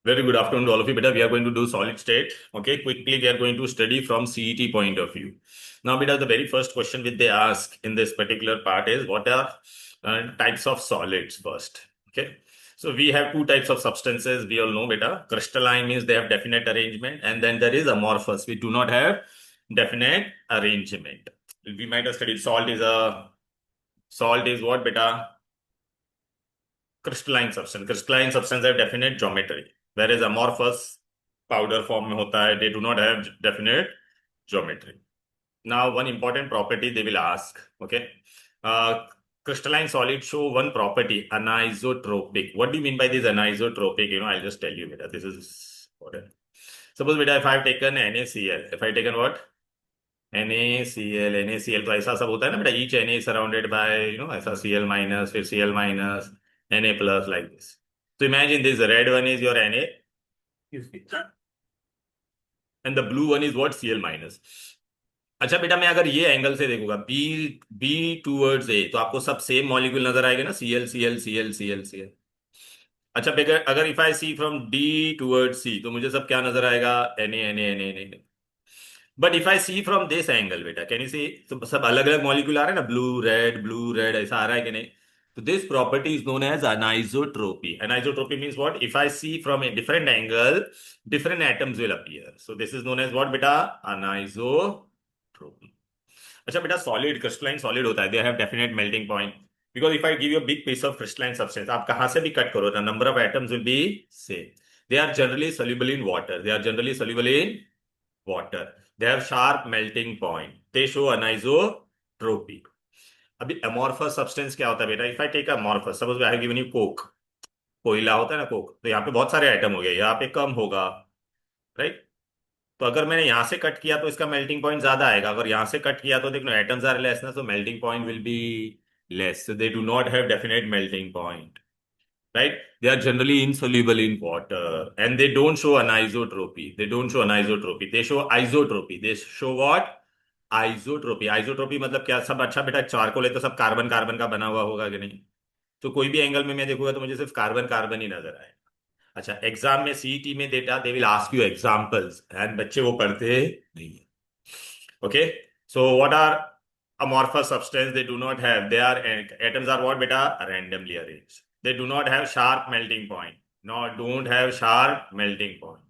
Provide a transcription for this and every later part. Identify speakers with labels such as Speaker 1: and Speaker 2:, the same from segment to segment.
Speaker 1: Very good afternoon to all of you. Beta, we are going to do solid state. Okay, quickly we are going to study from CET point of view. Now, beta, the very first question which they ask in this particular part is what are types of solids first. Okay, so we have two types of substances. We all know, beta. Crystalline means they have definite arrangement, and then there is amorphous. We do not have definite arrangement. We might have studied salt is what, beta? Crystalline substance. Crystalline substance have definite geometry, whereas amorphous powder form में होता है, they do not have definite geometry. Now, one important property they will ask. Okay, uh, crystalline solids show one property, anisotropic. What do you mean by this anisotropic? I'll just tell you, beta. This is important. Suppose, beta, if I have taken NaCl, if I taken what? NaCl तो ऐसा सब होता है ना बेटा, each Na is surrounded by ऐसा Cl minus, फिर Cl minus, Na plus, like this. So imagine this red one is your Na, and the blue one is what? Cl minus. अच्छा बेटा, मैं अगर ये एंगल से देखूंगा बी बी टूवर्ड्स ए, तो आपको सब सेम मॉलिक्यूल नजर आएगा ना, Cl. अच्छा बेटा, अगर if I see from D toward C, तो मुझे सब क्या नजर आएगा? Na. But if I see from this angle, बेटा, कैन यू सी? तो सब अलग अलग मॉलिक्यूल आ रहे हैं ना, ब्लू रेड ऐसा आ रहा है कि नहीं? तो this property is known as anisotropy. Anisotropy means what? If I see from a different angle, different atoms will appear. So this is known as what, बेटा? अनाइसोट्रोपी. अच्छा बेटा, सॉलिड, क्रिस्टलाइन सॉलिड होता है, they have definite melting point. Because if I give you big piece of crystalline substance, आप कहां से भी cut करो, the number of atoms will be same. They are generally soluble in water. They are generally soluble in water. They have sharp melting point. They show anisotropy. अभी amorphous substance क्या होता है बेटा? If I take amorphous, suppose I have given you coke. कोयला होता है ना, Coke, तो यहाँ पे बहुत सारे आइटम हो गए, यहाँ पे कम होगा, राइट? तो अगर मैंने यहां से कट किया तो इसका मेल्टिंग पॉइंट ज्यादा आएगा, अगर यहां से कट किया तो देखो एटम्स आर लेस ना, so melting point will be less. So they do not have definite melting point, right? They are generally insoluble in water, and they don't show anisotropy. They don't show anisotropy. They show isotropy. They show what? Isotropy. Isotropy मतलब क्या? सब अच्छा बेटा, charcoal है तो सब carbon carbon का बना हुआ होगा कि नहीं? तो कोई भी एंगल में मैं देखूंगा तो मुझे सिर्फ कार्बन कार्बन ही नजर आए. अच्छा, एग्जाम में सीईटी में data they will ask you examples, and बच्चे वो पढ़ते नहीं है. Okay, so what are amorphous substance? They do not have, they are atoms are what, beta? Randomly arranged. They do not have sharp melting point. No, don't have sharp melting point.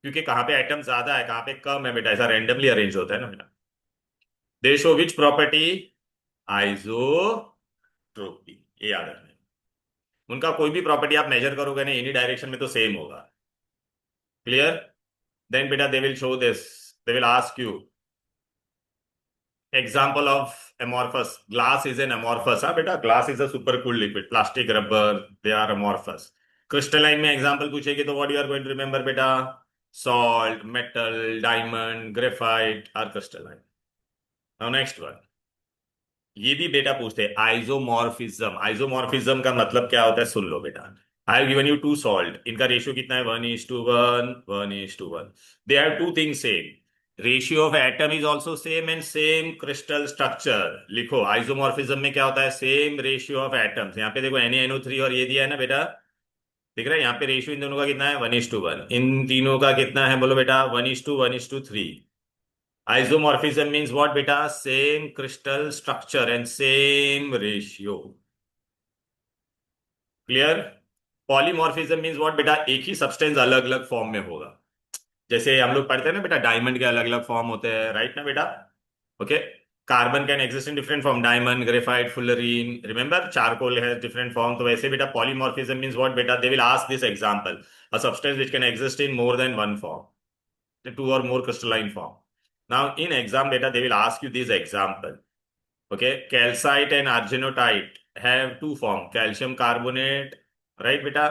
Speaker 1: क्योंकि कहाँ पे atom ज्यादा है, कहाँ पे कम है बेटा, ऐसा रैंडमली अरेंज होता है ना बेटा. दे शो विच प्रॉपर्टी? आइसोट्रोपी. ये याद रखना. उनका कोई भी प्रॉपर्टी आप मेजर करोगे ना एनी डायरेक्शन में तो सेम होगा. क्लियर? देन बेटा they will show this. They will ask you example of amorphous. Glass is an amorphous. हाँ बेटा, glass is a super cool liquid. Plastic, rubber, they are amorphous. Crystalline में example पूछेगी तो what you are going to remember बेटा? Salt, metal, diamond, graphite are crystalline. Now next one. ये भी बेटा पूछते हैं आइसोमॉर्फिज्म. आइसोमॉर्फिज्म का मतलब क्या होता है, सुन लो बेटा. I have given you two salt, इनका रेशियो कितना है? 1:1, 1:1. They have two things same. Ratio of atom is also same and same crystal structure. लिखो, आइसोमॉर्फिज्म में क्या होता है? Same ratio of atoms. यहाँ पे देखो NaNO3 और ये दिया है ना बेटा, दिख रहा है? यहाँ पे रेशियो इन दोनों का कितना है? 1:1. इन तीनों का कितना है बोलो बेटा? 1:1:3. Isomorphism means what beta? Same crystal structure and same ratio. Clear? Polymorphism means what बेटा? एक ही सब्सटेंस अलग अलग फॉर्म में होगा. जैसे हम लोग पढ़ते हैं ना बेटा, डायमंड के अलग अलग फॉर्म होते हैं, राइट ना बेटा? Okay. Carbon can exist in different form, diamond, graphite, fullerene. Remember, charcoal has different form. तो वैसे बेटा पॉलीमॉर्फिज्म मीन्स व्हाट बेटा? They will ask this example, a substance which can exist in more than one form, two or more crystalline form. Now, in exam data, they will ask you this example. Okay, calcite and argenotite have two forms, calcium carbonate, right, beta?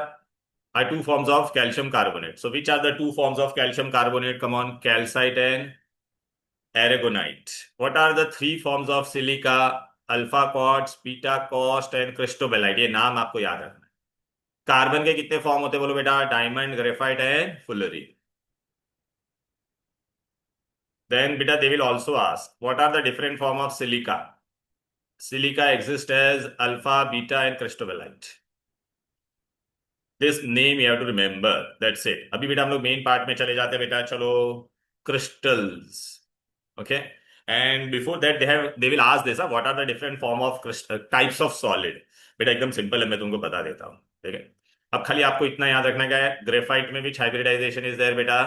Speaker 1: Are two forms of calcium carbonate. So, which are the two forms of calcium carbonate? Come on, calcite and aragonite. What are the three forms of silica? Alpha quartz, beta quartz and cristobalite. ये नाम आपको याद रखना है. Carbon के कितने form होते हैं बोलो बेटा? Diamond, graphite and fullerene. Then beta they will also ask what are the different form of silica. Silica exists as alpha, beta and cristobalite. This name you have to remember, that's it. अभी बेटा हम लोग main part में चले जाते हैं बेटा, चलो। Crystals, okay. And before that they will ask this, what are the different form of types of solid. बेटा एकदम सिंपल है, मैं तुमको बता देता हूँ, ठीक है। अब खाली आपको इतना याद रखना क्या है, ग्रेफाइट में विच हाइब्रिडाइजेशन इज देयर बेटा,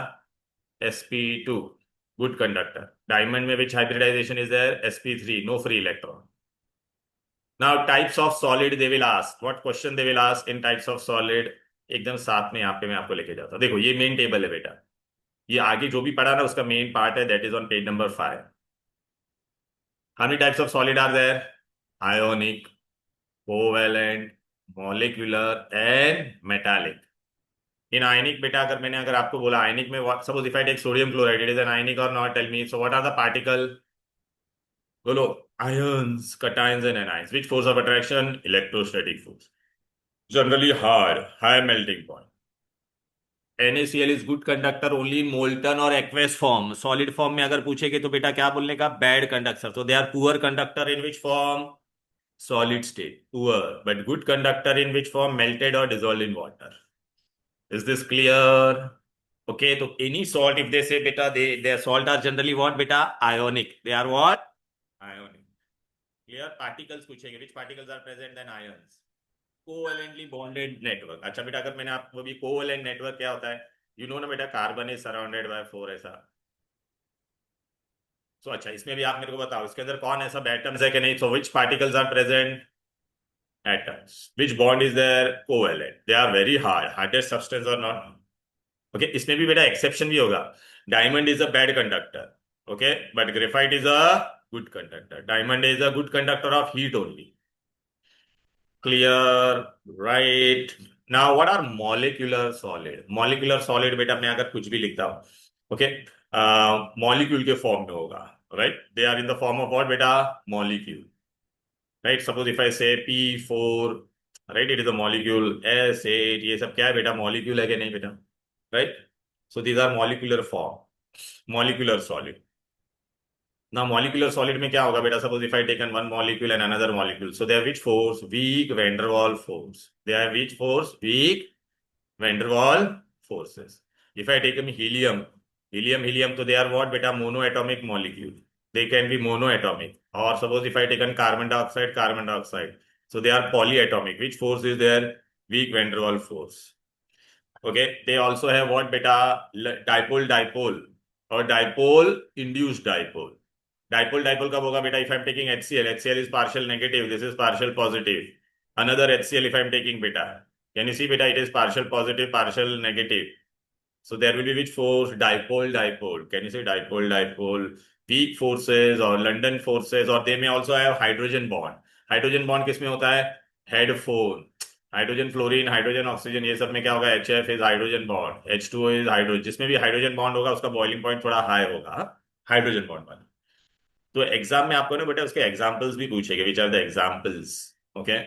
Speaker 1: sp2, गुड कंडक्टर। डायमंड में which hybridization is there, sp3, no free electron. Now types of solid they will ask, what question they will ask in types of solid. एकदम साथ में यहाँ पे मैं आपको लेके जाता हूँ, देखो ये मेन टेबल है बेटा, ये आगे जो भी पढ़ा ना उसका मेन पार्ट है, that is on page number 5। How many types of solid are there, ionic, covalent, molecular and metallic. In ionic बेटा, अगर आपको बोला आयनिक में, suppose if I take sodium chloride, it is an ionic और not, tell me, so what are the particle, बोलो। Ions, cations and anions, which force of attraction, electrostatic force, generally hard, high melting point. NaCl is good conductor only in molten or aqueous form, solid form में अगर पूछेगे तो बेटा क्या बोलने का, bad conductor, so they are poor conductor in which form, solid state, poor, but good conductor in which form, melted or dissolved in water. Is this clear? Okay, so any salt, if they say beta, their salt are generally what beta? Ionic. They are what? Ionic. Clear? Particles पूछेंगे, which particles are present, then ions. Covalently bonded network. अच्छा बेटा, अगर मैंने आपको भी covalent network क्या होता है, you know ना बेटा, कार्बन is surrounded by 4 ऐसा। So अच्छा, इसमें भी आप मेरे को बताओ, इसके अंदर कौन ऐसा atoms है कि नहीं, so which particles are present? Atoms. Which bond is there? Covalent. They are very hard. Hardest substance or not? Okay, इसमें भी बेटा एक्सेप्शन भी होगा। Diamond is a bad conductor, okay, but graphite is a good conductor. Diamond is a good conductor of heat only. Clear, right. Now what are molecular solid. Molecular solid बेटा मैं अगर कुछ भी लिखता हूं, ओके, मॉलिक्यूल के form में होगा, right, they are in the form of what बेटा, molecule, right. Suppose if I say P4, right, it is a molecule. S8, ये सब क्या है बेटा, मॉलिक्यूल है कि नहीं बेटा, right? So these are molecular form, molecular solid. Now molecular solid में क्या होगा बेटा, suppose if I taken one molecule and another molecule, so they have which force, weak van der Waals force. They have which force, weak van der Waals forces. If I take helium, helium, so they are what beta, monoatomic molecule. They can be monoatomic. Or suppose if I taken carbon dioxide, so they are polyatomic. Which force is there, weak van der Waals force. Okay, they also have what beta, dipole or dipole induced dipole. Dipole कब होगा बेटा, if I'm taking HCl is partial negative, this is partial positive. Another HCl if I'm taking beta, can you see beta, it is partial positive, partial negative. So there will be which force, dipole. Can you say dipole? Weak forces or London forces, or they may also have hydrogen bond. Hydrogen bond किसमें होता है, head 4, hydrogen fluorine, hydrogen oxygen, ये सब में क्या होगा, HF is hydrogen bond, H2O is hydrogen, जिसमें भी हाइड्रोजन बॉन्ड होगा उसका बॉइलिंग पॉइंट थोड़ा हाई होगा, हाइड्रोजन बॉन्ड वाला। तो एग्जाम में आपको ना बेटा उसके एग्जांपल्स भी पूछेंगे, which are the examples, okay,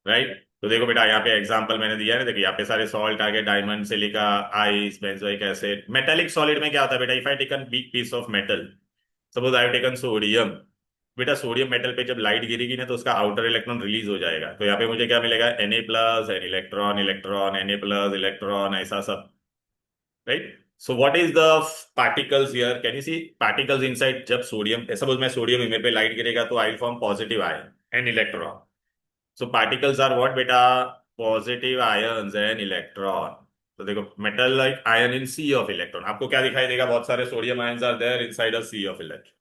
Speaker 1: right. तो देखो बेटा यहाँ पे एग्जांपल मैंने दिया है ना, देखो यहाँ पे सारे सॉल्ट आ गए, diamond, silica, ice, benzoic acid. Metallic solid में क्या होता है बेटा, if I taken big piece of metal, suppose I taken sodium, बेटा सोडियम मेटल पे जब लाइट गिरेगी ना तो उसका आउटर इलेक्ट्रॉन रिलीज हो जाएगा, तो यहाँ पे मुझे क्या मिलेगा, Na+, an electron, Na+, electron, ऐसा सब, right. So what is the particles here, can you see particles inside, जब सोडियम, सपोज मैं सोडियम मेरे पे लाइट गिरेगा तो I form positive ion and electron. So particles are what बेटा, positive ions and electron. तो देखो metal like ion in sea of electron, आपको क्या दिखाई देगा, बहुत सारे sodium ions are there inside a sea of electron.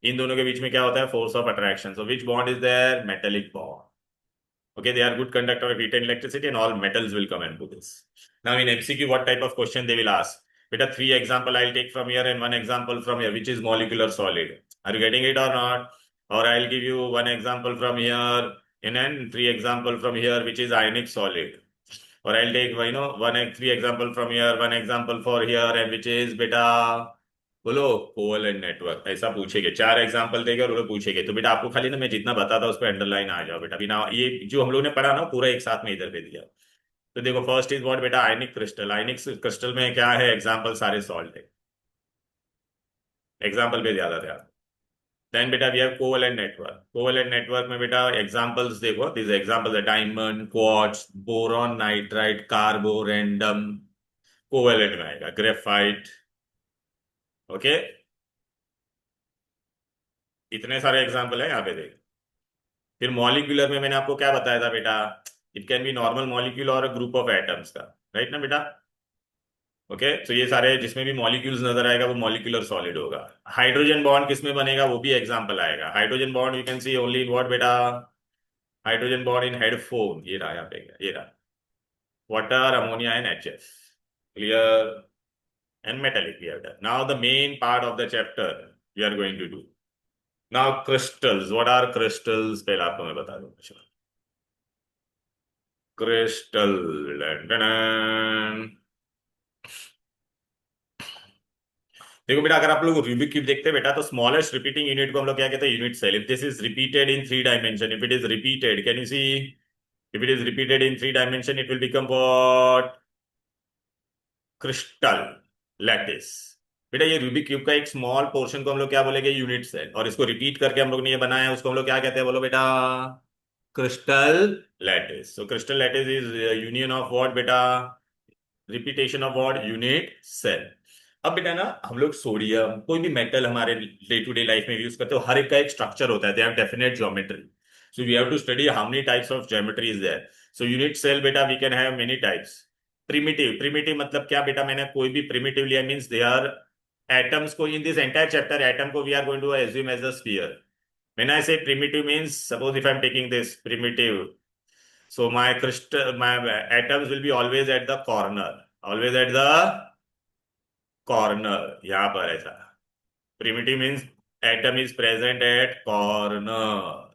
Speaker 1: इन दोनों के बीच में क्या होता है, force of attraction. So which bond is there, metallic bond. Okay, they are good conductor of heat and electricity, and all metals will come into this. Now in MCQ, what type of question they will ask? Beta, 3 example I'll take from here and 1 example from here, which is molecular solid. Are you getting it or not? Or I'll give you 1 example from here and then 3 example from here, which is ionic solid. Or I'll take, 3 example from here, 1 example for here, and which is beta, बोलो, covalent network, ऐसा पूछेंगे। 4 example देंगे और वो लोग पूछेंगे, तो बेटा आपको खाली ना मैं जितना बताता उस पर अंडरलाइन आ जाओ बेटा, बिना ये जो हम लोग ने पढ़ा ना पूरा एक साथ में इधर पे दिया। तो देखो फर्स्ट इज व्हाट बेटा, आयनिक क्रिस्टल। आयनिक क्रिस्टल में क्या है, एग्जाम्पल सारे सॉल्ट है, एग्जाम्पल पे ज्यादा ध्यान। देन बेटा we have covalent network. Covalent network में बेटा एग्जांपल्स देखो, दिस एग्जांपल्स है diamond, quartz, boron, nitrite, carborundum, covalent में आएगा, ग्रेफाइट। ओके, इतने सारे एग्जांपल है यहाँ पे देख। फिर मॉलिक्यूलर में मैंने आपको क्या बताया था बेटा, it can be normal molecule और ग्रुप ऑफ एटम्स का, राइट ना बेटा। ओके, तो ये सारे जिसमें भी मॉलिक्यूल्स नजर आएगा वो मॉलिक्यूलर सॉलिड होगा। हाइड्रोजन बॉन्ड किसमें बनेगा वो भी एग्जांपल आएगा। Hydrogen bond you can see only in what बेटा, हाइड्रोजन बॉन्ड इन हेडफोन, ये रहा यहाँ पे, ये रहा, water, ammonia and HF, clear, and metallic we have done. Now the main part of the chapter we are going to do now, crystals. What are crystals, पहले आपको मैं बता दूं। क्रिस्टल, देखो बेटा, अगर आप लोग रूबिक क्यूब देखते हैं बेटा, तो स्मॉलेस्ट रिपीटिंग यूनिट को हम लोग क्या कहते हैं, unit cell. If this is repeated in three dimension, if it is repeated, can you see, if it is repeated in three dimension, it will become what, crystal lattice. बेटा ये Rubik cube का एक small portion को हम लोग क्या बोलेंगे, unit cell, और इसको रिपीट करके हम लोग ने ये बनाया है, उसको हम लोग क्या कहते हैं, बोलो बेटा, crystal lattice. So crystal lattice is union of what बेटा, repetition of what, unit cell. अब बेटा ना, हम लोग सोडियम, कोई भी मेटल हमारे डे टू डे लाइफ में यूज करते हो, हर एक का एक स्ट्रक्चर होता है, they have definite geometry. So we have to study how many types of geometry is there. So unit cell बेटा, we can have many types. Primitive, primitive मतलब क्या बेटा, मैंने कोई भी प्रिमिटिव लिया मींस दे आर एटम्स को, in this entire chapter atom को we are going to assume as a sphere. When I say primitive means, suppose if I'm taking this primitive, so my crystal, my atoms will be always at the corner, always at the corner, यहां पर ऐसा। Primitive means atom is present at corner.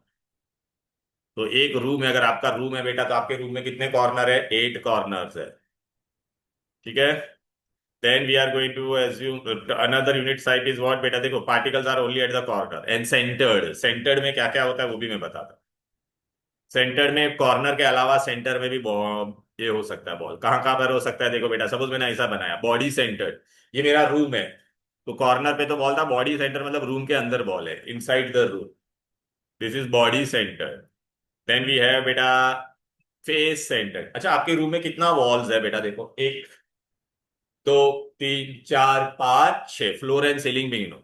Speaker 1: तो एक room है, अगर आपका room है बेटा, तो आपके रूम में कितने कॉर्नर है, 8 कॉर्नर्स है, ठीक है। Then we are going to assume another unit site is what बेटा, देखो particles are only at the corner and centered. Centered में क्या क्या होता है वो भी मैं बताता हूँ। सेंटर में कॉर्नर के अलावा सेंटर में भी ये हो सकता है बॉल, कहाँ कहाँ पर हो सकता है, देखो बेटा, सपोज मैंने ऐसा बनाया बॉडी सेंटर्ड, ये मेरा रूम है, तो कॉर्नर पे तो बॉल था, बॉडी सेंटर मतलब रूम के अंदर बॉल है, inside the room, this is body center. Then we have बेटा फेस सेंटर। अच्छा, आपके रूम में कितना वॉल्स है बेटा, देखो, एक, दो, तीन, चार, पांच, छह, फ्लोर एंड सीलिंग भी गिनो।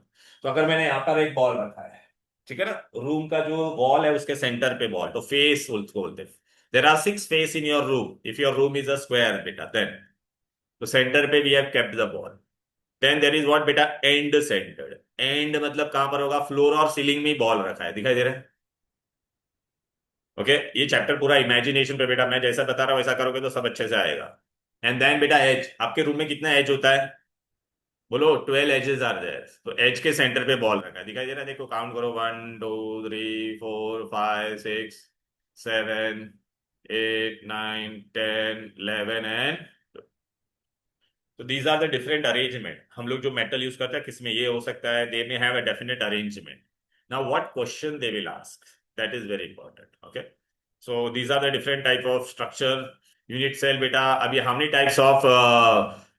Speaker 1: तो अगर मैंने यहाँ पर एक बॉल रखा है, ठीक है ना, रूम का जो वॉल है उसके सेंटर पे बॉल, तो फेस उसको बोलते हैं। There are 6 face in your room, if your room is a square बेटा, देन तो सेंटर पे we have kept the ball. Then there is what बेटा, एंड सेंटर्ड। एंड मतलब कहां पर होगा, फ्लोर और सीलिंग में बॉल रखा है, दिखाई दे रहा है। ओके, ये चैप्टर पूरा इमेजिनेशन पे बेटा, मैं जैसा बता रहा हूँ वैसा करोगे तो सब अच्छे से आएगा। एंड देन बेटा एज, आपके रूम में कितना एज होता है, बोलो, 12 एजेस आर देयर। तो एज के सेंटर पे बॉल रखा है, दिखाई दे रहा है, देखो काउंट करो, 1 2 3 4 5 6 7 8 9 10 11 एंड, तो these are the different arrangement. हम लोग जो मेटल यूज करते हैं किसमें ये हो सकता है, they may have a definite arrangement. Now what question they will ask, that is very important. Okay, so these are the different type of structure. Unit cell बेटा, अभी how many types of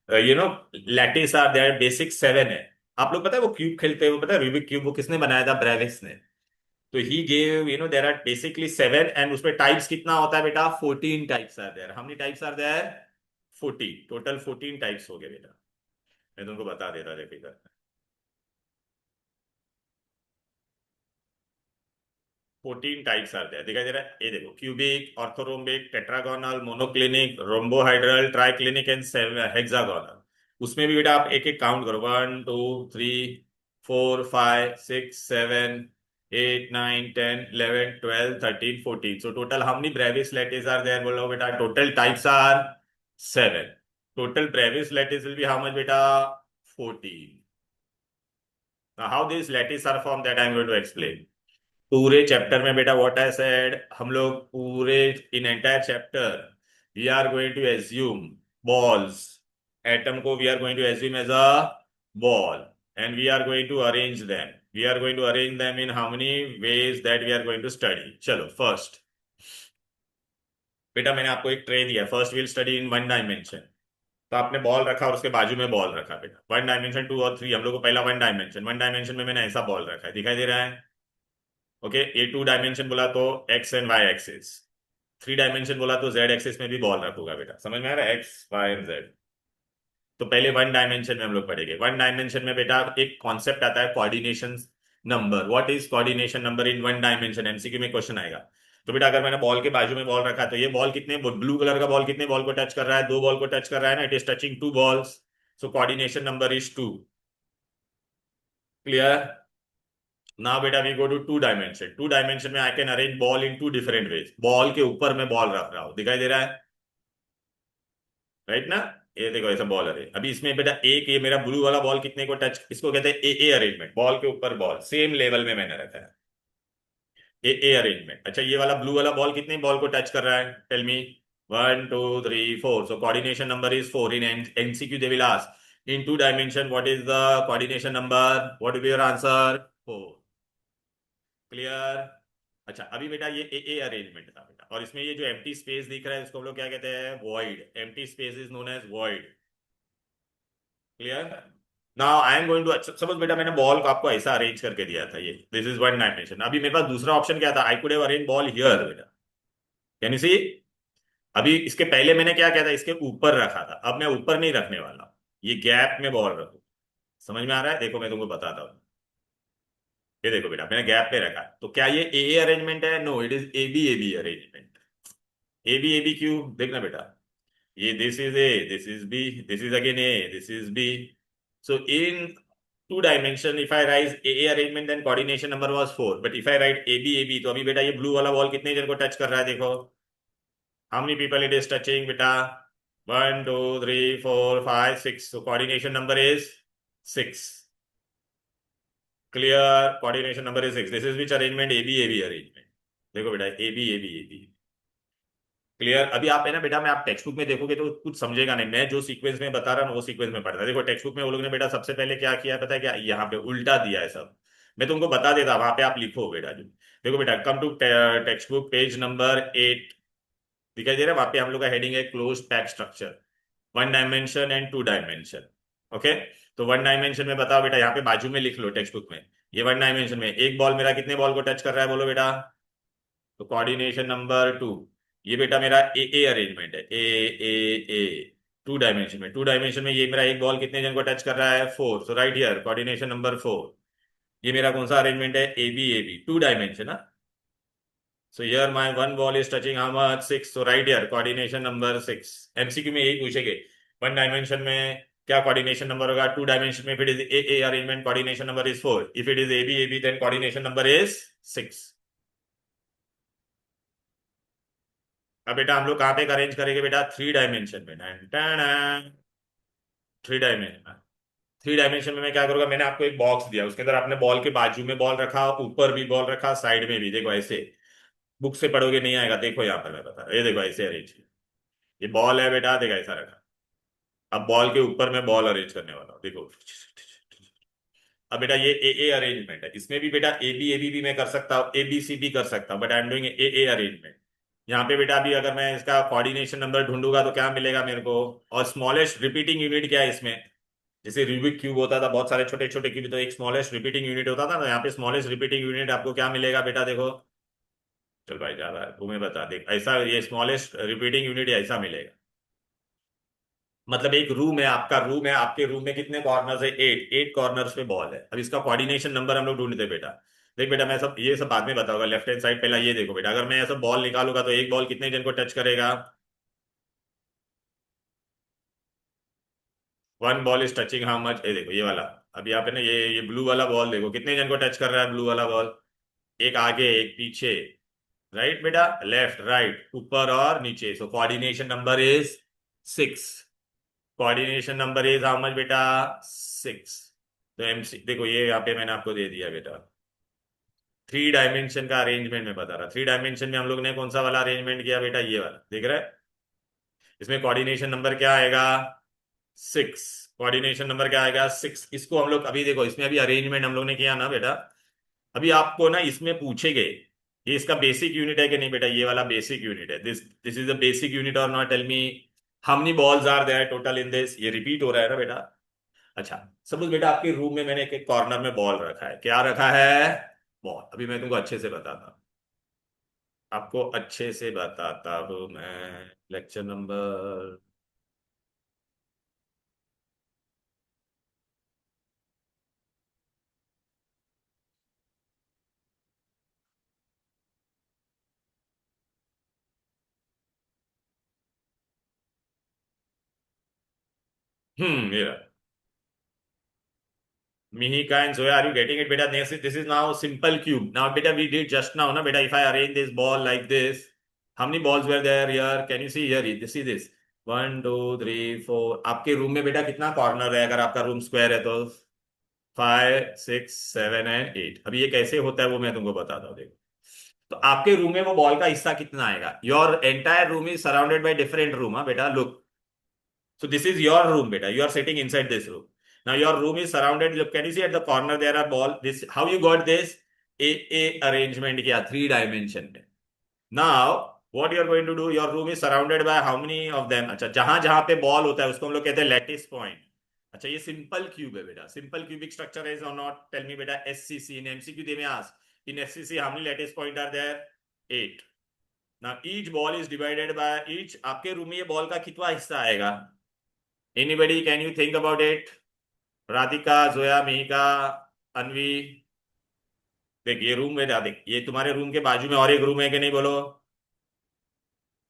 Speaker 1: you know lattice are there, basic 7 है। आप लोग पता है वो cube खेलते हैं, वो पता है रूबिक क्यूब, वो किसने बनाया था, ब्रेविस ने। तो he gave, there are basically 7, and उसमें टाइप्स कितना होता है बेटा, 14 types are there. How many types are there, 14, total 14 types हो गए बेटा। मैं तुमको बता देता था फिगर, 14 टाइप्स आते हैं, दिखाई दे रहा है, ये देखो, cubic, orthorhombic, tetragonal, monoclinic, रोम्बोहाइड्रल, triclinic and hexagonal. उसमें भी बेटा आप एक एक काउंट करो, 1 2 3 4 5 6 7 8 9 10 11 12 13 14। So total how many Bravais lattice are there, बोलो बेटा, total types are 7। Total Bravais lattice will be how much बेटा, 14। Now, how these lattice are formed, that I am going to explain. पूरे chapter में बेटा what I said, हम लोग पूरे in entire chapter we are going to assume balls. Atom को we are going to assume as a ball, and we are going to arrange them. We are going to arrange them in how many ways, that we are going to study. चलो first बेटा, मैंने आपको एक tray दिया, first will study in 1 dimension. तो आपने ball रखा और उसके बाजू में बॉल रखा बेटा, वन डायमेंशन, टू और थ्री, हम लोग को पहला वन डायमेंशन में मैंने ऐसा बॉल रखा है, दिखाई दे रहा है? ओके, ये टू डायमेंशन बोला तो X and Y axis, three dimension बोला तो जेड एक्सिस में भी बॉल रखूंगा बेटा, समझ में आ रहा है? X Y and Z. तो पहले वन डायमेंशन में हम लोग पढ़ेंगे। वन डायमेंशन में बेटा एक कॉन्सेप्ट आता है coordination number. What is coordination number in one dimension? MCQ में क्वेश्चन आएगा। तो बेटा अगर मैंने बॉल के बाजू में बॉल रखा तो ये बॉल कितने, ब्लू कलर का बॉल कितने बॉल को टच कर रहा है? दो बॉल को टच कर रहा है ना, it is touching two balls, so coordination number is two. Clear? Now बेटा we go to two dimension. Two dimension में I can arrange ball in two different ways. Ball के ऊपर मैं बॉल रख रहा हूं, दिखाई दे रहा है? राइट ना? ये देखो ऐसा बॉल अरे, अभी इसमें बेटा एक ये मेरा ब्लू वाला बॉल कितने को टच, इसको कहते हैं ए ए अरेंजमेंट। बॉल के ऊपर बॉल सेम लेवल में मैंने रखा है, ए ए अरेंजमेंट। अच्छा, ये वाला ब्लू वाला बॉल कितने बॉल को टच कर रहा है? Tell me. One two three four, so coordination number is four. In MCQ they will ask in two dimension what is the coordination number, what will be your answer? Four. Clear? अच्छा, अभी बेटा ये A A arrangement था बेटा, और इसमें ये जो एम्प्टी स्पेस दिख रहा है इसको हम लोग क्या कहते हैं? Void. Empty space is known as void. Clear? Now I am going to, suppose बेटा मैंने बॉल को आपको ऐसा अरेंज करके दिया था, ये दिस इज वन डायमेंशन। अभी मेरे पास दूसरा ऑप्शन क्या था? I could have arrange ball here बेटा, कैन यू सी? अभी इसके पहले मैंने क्या किया था? इसके ऊपर रखा था, अब मैं ऊपर नहीं रखने वाला, ये गैप में बॉल रखू। समझ में आ रहा है? देखो मैं तुमको बताता हूँ। ये देखो बेटा मैंने गैप पे रखा, तो क्या ये ए ए अरेंजमेंट है? No, it is A B arrangement. A B क्यों? देखना बेटा, ये this is A, this is B, this is again A, this is B. So in two dimension, if I write A arrangement, then coordination number was four. But if I write A B, तो अभी बेटा ये blue वाला ball कितने जन को touch कर रहा है? देखो, how many people it is touching बेटा? One two three four five six, so coordination number is six. Clear? Coordination number is six. This is which arrangement? A B arrangement. देखो बेटा A B। क्लियर? अभी आप है ना बेटा, मैं आप टेक्स्ट बुक में देखोगे तो कुछ समझेगा नहीं, मैं जो सीक्वेंस में बता रहा हूँ वो सीक्वेंस में पढ़ता है। देखो टेक्स्ट बुक में वो लोग ने बेटा सबसे पहले क्या किया है पता है क्या? यहाँ पे उल्टा दिया है सब। मैं तुमको बता देता, वहां पे आप लिखो बेटा जो। देखो बेटा, come to textbook page number 8, दिखाई दे रहा है? वहां पे हम लोग का हेडिंग है close pack structure, one dimension and two dimension. Okay, तो वन डायमेंशन में बताओ बेटा, यहाँ पे बाजू में लिख लो टेक्स्ट बुक में। ये वन डायमेंशन में एक बॉल मेरा कितने बॉल को टच कर रहा है? बोलो बेटा। तो कोऑर्डिनेशन नंबर टू। ये बेटा मेरा ए अरेंजमेंट है, ए टू डायमेंशन में। टू डायमेंशन में ये मेरा एक बॉल कितने जन को टच कर रहा है? Four, so right here coordination number four. ये मेरा कौन सा अरेंजमेंट है? ए बी टू डायमेंशन ना। So here my one ball is touching how much? Six, so right here coordination number six. MCQ में यही पूछेंगे, वन डायमेंशन में क्या कोऑर्डिनेशन नंबर होगा? टू डायमेंशन में फिर is A arrangement, coordination number is four. If it is A B then coordination number is six. अब बेटा हम लोग कहाँ पे अरेंज करेंगे बेटा? थ्री डायमेंशन में। थ्री डायमेंशन, थ्री डायमेंशन में मैं क्या करूंगा? मैंने आपको एक बॉक्स दिया, उसके अंदर आपने बॉल के बाजू में बॉल रखा, ऊपर भी बॉल रखा, साइड में भी। देखो ऐसे, बुक से पढ़ोगे नहीं आएगा। देखो यहाँ पर मैं बता रहा हूं, ये देखो ऐसे अरेंज किया। ये बॉल है बेटा, देखो ऐसा रखा। अब बॉल के ऊपर मैं बॉल अरेंज करने वाला हूँ, देखो। अब बेटा ये ए अरेंजमेंट है, इसमें भी बेटा ए बी भी मैं कर सकता हूँ, ए बी सी भी कर सकता हूँ, but I am doing a arrangement. यहाँ पे बेटा अभी अगर मैं इसका कोऑर्डिनेशन नंबर ढूंढूंगा तो क्या मिलेगा मेरे को? और स्मॉलेस्ट रिपीटिंग यूनिट क्या है इसमें? जैसे रूबिक क्यूब होता था, बहुत सारे छोटे छोटे क्यूब, तो एक स्मॉलेस्ट रिपीटिंग यूनिट होता था ना, यहाँ पे स्मॉलेस्ट रिपीटिंग यूनिट आपको क्या मिलेगा बेटा? देखो, चल भाई ज्यादा है, तुम्हें बता दे ऐसा, ये स्मॉलेस्ट रिपीटिंग यूनिट ऐसा मिलेगा। मतलब एक रूम है, आपका रूम है, आपके रूम में कितने कॉर्नर्स है? एट, एट कॉर्नर्स पे बॉल है। अब इसका कोऑर्डिनेशन नंबर हम लोग ढूंढते हैं बेटा। देख बेटा, मैं सब ये सब बाद में बताऊंगा, लेफ्ट हैंड साइड पहला ये देखो बेटा, अगर मैं ऐसा बॉल निकालूंगा तो एक बॉल कितने जन को टच करेगा? One ball is touching how much? ये देखो ये वाला, अभी आप है ना ये ब्लू वाला बॉल देखो कितने जन को टच कर रहा है ब्लू वाला बॉल? एक आगे एक पीछे, राइट बेटा, लेफ्ट राइट ऊपर और नीचे, सो coordination number is six. Coordination number is how much बेटा? सिक्स। तो एमसी देखो, ये यहाँ पे मैंने आपको दे दिया बेटा, थ्री डायमेंशन का अरेंजमेंट में बता रहा। थ्री डायमेंशन में हम लोग ने कौन सा वाला अरेंजमेंट किया बेटा? ये वाला, देख रहे हैं? इसमें कोऑर्डिनेशन नंबर क्या आएगा? सिक्स। कोऑर्डिनेशन नंबर क्या आएगा? सिक्स। इसको हम लोग अभी देखो, इसमें अभी अरेंजमेंट हम लोग ने किया ना बेटा, अभी आपको ना इसमें पूछेंगे ये इसका बेसिक यूनिट है कि नहीं बेटा? ये वाला बेसिक यूनिट है, this this is the basic unit और not? Tell me. How many balls are there total in this, ये रिपीट हो रहा है ना बेटा। अच्छा, सपोज बेटा आपके रूम में मैंने एक कॉर्नर में बॉल रखा है, क्या रखा है? बॉल। अभी मैं तुमको अच्छे से बताता हूँ, आपको अच्छे से बताता हूँ मैं। लेक्चर नंबर, ये रहा। Mihika and Zoya, are you getting it, beta? This is now simple cube. Now, beta, we did just now, na, beta. If I arrange this ball like this, how many balls were there here? Can you see here? See this. 1 2 3 4। आपके room में बेटा कितना corner है? अगर आपका room square है तो 5 6 7 and 8। अभी ये कैसे होता है वो मैं तुमको बताता हूँ, देखो। तो आपके रूम में वो बॉल का हिस्सा कितना आएगा? Your entire room is surrounded by different room, हाँ बेटा, look. So this is your room, beta. You are sitting inside this room. Now your room is surrounded. Look, can you see at the corner there are ball? This how you got this a arrangement किया 3 dimension में. Now what you are going to do? Your room is surrounded by how many of them? अच्छा, जहां जहां पे ball होता है उसको हम लोग कहते हैं लैटिस पॉइंट। अच्छा, ये सिंपल क्यूब है बेटा। Simple cubic structure is or not? Tell me बेटा। एससीसी इन एमसीक्यू दे में ask, in SCC how many lattice point are there? 8। Now each ball is divided by each. आपके room में ये ball का कितना हिस्सा आएगा? Anybody, can you think about it? Radhika, Zoya, Mihika, अनवी। देख ये रूम में जा, देख ये तुम्हारे रूम के बाजू में और एक रूम है कि नहीं, बोलो।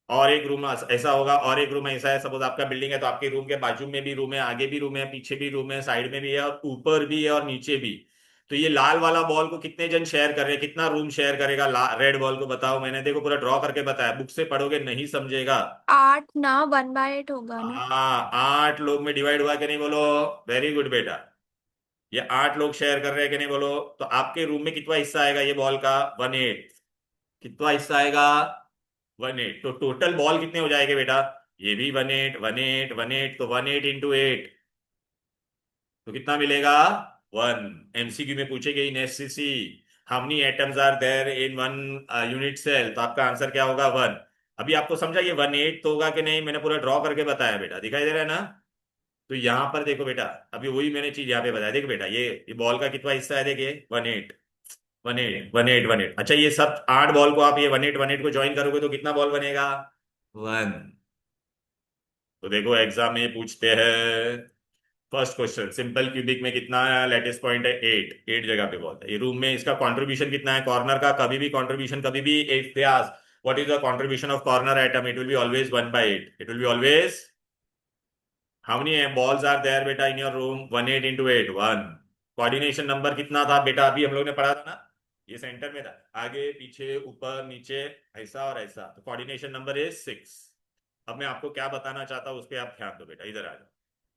Speaker 1: और एक रूम ऐसा होगा, और एक रूम ऐसा है। सपोज आपका बिल्डिंग है तो आपके रूम के बाजू में भी रूम है, आगे भी रूम है, पीछे भी रूम है, साइड में भी है, और ऊपर भी है, और नीचे भी। तो ये लाल वाला बॉल को कितने जन शेयर कर रहे हैं? कितना रूम शेयर करेगा रेड बॉल को? बताओ। मैंने देखो पूरा ड्रॉ करके बताया, बुक से पढ़ोगे नहीं समझेगा।
Speaker 2: 8 ना, 1/8 होगा ना।
Speaker 1: हाँ, 8 लोग में डिवाइड हुआ कि नहीं, बोलो। वेरी गुड बेटा। ये 8 लोग शेयर कर रहे हैं कि नहीं, बोलो। तो आपके रूम में कितना हिस्सा आएगा ये बॉल का? 1/8। कितना हिस्सा आएगा? 1/8। तो टोटल बॉल कितने हो जाएंगे बेटा? ये भी 1/8 1/8 1/8, तो 1/8 × 8। तो कितना मिलेगा? 1। एमसीक्यू में पूछेगे in SCC how many atoms are there in one unit cell, तो आपका आंसर क्या होगा? 1। अभी आपको समझा ये 1/8 तो होगा कि नहीं? मैंने पूरा ड्रॉ करके बताया बेटा, दिखाई दे रहा है ना? तो यहां पर देखो बेटा, अभी वही मैंने चीज यहाँ पे बताया। देखो बेटा, ये बॉल का कितना हिस्सा है? देखिए 1/8 1/8 1/8 1/8। अच्छा, ये सब 8 बॉल को आप ये 1/8 1/8 को ज्वाइन करोगे तो कितना बॉल बनेगा? 1। तो देखो एग्जाम में ये पूछते हैं, फर्स्ट क्वेश्चन, सिंपल क्यूबिक में कितना लैटिस पॉइंट है? 8। 8 जगह पे बॉल है। ये रूम में इसका कंट्रीब्यूशन कितना है कॉर्नर का? कभी भी कंट्रीब्यूशन, कभी भी 8 they ask what is the contribution of corner item, it will be always 1/8। It will be always. How many balls are there बेटा in your room? 1/8 × 8 1। Coordination number कितना था बेटा? अभी हम लोग ने पढ़ा था ना, ये सेंटर में था, आगे पीछे ऊपर नीचे, ऐसा और ऐसा। तो कोऑर्डिनेशन नंबर इज 6। अब मैं आपको क्या बताना चाहता हूँ उस पर आप ध्यान दो बेटा, इधर आ जाओ।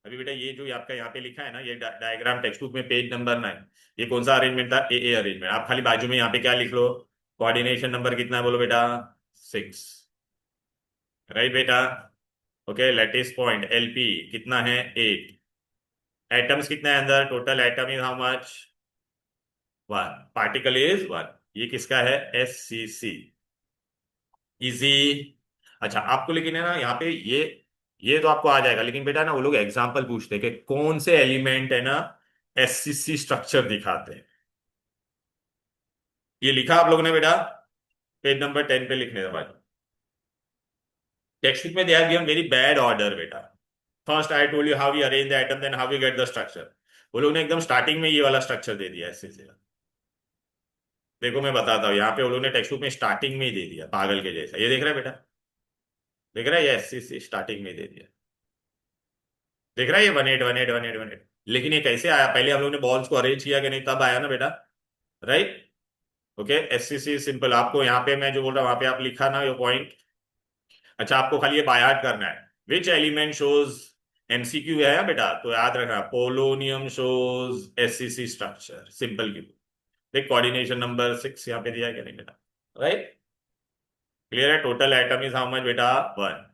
Speaker 1: अभी बेटा ये जो आपका यहाँ पे लिखा है ना, ये डायग्राम टेक्स्ट बुक में पेज नंबर 9, ये कौन सा अरेंजमेंट था? ए अरेंजमेंट। आप खाली बाजू में यहाँ पे क्या लिख लो? कोऑर्डिनेशन नंबर कितना है बोलो बेटा? 6। राइट बेटा? ओके, लैटिस पॉइंट एलपी कितना है? 8। एटम्स कितने हैं अंदर? Total atom is how much? 1। Particle is 1। ये किसका है? एससीसी। इजी। अच्छा, आपको लेकिन है ना यहाँ पे ये तो आपको आ जाएगा, लेकिन बेटा ना वो लोग एग्जांपल पूछते हैं कि कौन से एलिमेंट है ना एससीसी स्ट्रक्चर दिखाते हैं। ये लिखा आप लोगों ने बेटा पेज नंबर 10 पे लिखने के बाद। टेक्स्ट बुक में they are given very bad order बेटा। First I told you how we arrange the atom, then how we get the structure. वो लोग ने एकदम स्टार्टिंग में ये वाला स्ट्रक्चर दे दिया एससीसी। देखो मैं बताता हूँ, यहाँ पे वो लोग ने टेक्स्ट बुक में स्टार्टिंग में ही दे दिया पागल के जैसा। ये देख रहा है बेटा? देख रहा है? ये एससीसी स्टार्टिंग में ही दे दिया। देख रहा है ये 1/8 1/8 1/8 1/8। लेकिन ये कैसे आया? पहले हम लोग ने बॉल्स को अरेंज किया कि नहीं, तब आया ना बेटा। राइट? Okay, SCC simple. आपको यहाँ पे मैं जो बोल रहा हूँ वहां पे आप लिखा ना ये पॉइंट। अच्छा, आपको खाली ये बाय हार्ट करना है। विच एलिमेंट शोज, एमसीक्यू है बेटा, तो याद रखना polonium shows SCC structure, simple cube. देख कोऑर्डिनेशन नंबर 6 यहाँ पे दिया है कि नहीं बेटा? राइट? क्लियर है? Total atom is how much बेटा? 1।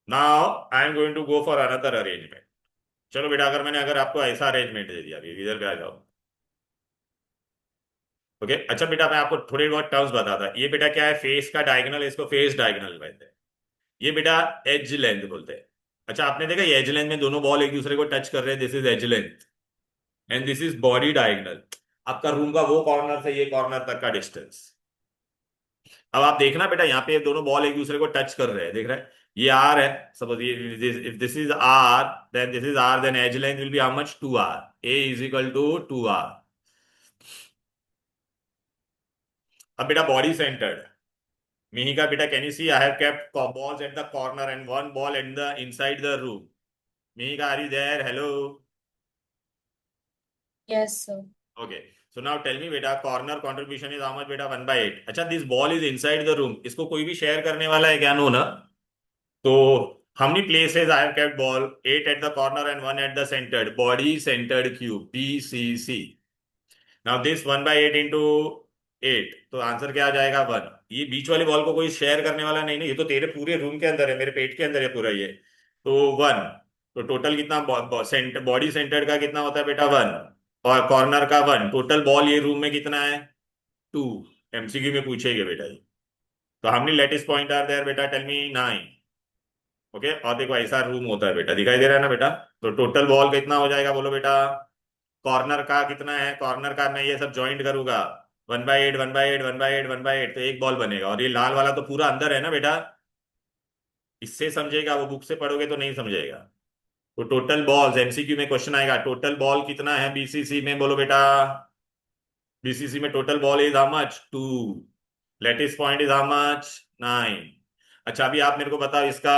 Speaker 1: Now I am going to go for another arrangement. चलो बेटा, अगर आपको ऐसा अरेंजमेंट दे दिया, अभी इधर पे आ जाओ। ओके, अच्छा बेटा मैं आपको थोड़े बहुत टर्म्स बताता। ये बेटा क्या है? फेस का डायगोनल, इसको फेस डायगोनल कहते हैं। ये बेटा एज लेंथ बोलते हैं। अच्छा आपने देखा ये एज लेंथ में दोनों बॉल एक दूसरे को टच कर रहे हैं, this is edge length and this is body diagonal. आपका रूम का वो कॉर्नर से ये कॉर्नर तक का डिस्टेंस। अब आप देखना बेटा यहाँ पे दोनों बॉल एक दूसरे को टच कर रहे हैं, देख रहे हैं, ये आर है, सपोज ये if this is R then this is R, then edge length will be how much, 2r, A is equal to 2r। अब बेटा body centered, Mihika beta, can you see I have kept balls at the corner and one ball at the inside the room. Mihika, are you there? Hello.
Speaker 3: Yes, sir.
Speaker 1: Okay. So now tell me beta, corner contribution is how much beta? 1/8. अच्छा this ball is inside the room. इसको कोई भी share करने वाला है क्या? No ना. तो how many places I have kept ball? 8 at the corner and 1 at the centered. Body centered cube. BCC. Now this 1/8 into 8, तो आंसर क्या आ जाएगा? 1। ये बीच वाली बॉल को कोई शेयर करने वाला नहीं ना, ये तो तेरे पूरे रूम के अंदर है, मेरे पेट के अंदर है पूरा ये, तो 1। तो टोटल कितना बॉडी सेंटर्ड का कितना होता है बेटा? 1, और कॉर्नर का 1, टोटल बॉल ये रूम में कितना है? 2। एमसीक्यू में पूछेगा बेटा ये। तो हमने लेटिस पॉइंट आर देयर बेटा, टेल मी 9। ओके, और देखो ऐसा रूम होता है बेटा, दिखाई दे रहा है ना बेटा? तो टोटल बॉल कितना हो जाएगा बोलो बेटा? कॉर्नर का कितना है? कॉर्नर का मैं ये सब ज्वाइंट करूंगा, 1/8 1/8 1/8 1/8, तो एक बॉल बनेगा। और ये लाल वाला तो पूरा अंदर है ना बेटा, इससे समझेगा, वो बुक से पढ़ोगे तो नहीं समझेगा। तो टोटल बॉल्स, एमसीक्यू में क्वेश्चन आएगा, टोटल बॉल कितना है बीसीसी में बोलो बेटा? बीसीसी में total ball is how much? 2। Lattice point is how much? 9। अच्छा अभी आप मेरे को बताओ इसका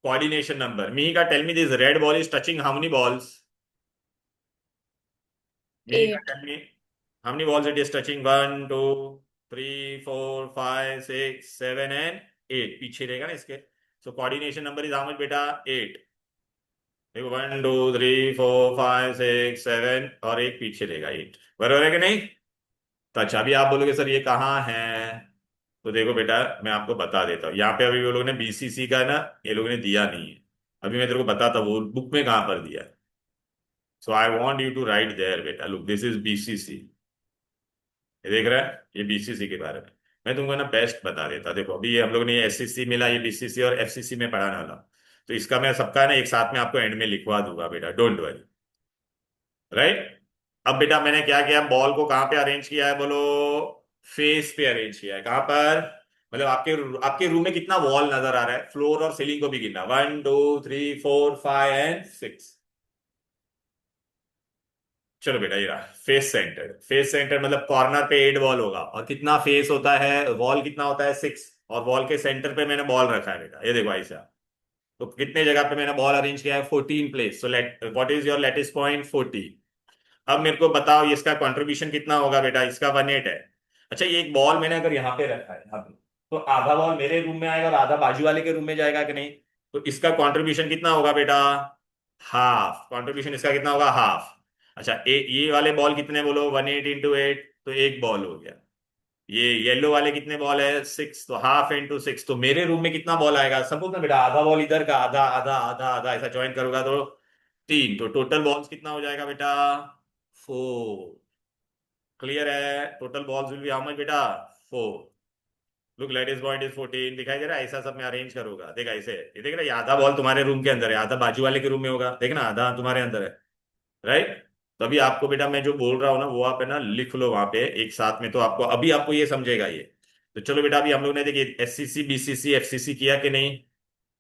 Speaker 1: कोऑर्डिनेशन नंबर। मी का tell me this red ball is touching how many balls? मी का
Speaker 3: 8.
Speaker 1: Tell me how many balls it is touching? 1 2 3 4 5 6 7 and 8, पीछे रहेगा ना इसके। सो coordination number is how much बेटा? 8। देखो 1 2 3 4 5 6 7, और एक पीछे रहेगा 8, बराबर है कि नहीं? तो अच्छा अभी आप बोलोगे सर ये कहाँ है, तो देखो बेटा मैं आपको बता देता हूँ। यहाँ पे अभी वो लोगों ने बीसीसी का ना, ये लोगों ने दिया नहीं है, अभी मैं तेरे को बताता हूँ वो बुक में कहाँ पर दिया है। So I want you to write there बेटा, लुक दिस इज बीसीसी, ये देख रहा है, ये बीसीसी के बारे में मैं तुमको ना बेस्ट बता देता। देखो अभी ये हम लोग ने ये एससीसी मिला, ये बीसीसी और एफसीसी में पढ़ाने वाला, तो इसका मैं सबका ना एक साथ में आपको एंड में लिखवा दूंगा बेटा, डोंट वरी, राइट। अब बेटा मैंने क्या किया, बॉल को कहाँ पे अरेंज किया है बोलो? फेस पे अरेंज किया है। कहाँ पर? मतलब आपके आपके रूम में कितना वॉल नजर आ रहा है? फ्लोर और सीलिंग को भी गिनना, 1 2 3 4 5 एंड 6। चलो बेटा ये रहा फेस सेंटर। फेस सेंटर मतलब कॉर्नर पे 8 बॉल होगा, और कितना फेस होता है, वॉल कितना होता है? 6, और वॉल के सेंटर पे मैंने बॉल रखा है बेटा, ये देखो ऐसा। तो कितने जगह पे मैंने बॉल अरेंज किया है? 14 place. So let what is your lattice point? 40। अब मेरे को बताओ इसका कंट्रीब्यूशन कितना होगा बेटा? इसका 1/8 है। अच्छा ये एक बॉल मैंने अगर यहाँ पे रखा है यहाँ पे, तो आधा बॉल मेरे रूम में आएगा और आधा बाजू वाले के रूम में जाएगा कि नहीं? तो इसका कंट्रीब्यूशन कितना होगा बेटा? हाफ। कंट्रीब्यूशन इसका कितना होगा? हाफ। अच्छा ये वाले बॉल कितने बोलो? 1/8 इंटू 8, तो एक बॉल हो गया। ये येलो वाले कितने बॉल है? 6, तो हाफ इंटू 6, तो मेरे रूम में कितना बॉल आएगा? सपोज ना बेटा आधा बॉल इधर का, आधा आधा आधा आधा ऐसा ज्वाइन करूंगा तो 3, तो टोटल बॉल्स कितना हो जाएगा बेटा? 4। क्लियर है? Total balls will be how much बेटा? 4। लुक लेटिस पॉइंट इज 14, दिखाई दे रहा है? ऐसा सब मैं अरेंज करूंगा, देखा ऐसे, ये देख रहा है, ये आधा बॉल तुम्हारे रूम के अंदर है, आधा बाजू वाले के रूम में होगा, देखना आधा तुम्हारे अंदर है, राइट। तो अभी आपको बेटा मैं जो बोल रहा हूँ ना वो आप है ना लिख लो वहां पे एक साथ में, तो आपको अभी आपको ये समझेगा ये। तो चलो बेटा अभी हम लोग ने देखिए एससीसी बीसीसी एफसीसी किया कि नहीं?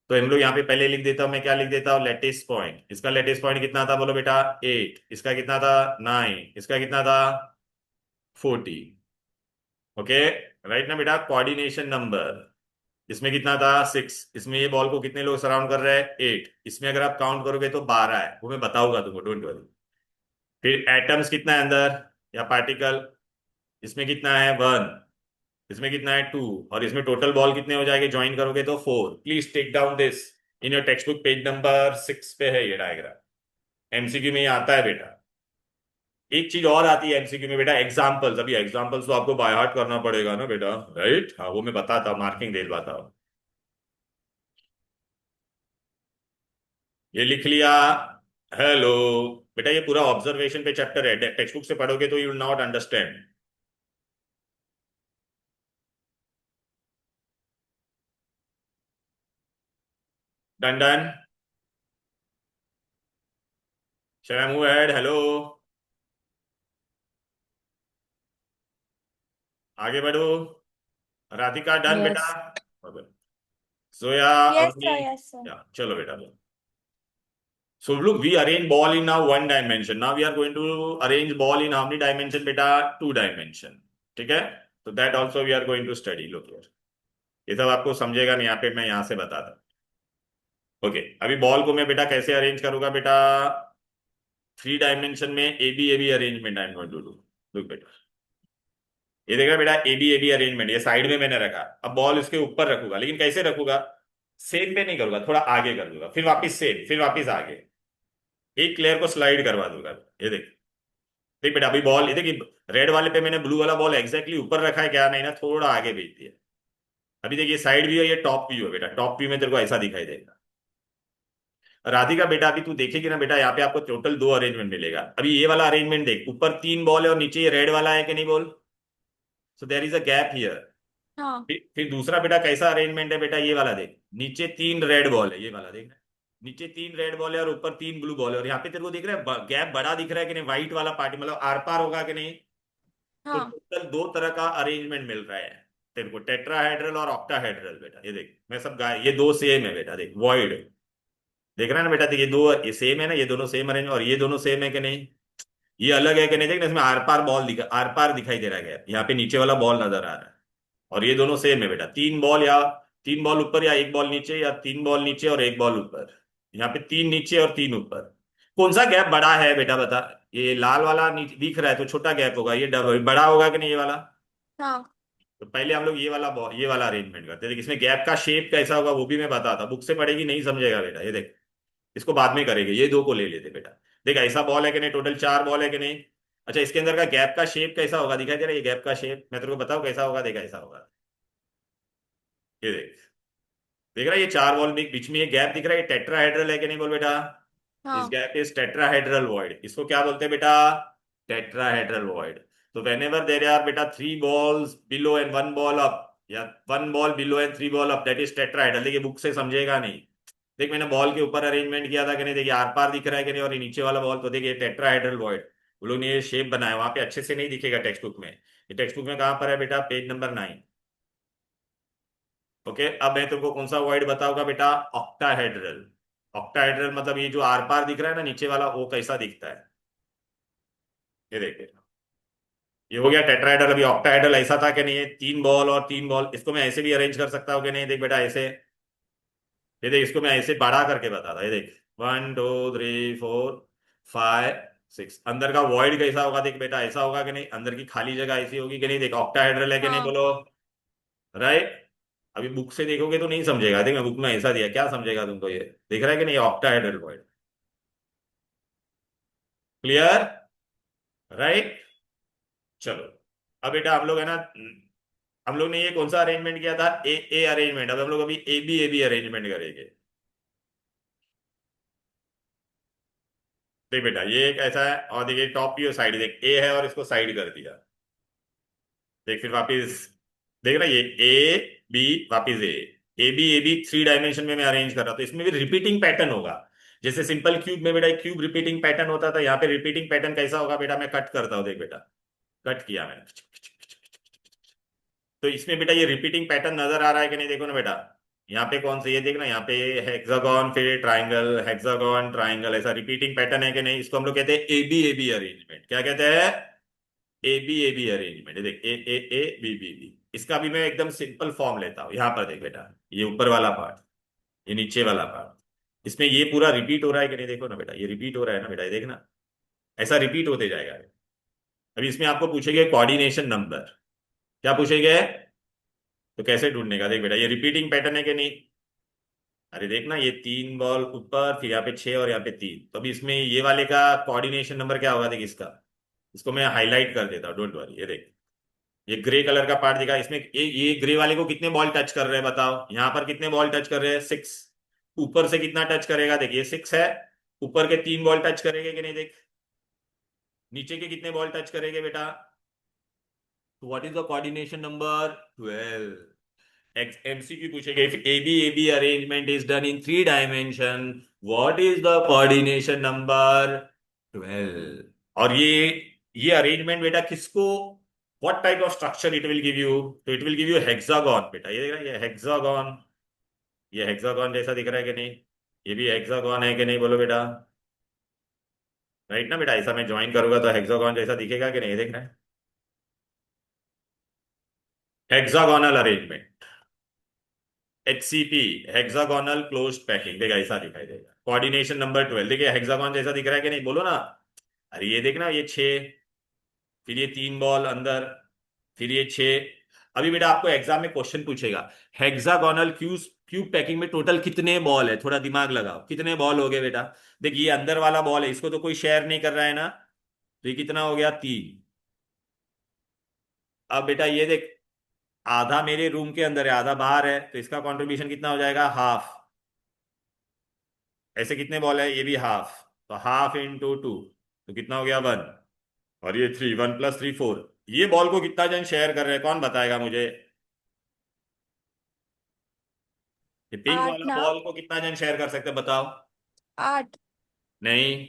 Speaker 1: तो हम लोग यहाँ पे पहले लिख देता हूँ, मैं क्या लिख देता हूँ? Lattice point. इसका लेटिस पॉइंट कितना था बोलो बेटा? 8। इसका कितना था? 9। इसका कितना था? 40। ओके, राइट ना बेटा? कोऑर्डिनेशन नंबर इसमें कितना था? 6। इसमें ये बॉल को कितने लोग सराउंड कर रहे हैं? 8। इसमें अगर आप काउंट करोगे तो 12 है, वो मैं बताऊंगा तुमको, डोंट वरी। फिर एटम्स कितना है अंदर, या पार्टिकल? इसमें कितना है? 1। इसमें कितना है? 2। और इसमें टोटल बॉल कितने हो जाएंगे ज्वाइन करोगे तो? 4। Please take down this in your textbook, page number 6 पे है ये डायग्राम, एमसीक्यू में ये आता है बेटा। एक चीज और आती है एमसीक्यू में बेटा, एग्जाम्पल्स। अभी एग्जाम्पल्स तो आपको बाय हार्ट करना पड़ेगा ना बेटा, राइट? हाँ वो मैं बताता हूँ, मार्किंग दे पाता हूँ। ये लिख लिया? हेलो बेटा, ये पूरा ऑब्जर्वेशन पे चैप्टर है, टेक्स्ट बुक से पढ़ोगे तो you will not understand. Done done. Shall I move ahead? Hello, आगे बढ़ो। राधिका डन बेटा?
Speaker 2: Yes.
Speaker 1: Soya,
Speaker 2: Yes,
Speaker 1: Avni?
Speaker 2: sir. Yes, sir.
Speaker 1: या चलो बेटा। So look, we arrange ball in now one dimension. Now we are going to arrange ball in how many dimension, बेटा? Two dimension. ठीक है? So that also we are going to study. Look here. ये सब आपको समझेगा नहीं, यहाँ पे मैं यहाँ से बताता हूँ। ओके, अभी बॉल को मैं बेटा कैसे अरेंज करूंगा बेटा? थ्री डायमेंशन में A B arrangement I am going to do. Look बेटा, ये देखा बेटा, ए बी अरेंजमेंट, ये साइड में मैंने रखा। अब बॉल इसके ऊपर रखूंगा, लेकिन कैसे रखूंगा? सेम पे नहीं करूंगा, थोड़ा आगे कर दूंगा, फिर वापिस सेम, फिर वापिस आगे। एक प्लेयर को स्लाइड करवा दूंगा। ये देख, देख बेटा, अभी बॉल ये देखिए, रेड वाले पे मैंने ब्लू वाला बॉल एग्जैक्टली ऊपर रखा है क्या? नहीं ना, थोड़ा आगे भेज दिया। अभी देखिए, साइड व्यू है, ये टॉप व्यू है बेटा। टॉप व्यू में तेरे को ऐसा दिखाई देगा। राधिका बेटा, अभी तू देखेगी ना बेटा, यहाँ पे आपको टोटल दो अरेंजमेंट मिलेगा। अभी ये वाला अरेंजमेंट देख, ऊपर तीन बॉल है और नीचे ये रेड वाला है कि नहीं बोल? So there is a gap here.
Speaker 2: हाँ।
Speaker 1: फिर दूसरा बेटा कैसा अरेंजमेंट है बेटा? ये वाला देख, नीचे तीन रेड बॉल है, ये वाला देख। नीचे तीन रेड बॉल है और ऊपर तीन ब्लू बॉल है, और यहाँ पे तेरे को दिख रहा है गैप बड़ा दिख रहा है कि नहीं? व्हाइट वाला पार्टी मतलब आर पार होगा कि नहीं? तो
Speaker 2: हाँ।
Speaker 1: टोटल दो तरह का अरेंजमेंट मिल रहा है तेरे को, टेट्राहेड्रल और ऑक्टाहेड्रल बेटा। ये देख, मैं सब गाय, ये दो सेम है बेटा, देख वॉइड। देख रहा है ना बेटा? देख, ये दो ये सेम है ना, ये दोनों सेम अरेंज, और ये दोनों सेम है कि नहीं? ये अलग है कि नहीं? देख ना, इसमें आर पार बॉल दिखा, आर पार दिखाई दे रहा है, यहाँ पे नीचे वाला बॉल नजर आ रहा है। और ये दोनों सेम है बेटा, तीन बॉल, या तीन बॉल ऊपर या एक बॉल नीचे, या तीन बॉल नीचे और एक बॉल ऊपर। यहाँ पे तीन नीचे और तीन ऊपर। कौन सा गैप बड़ा है बेटा बता? ये लाल वाला दिख रहा है तो छोटा गैप होगा, ये डबल बड़ा होगा कि नहीं, ये वाला?
Speaker 2: हाँ।
Speaker 1: तो पहले हम लोग ये वाला अरेंजमेंट करते हैं। देख, इसमें गैप का शेप कैसा होगा वो भी मैं बताता, बुक से पढ़ेगी नहीं समझेगा बेटा। ये देख, इसको बाद में करेंगे, ये दो को ले लेते बेटा। देख, ऐसा बॉल है कि नहीं? टोटल चार बॉल है कि नहीं? अच्छा, इसके अंदर का गैप का शेप कैसा होगा? दिखाई दे रहा है ये गैप का शेप? मैं तेरे को बताऊं कैसा होगा? देखा, ऐसा होगा। ये देख, देख रहा है ये चार बॉल बीच में ये गैप दिख रहा है, ये टेट्राहेड्रल है कि नहीं बोल बेटा? दिस
Speaker 2: हाँ।
Speaker 1: Gap is tetrahedral void. इसको क्या बोलते हैं बेटा? Tetrahedral void. तो वेन एवर देर आर बेटा three balls below and one ball up, या one ball below and three ball up, that is tetrahedral. देखिए, बुक से समझेगा नहीं। देख, मैंने बॉल के ऊपर अरेंजमेंट किया था कि नहीं? देखिए, आर पार दिख रहा है कि नहीं? और ये नीचे वाला बॉल, तो देखिए टेट्राहेड्रल वॉइड। वो लोग ने ये शेप बनाया, वहां पे अच्छे से नहीं दिखेगा टेक्स्ट बुक में। ये टेक्स्ट बुक में कहां पर है बेटा? Page number 9। ओके, अब मैं तुमको कौन सा वर्ड बताऊंगा बेटा? ऑक्टाहेड्रल। ऑक्टाहेड्रल मतलब ये जो आर पार दिख रहा है ना नीचे वाला, वो कैसा दिखता है? ये देखिए, ये हो गया टेट्राहेड्रल। अभी ऑक्टाहेड्रल ऐसा था कि नहीं? ये तीन बॉल और तीन बॉल, इसको मैं ऐसे भी अरेंज कर सकता हूँ कि नहीं? देख बेटा, ऐसे। ये देख, इसको मैं ऐसे बढ़ा करके बताता। ये देख, 1 2 3 4 5 6। अंदर का वॉइड कैसा होगा? देख बेटा, ऐसा होगा कि नहीं? अंदर की खाली जगह ऐसी होगी कि नहीं? देख, ऑक्टाहेड्रल है कि नहीं
Speaker 2: हाँ।
Speaker 1: बोलो? राइट। अभी बुक से देखोगे तो नहीं समझेगा। देख, मैं बुक में ऐसा दिया, क्या समझेगा तुमको? ये दिख रहा है कि नहीं? Octahedral word. क्लियर? राइट। चलो, अब बेटा हम लोग है ना, हम लोग ने ये कौन सा अरेंजमेंट किया था? ए अरेंजमेंट। अब हम लोग अभी ए बी अरेंजमेंट करेंगे। देख बेटा, ये एक ऐसा है, और देखिए टॉप की साइड देख, ए है और इसको साइड कर दिया। देख, फिर वापिस देख ना, ये ए बी, वापिस ए बी थ्री डायमेंशन में मैं अरेंज कर रहा था, तो इसमें भी रिपीटिंग पैटर्न होगा। जैसे सिंपल क्यूब में बेटा एक क्यूब रिपीटिंग पैटर्न होता था, यहाँ पे रिपीटिंग पैटर्न कैसा होगा बेटा? मैं कट करता हूँ, देख बेटा, कट किया मैंने। तो इसमें बेटा ये रिपीटिंग पैटर्न नजर आ रहा है कि नहीं? देखो ना बेटा, यहाँ पे कौन सा, ये देखना, यहाँ पे हेक्सागोन, फिर ट्राइंगल, हेक्सागोन, ट्राइंगल, ऐसा रिपीटिंग पैटर्न है कि नहीं? इसको हम लोग कहते हैं ए बी अरेंजमेंट। क्या कहते हैं? A B arrangement. देख, ए बी बी। इसका भी मैं एकदम सिंपल फॉर्म लेता हूँ। यहाँ पर देख बेटा, ये ऊपर वाला पार्ट, ये नीचे वाला पार्ट, इसमें ये पूरा रिपीट हो रहा है कि नहीं? देखो ना बेटा, ये रिपीट हो रहा है ना बेटा? ये देखना, ऐसा रिपीट होते जाएगा। अभी इसमें आपको पूछेंगे कोऑर्डिनेशन नंबर। क्या पूछेंगे? तो कैसे ढूंढने का? देख बेटा, ये रिपीटिंग पैटर्न है कि नहीं? अरे देखना, ये तीन बॉल ऊपर, फिर यहाँ पे छह और यहाँ पे तीन, तो अभी इसमें ये वाले का कोऑर्डिनेशन नंबर क्या होगा? देख इसका, इसको मैं हाईलाइट कर देता हूँ, डोंट वरी। ये देख, ये ग्रे कलर का पार्ट दिखा, इसमें ये ग्रे वाले को कितने बॉल टच कर रहे हैं बताओ? यहाँ पर कितने बॉल टच कर रहे हैं? 6। ऊपर से कितना टच करेगा? देखिए 6 है, ऊपर के तीन बॉल टच करेंगे कि नहीं? देख, नीचे के कितने बॉल टच करेंगे बेटा? What is the coordination number? 12। MCQ पूछेगा, if AB arrangement is done in 3 dimension, what is the coordination number 12। और ये अरेंजमेंट बेटा किसको, what type of structure it will give you, तो it will give you hexagon बेटा। ये देख रहा है, ये हेक्सागोन, ये हेक्सागोन जैसा दिख रहा है कि नहीं, ये भी हेक्सागोन है कि नहीं बोलो बेटा, राइट ना बेटा। ऐसा मैं ज्वाइन करूंगा तो हेक्सागोन जैसा दिखेगा कि नहीं, देख रहे हैं, hexagonal arrangement, HCP, hexagonal closed packing, देखा ऐसा दिखाई देगा। कोऑर्डिनेशन नंबर 12, देखिए हेक्सागोन जैसा दिख रहा है कि नहीं, बोलो ना। अरे ये देखना, ये 6, फिर ये 3 बॉल अंदर, फिर ये 6। अभी बेटा आपको एग्जाम में क्वेश्चन पूछेगा, हेक्सागोनल क्यूब क्यूब पैकिंग में टोटल कितने बॉल है, थोड़ा दिमाग लगाओ, कितने बॉल हो गए बेटा। देख ये अंदर वाला बॉल है, इसको तो कोई शेयर नहीं कर रहा है ना, तो ये कितना हो गया, 3। अब बेटा ये देख, आधा मेरे रूम के अंदर है, आधा बाहर है, तो इसका कंट्रीब्यूशन कितना हो जाएगा, हाफ। ऐसे कितने बॉल है, ये भी हाफ, तो हाफ इंटू 2, तो कितना हो गया, 1। और ये 3, 1 + 3 4। ये बॉल को कितना जन शेयर कर रहे हैं, कौन बताएगा मुझे। ये पिंक
Speaker 2: 8
Speaker 1: वाला
Speaker 2: ना।
Speaker 1: बॉल को कितना जन शेयर कर सकते हैं, बताओ।
Speaker 2: 8।
Speaker 1: नहीं,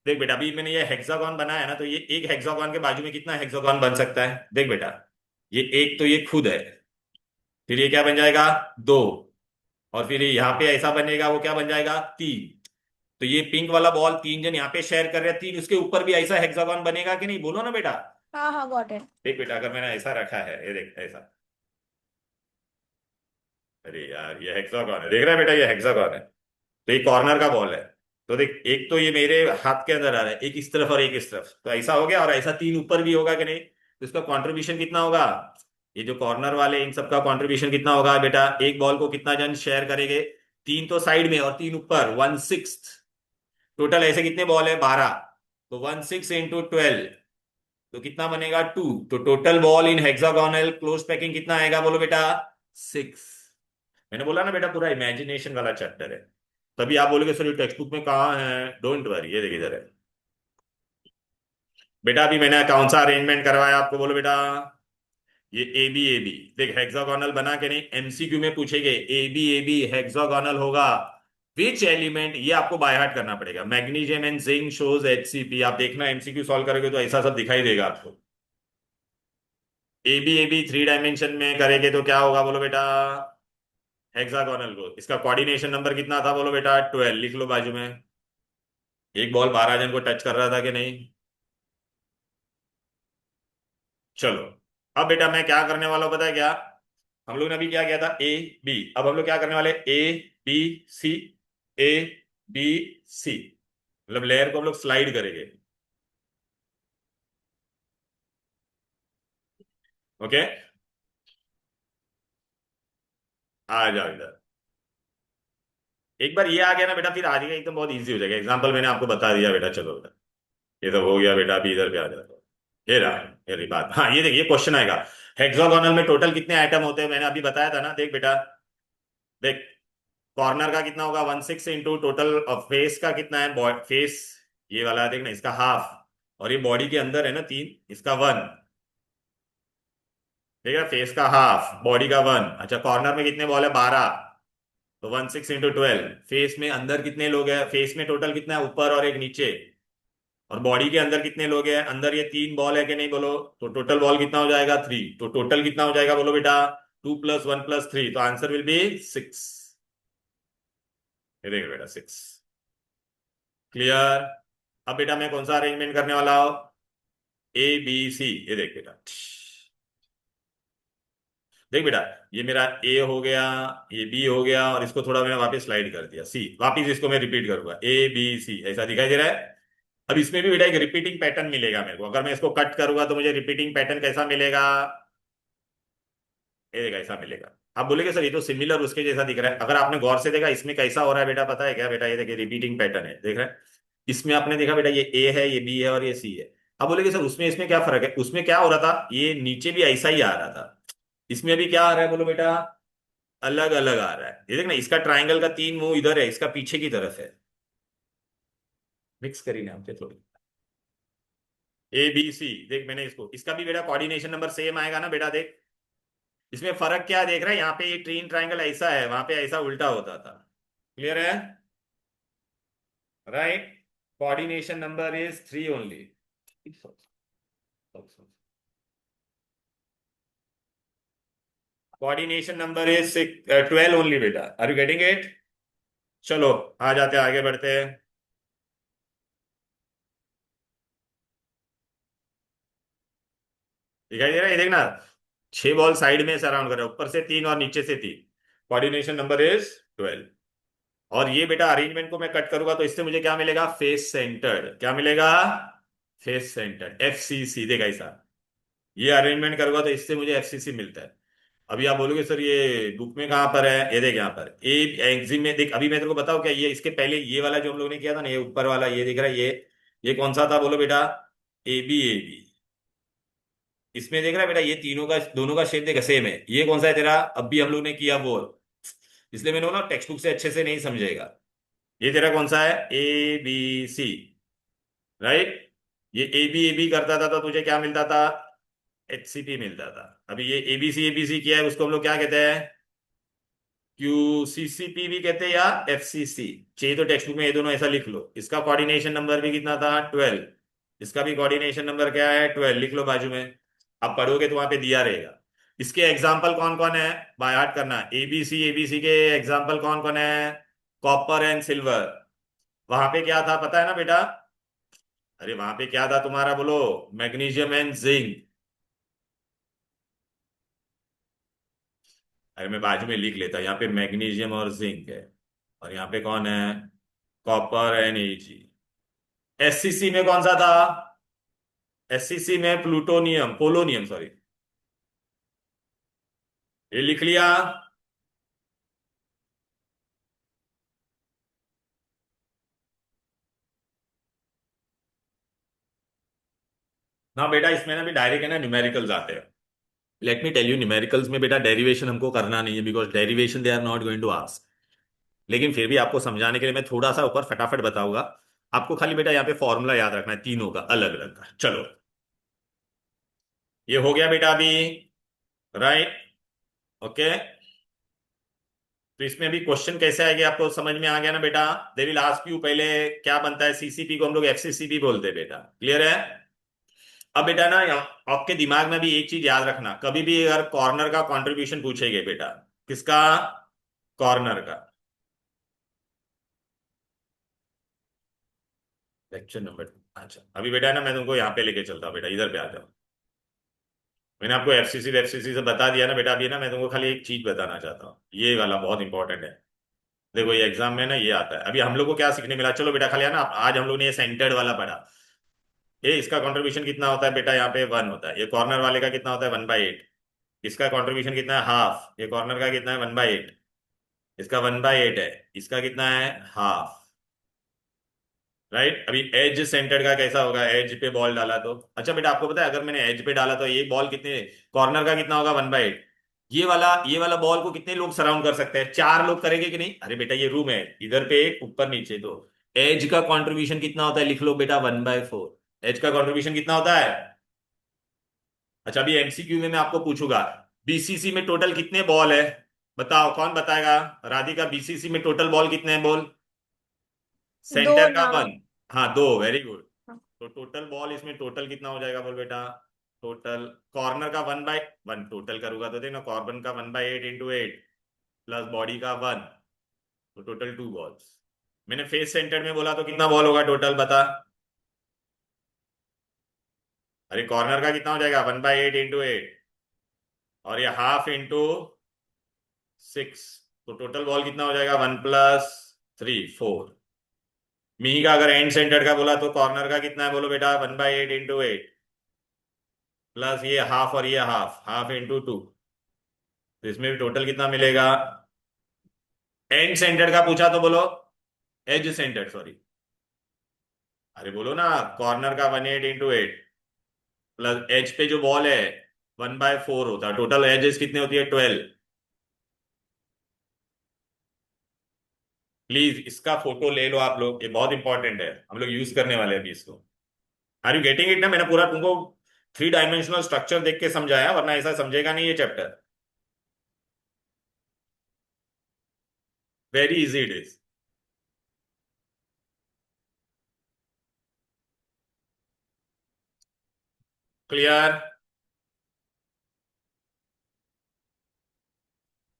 Speaker 1: देख बेटा अभी मैंने ये हेक्सागोन बनाया है ना, तो ये एक हेक्सागोन के बाजू में कितना हेक्सागोन बन सकता है, देख बेटा, ये एक तो ये खुद है, फिर ये क्या बन जाएगा, 2, और फिर ये यहाँ पे ऐसा बनेगा, वो क्या बन जाएगा, 3। तो ये पिंक वाला बॉल 3 जन यहाँ पे शेयर कर रहे हैं, 3 उसके ऊपर भी ऐसा हेक्सागोन बनेगा कि नहीं, बोलो ना बेटा।
Speaker 2: हाँ हाँ, गॉट इट।
Speaker 1: देख बेटा अगर मैंने ऐसा रखा है, ये देख ऐसा, अरे यार ये हेक्सागोन है, देख रहा है बेटा, ये हेक्सागोन है, तो ये कॉर्नर का बॉल है। तो देख एक तो ये मेरे हाथ के अंदर आ रहा है, एक इस तरफ और एक इस तरफ, तो ऐसा हो गया, और ऐसा 3 ऊपर भी होगा कि नहीं, तो इसका कंट्रीब्यूशन कितना होगा, ये जो कॉर्नर वाले इन सबका कंट्रीब्यूशन कितना होगा बेटा, एक बॉल को कितना जन शेयर करेंगे, 3 तो साइड में और 3 ऊपर, 1/6। टोटल ऐसे कितने बॉल है, 12, तो 1/6 इंटू 12, तो कितना बनेगा, 2। तो total ball in hexagonal close packing कितना आएगा, बोलो बेटा, 6। मैंने बोला ना बेटा पूरा इमेजिनेशन वाला चैप्टर है। तभी आप बोलोगे सर ये टेक्स्ट बुक में कहाँ है, डोंट वरी, ये देखिए इधर है बेटा। अभी मैंने कौन सा अरेंजमेंट करवाया आपको, बोलो बेटा, ये ए बी देख हेक्सागोनल बना के नहीं, एमसीक्यू में पूछेंगे ए बी हेक्सागोनल होगा, विच एलिमेंट, ये आपको बाय हार्ट करना पड़ेगा, magnesium and zinc shows HCP। आप देखना एमसीक्यू सॉल्व करोगे तो ऐसा सब दिखाई देगा आपको। ए बी 3 डायमेंशन में करेंगे तो क्या होगा, बोलो बेटा, हेक्सागोनल को, इसका कोऑर्डिनेशन नंबर कितना था, बोलो बेटा, 12, लिख लो बाजू में। एक बॉल 12 जन को टच कर रहा था कि नहीं। चलो, अब बेटा मैं क्या करने वाला हूं पता है क्या, हम लोग ने अभी क्या किया था, ए बी, अब हम लोग क्या करने वाले, A B C, A B C, मतलब लेयर को हम लोग स्लाइड करेंगे। ओके, आ जाओ इधर। एक बार ये आ गया ना बेटा, फिर आगे एकदम बहुत इजी हो जाएगा। एग्जाम्पल मैंने आपको बता दिया बेटा, चलो बेटा ये सब हो गया बेटा, अभी इधर पे आ जाता। ये रहा, ये रही बात। हाँ ये देखिए क्वेश्चन आएगा, हेक्सागोनल में टोटल कितने आइटम होते हैं, मैंने अभी बताया था ना, देख बेटा, देख कॉर्नर का कितना होगा, 1/6 इंटू टोटल, फेस का कितना है, फेस ये वाला है, देखना इसका हाफ, और ये बॉडी के अंदर है ना 3, इसका 1, ठीक है, फेस का हाफ, बॉडी का 1। अच्छा कॉर्नर में कितने बॉल है, 12, तो 1/6 इंटू 12। फेस में अंदर कितने लोग हैं, फेस में टोटल कितना है, ऊपर और एक नीचे, और बॉडी के अंदर कितने लोग हैं, अंदर ये 3 बॉल है कि नहीं, बोलो, तो टोटल बॉल कितना हो जाएगा, 3। तो टोटल कितना हो जाएगा, बोलो बेटा, 2 + 1 + 3, तो आंसर विल बी 6। ये देखो बेटा 6, क्लियर। अब बेटा मैं कौन सा अरेंजमेंट करने वाला हूं, A B C, ये देख बेटा, देख बेटा, ये मेरा ए हो गया, ये बी हो गया, और इसको थोड़ा मैंने वापस स्लाइड कर दिया, सी, वापस इसको मैं रिपीट करूंगा, A B C, ऐसा दिखाई दे रहा है। अब इसमें भी बेटा एक रिपीटिंग पैटर्न मिलेगा मेरे को, अगर मैं इसको कट करूंगा तो मुझे रिपीटिंग पैटर्न कैसा मिलेगा, ये देखा ऐसा मिलेगा। आप बोलेगे सर ये तो सिमिलर उसके जैसा दिख रहा है, अगर आपने गौर से देखा इसमें कैसा हो रहा है बेटा, पता है क्या बेटा, ये देखिए रिपीटिंग पैटर्न है, देख रहे हैं, इसमें आपने देखा बेटा ये ए है, ये बी है, और ये सी है। अब बोलेगे सर उसमें इसमें क्या फर्क है, उसमें क्या हो रहा था, ये नीचे भी ऐसा ही आ रहा था, इसमें अभी क्या आ रहा है, बोलो बेटा, अलग अलग आ रहा है। ये देखना इसका ट्राइंगल का 3 मुंह इधर है, इसका पीछे की तरफ है, मिक्स करी ना हमसे थोड़ी। A B C, देख मैंने इसको, इसका भी बेटा कोऑर्डिनेशन नंबर सेम आएगा ना बेटा, देख इसमें फर्क क्या देख रहा है, यहाँ पे ये ट्रीन ट्राइंगल ऐसा है, वहां पे ऐसा उल्टा होता था। क्लियर है? Right. Coordination number is 3 only. Coordination number is 12 only बेटा। Are you getting it? चलो आ जाते हैं, आगे बढ़ते हैं। दिखाई दे रहा है? ये देखना, 6 बॉल साइड में सराउंड कर रहा है, ऊपर से 3 और नीचे से 3। Coordination number is 12। और ये बेटा अरेंजमेंट को मैं कट करूंगा तो इससे मुझे क्या मिलेगा? Face centred. क्या मिलेगा? Face centred, FCC. देखा ऐसा, ये अरेंजमेंट करूंगा तो इससे मुझे एफसीसी मिलता है। अभी आप बोलोगे सर ये बुक में कहां पर है? ये देख यहाँ पर ए एग्जिम में देख। अभी मैं तेरे को बताऊं क्या, ये इसके पहले ये वाला जो हम लोगों ने किया था ना, ये ऊपर वाला, ये दिख रहा है ये कौन सा था बोलो बेटा? A B A B. इसमें देख रहा है बेटा, ये तीनों का दोनों का शेप देखा सेम है। ये कौन सा है तेरा? अब भी हम लोग ने किया वो, इसलिए मैंने बोला टेक्स्ट बुक से अच्छे से नहीं समझेगा। ये तेरा कौन सा है? A B C. राइट। ये ए बी करता था तो तुझे क्या मिलता था? एचसीपी मिलता था। अभी ये एबीसी किया है, उसको हम लोग क्या कहते हैं? क्यूसीसीपी भी कहते हैं या एफसीसी। चाहिए तो टेक्स्ट बुक में ये दोनों ऐसा लिख लो। इसका कोऑर्डिनेशन नंबर भी कितना था? 12। इसका भी कोऑर्डिनेशन नंबर क्या है? 12। लिख लो बाजू में। आप पढ़ोगे तो वहां पे दिया रहेगा। इसके एग्जाम्पल कौन कौन है? बाय हार्ट करना। एबीसी के एग्जाम्पल कौन कौन है? Copper and silver. वहां पे क्या था पता है ना बेटा? अरे वहां पे क्या था तुम्हारा बोलो? Magnesium and zinc. अरे मैं बाजू में लिख लेता, यहाँ पे मैग्नीशियम और जिंक है। और यहाँ पे कौन है? Copper and AG. एससीसी में कौन सा था? एससीसी में प्लूटोनियम, पोलोनियम सॉरी। ये लिख लिया? ना बेटा, इसमें ना भी डायरेक्ट है ना न्यूमेरिकल्स आते हैं। Let me tell you, numericals में बेटा डेरिवेशन हमको करना नहीं है, because derivation they are not going to ask. लेकिन फिर भी आपको समझाने के लिए मैं थोड़ा सा ऊपर फटाफट बताऊंगा। आपको खाली बेटा यहाँ पे फॉर्मूला याद रखना है तीनों का अलग अलग का। चलो, ये हो गया बेटा अभी। राइट। ओके। तो इसमें भी क्वेश्चन कैसे आएंगे आपको समझ में आ गया ना बेटा? दे विल आस्क यू पहले क्या बनता है, सीसीपी को हम लोग एफसीसी बोलते हैं बेटा। क्लियर है? अब बेटा ना आपके दिमाग में भी एक चीज याद रखना, कभी भी अगर कॉर्नर का कंट्रीब्यूशन पूछेंगे बेटा। किसका? कॉर्नर का। Lecture number 2। अच्छा अभी बेटा ना मैं तुमको यहाँ पे लेके चलता हूँ बेटा, इधर पे आ जाओ। मैंने आपको एफसीसी से बता दिया ना बेटा, अभी ना मैं तुमको खाली एक चीज बताना चाहता हूँ, ये वाला बहुत इंपॉर्टेंट है। देखो ये एग्जाम में ना ये आता है। अभी हम लोग को क्या सीखने मिला, चलो बेटा खाली है ना, आज हम लोग ने ये सेंटर्ड वाला पढ़ा। ये इसका कंट्रीब्यूशन कितना होता है बेटा? यहाँ पे 1 होता है। ये कॉर्नर वाले का कितना होता है? 1/8। इसका कंट्रीब्यूशन कितना है? हाफ। ये कॉर्नर का कितना है? 1/8। इसका 1/8 है। इसका कितना है? हाफ। राइट। अभी एज सेंटर्ड का कैसा होगा? एज पे बॉल डाला तो, अच्छा बेटा आपको पता है अगर मैंने एज पे डाला तो ये बॉल कितने, कॉर्नर का कितना होगा? 1/8। ये वाला बॉल को कितने लोग सराउंड कर सकते हैं? 4 लोग करेंगे कि नहीं? अरे बेटा ये रूम है, इधर पे एक ऊपर नीचे दो। एज का कंट्रीब्यूशन कितना होता है? लिख लो बेटा 1/4। एज का कंट्रीब्यूशन कितना होता है? अच्छा अभी एमसीक्यू में मैं आपको पूछूंगा, बीसीसी में टोटल कितने बॉल है? बताओ कौन बताएगा? राधिका, बीसीसी में टोटल बॉल कितने हैं बोल?
Speaker 2: दो
Speaker 1: सेंटर का
Speaker 2: ना।
Speaker 1: 1। हाँ 2, वेरी गुड।
Speaker 2: हाँ,
Speaker 1: तो टोटल बॉल इसमें टोटल कितना हो जाएगा बोल बेटा? टोटल कॉर्नर का 1/1 टोटल करूंगा तो देखना, कॉर्बन का 1/8 इंटू 8 प्लस बॉडी का 1, तो टोटल 2 बॉल्स। मैंने फेस सेंटर में बोला तो कितना बॉल होगा टोटल बता? अरे कॉर्नर का कितना हो जाएगा? 1/8 इंटू 8, और ये हाफ इंटू 6, तो टोटल बॉल कितना हो जाएगा? 1+3 4। मी का अगर एंड सेंटर का बोला तो कॉर्नर का कितना है बोलो बेटा? 1/8 इंटू 8 प्लस ये हाफ और ये हाफ, हाफ इंटू 2, तो इसमें भी टोटल कितना मिलेगा? एंड सेंटर का पूछा तो बोलो, एज सेंटर सॉरी। अरे बोलो ना, कॉर्नर का 1/8 इंटू 8 प्लस एज पे जो बॉल है 1/4 होता है। टोटल एजेस कितने होती है? 12। प्लीज इसका फोटो ले लो आप लोग, ये बहुत इंपॉर्टेंट है, हम लोग यूज करने वाले हैं अभी इसको। आर यू गेटिंग इट ना? मैंने पूरा तुमको 3 डायमेंशनल स्ट्रक्चर देख के समझाया, वरना ऐसा समझेगा नहीं ये chapter. Very easy it is. Clear?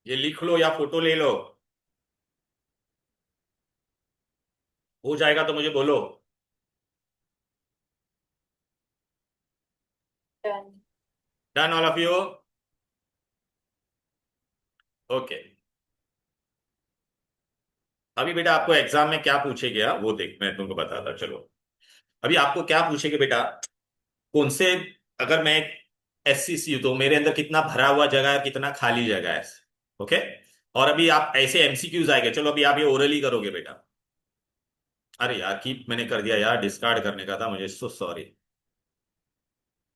Speaker 1: ये लिख लो या फोटो ले लो। हो जाएगा तो मुझे बोलो।
Speaker 2: Done.
Speaker 1: Done all of you? Okay. अभी बेटा आपको एग्जाम में क्या पूछे गया वो देख, मैं तुमको बताता चलो। अभी आपको क्या पूछेगा बेटा, कौन से, अगर मैं एससीसी हूं तो मेरे अंदर कितना भरा हुआ जगह है, कितना खाली जगह है। ओके। और अभी आप ऐसे एमसीक्यूज आएंगे, चलो अभी आप ये ओरली करोगे बेटा। अरे यार कीप मैंने कर दिया यार, डिस्कार्ड करने का था मुझे, सो सॉरी।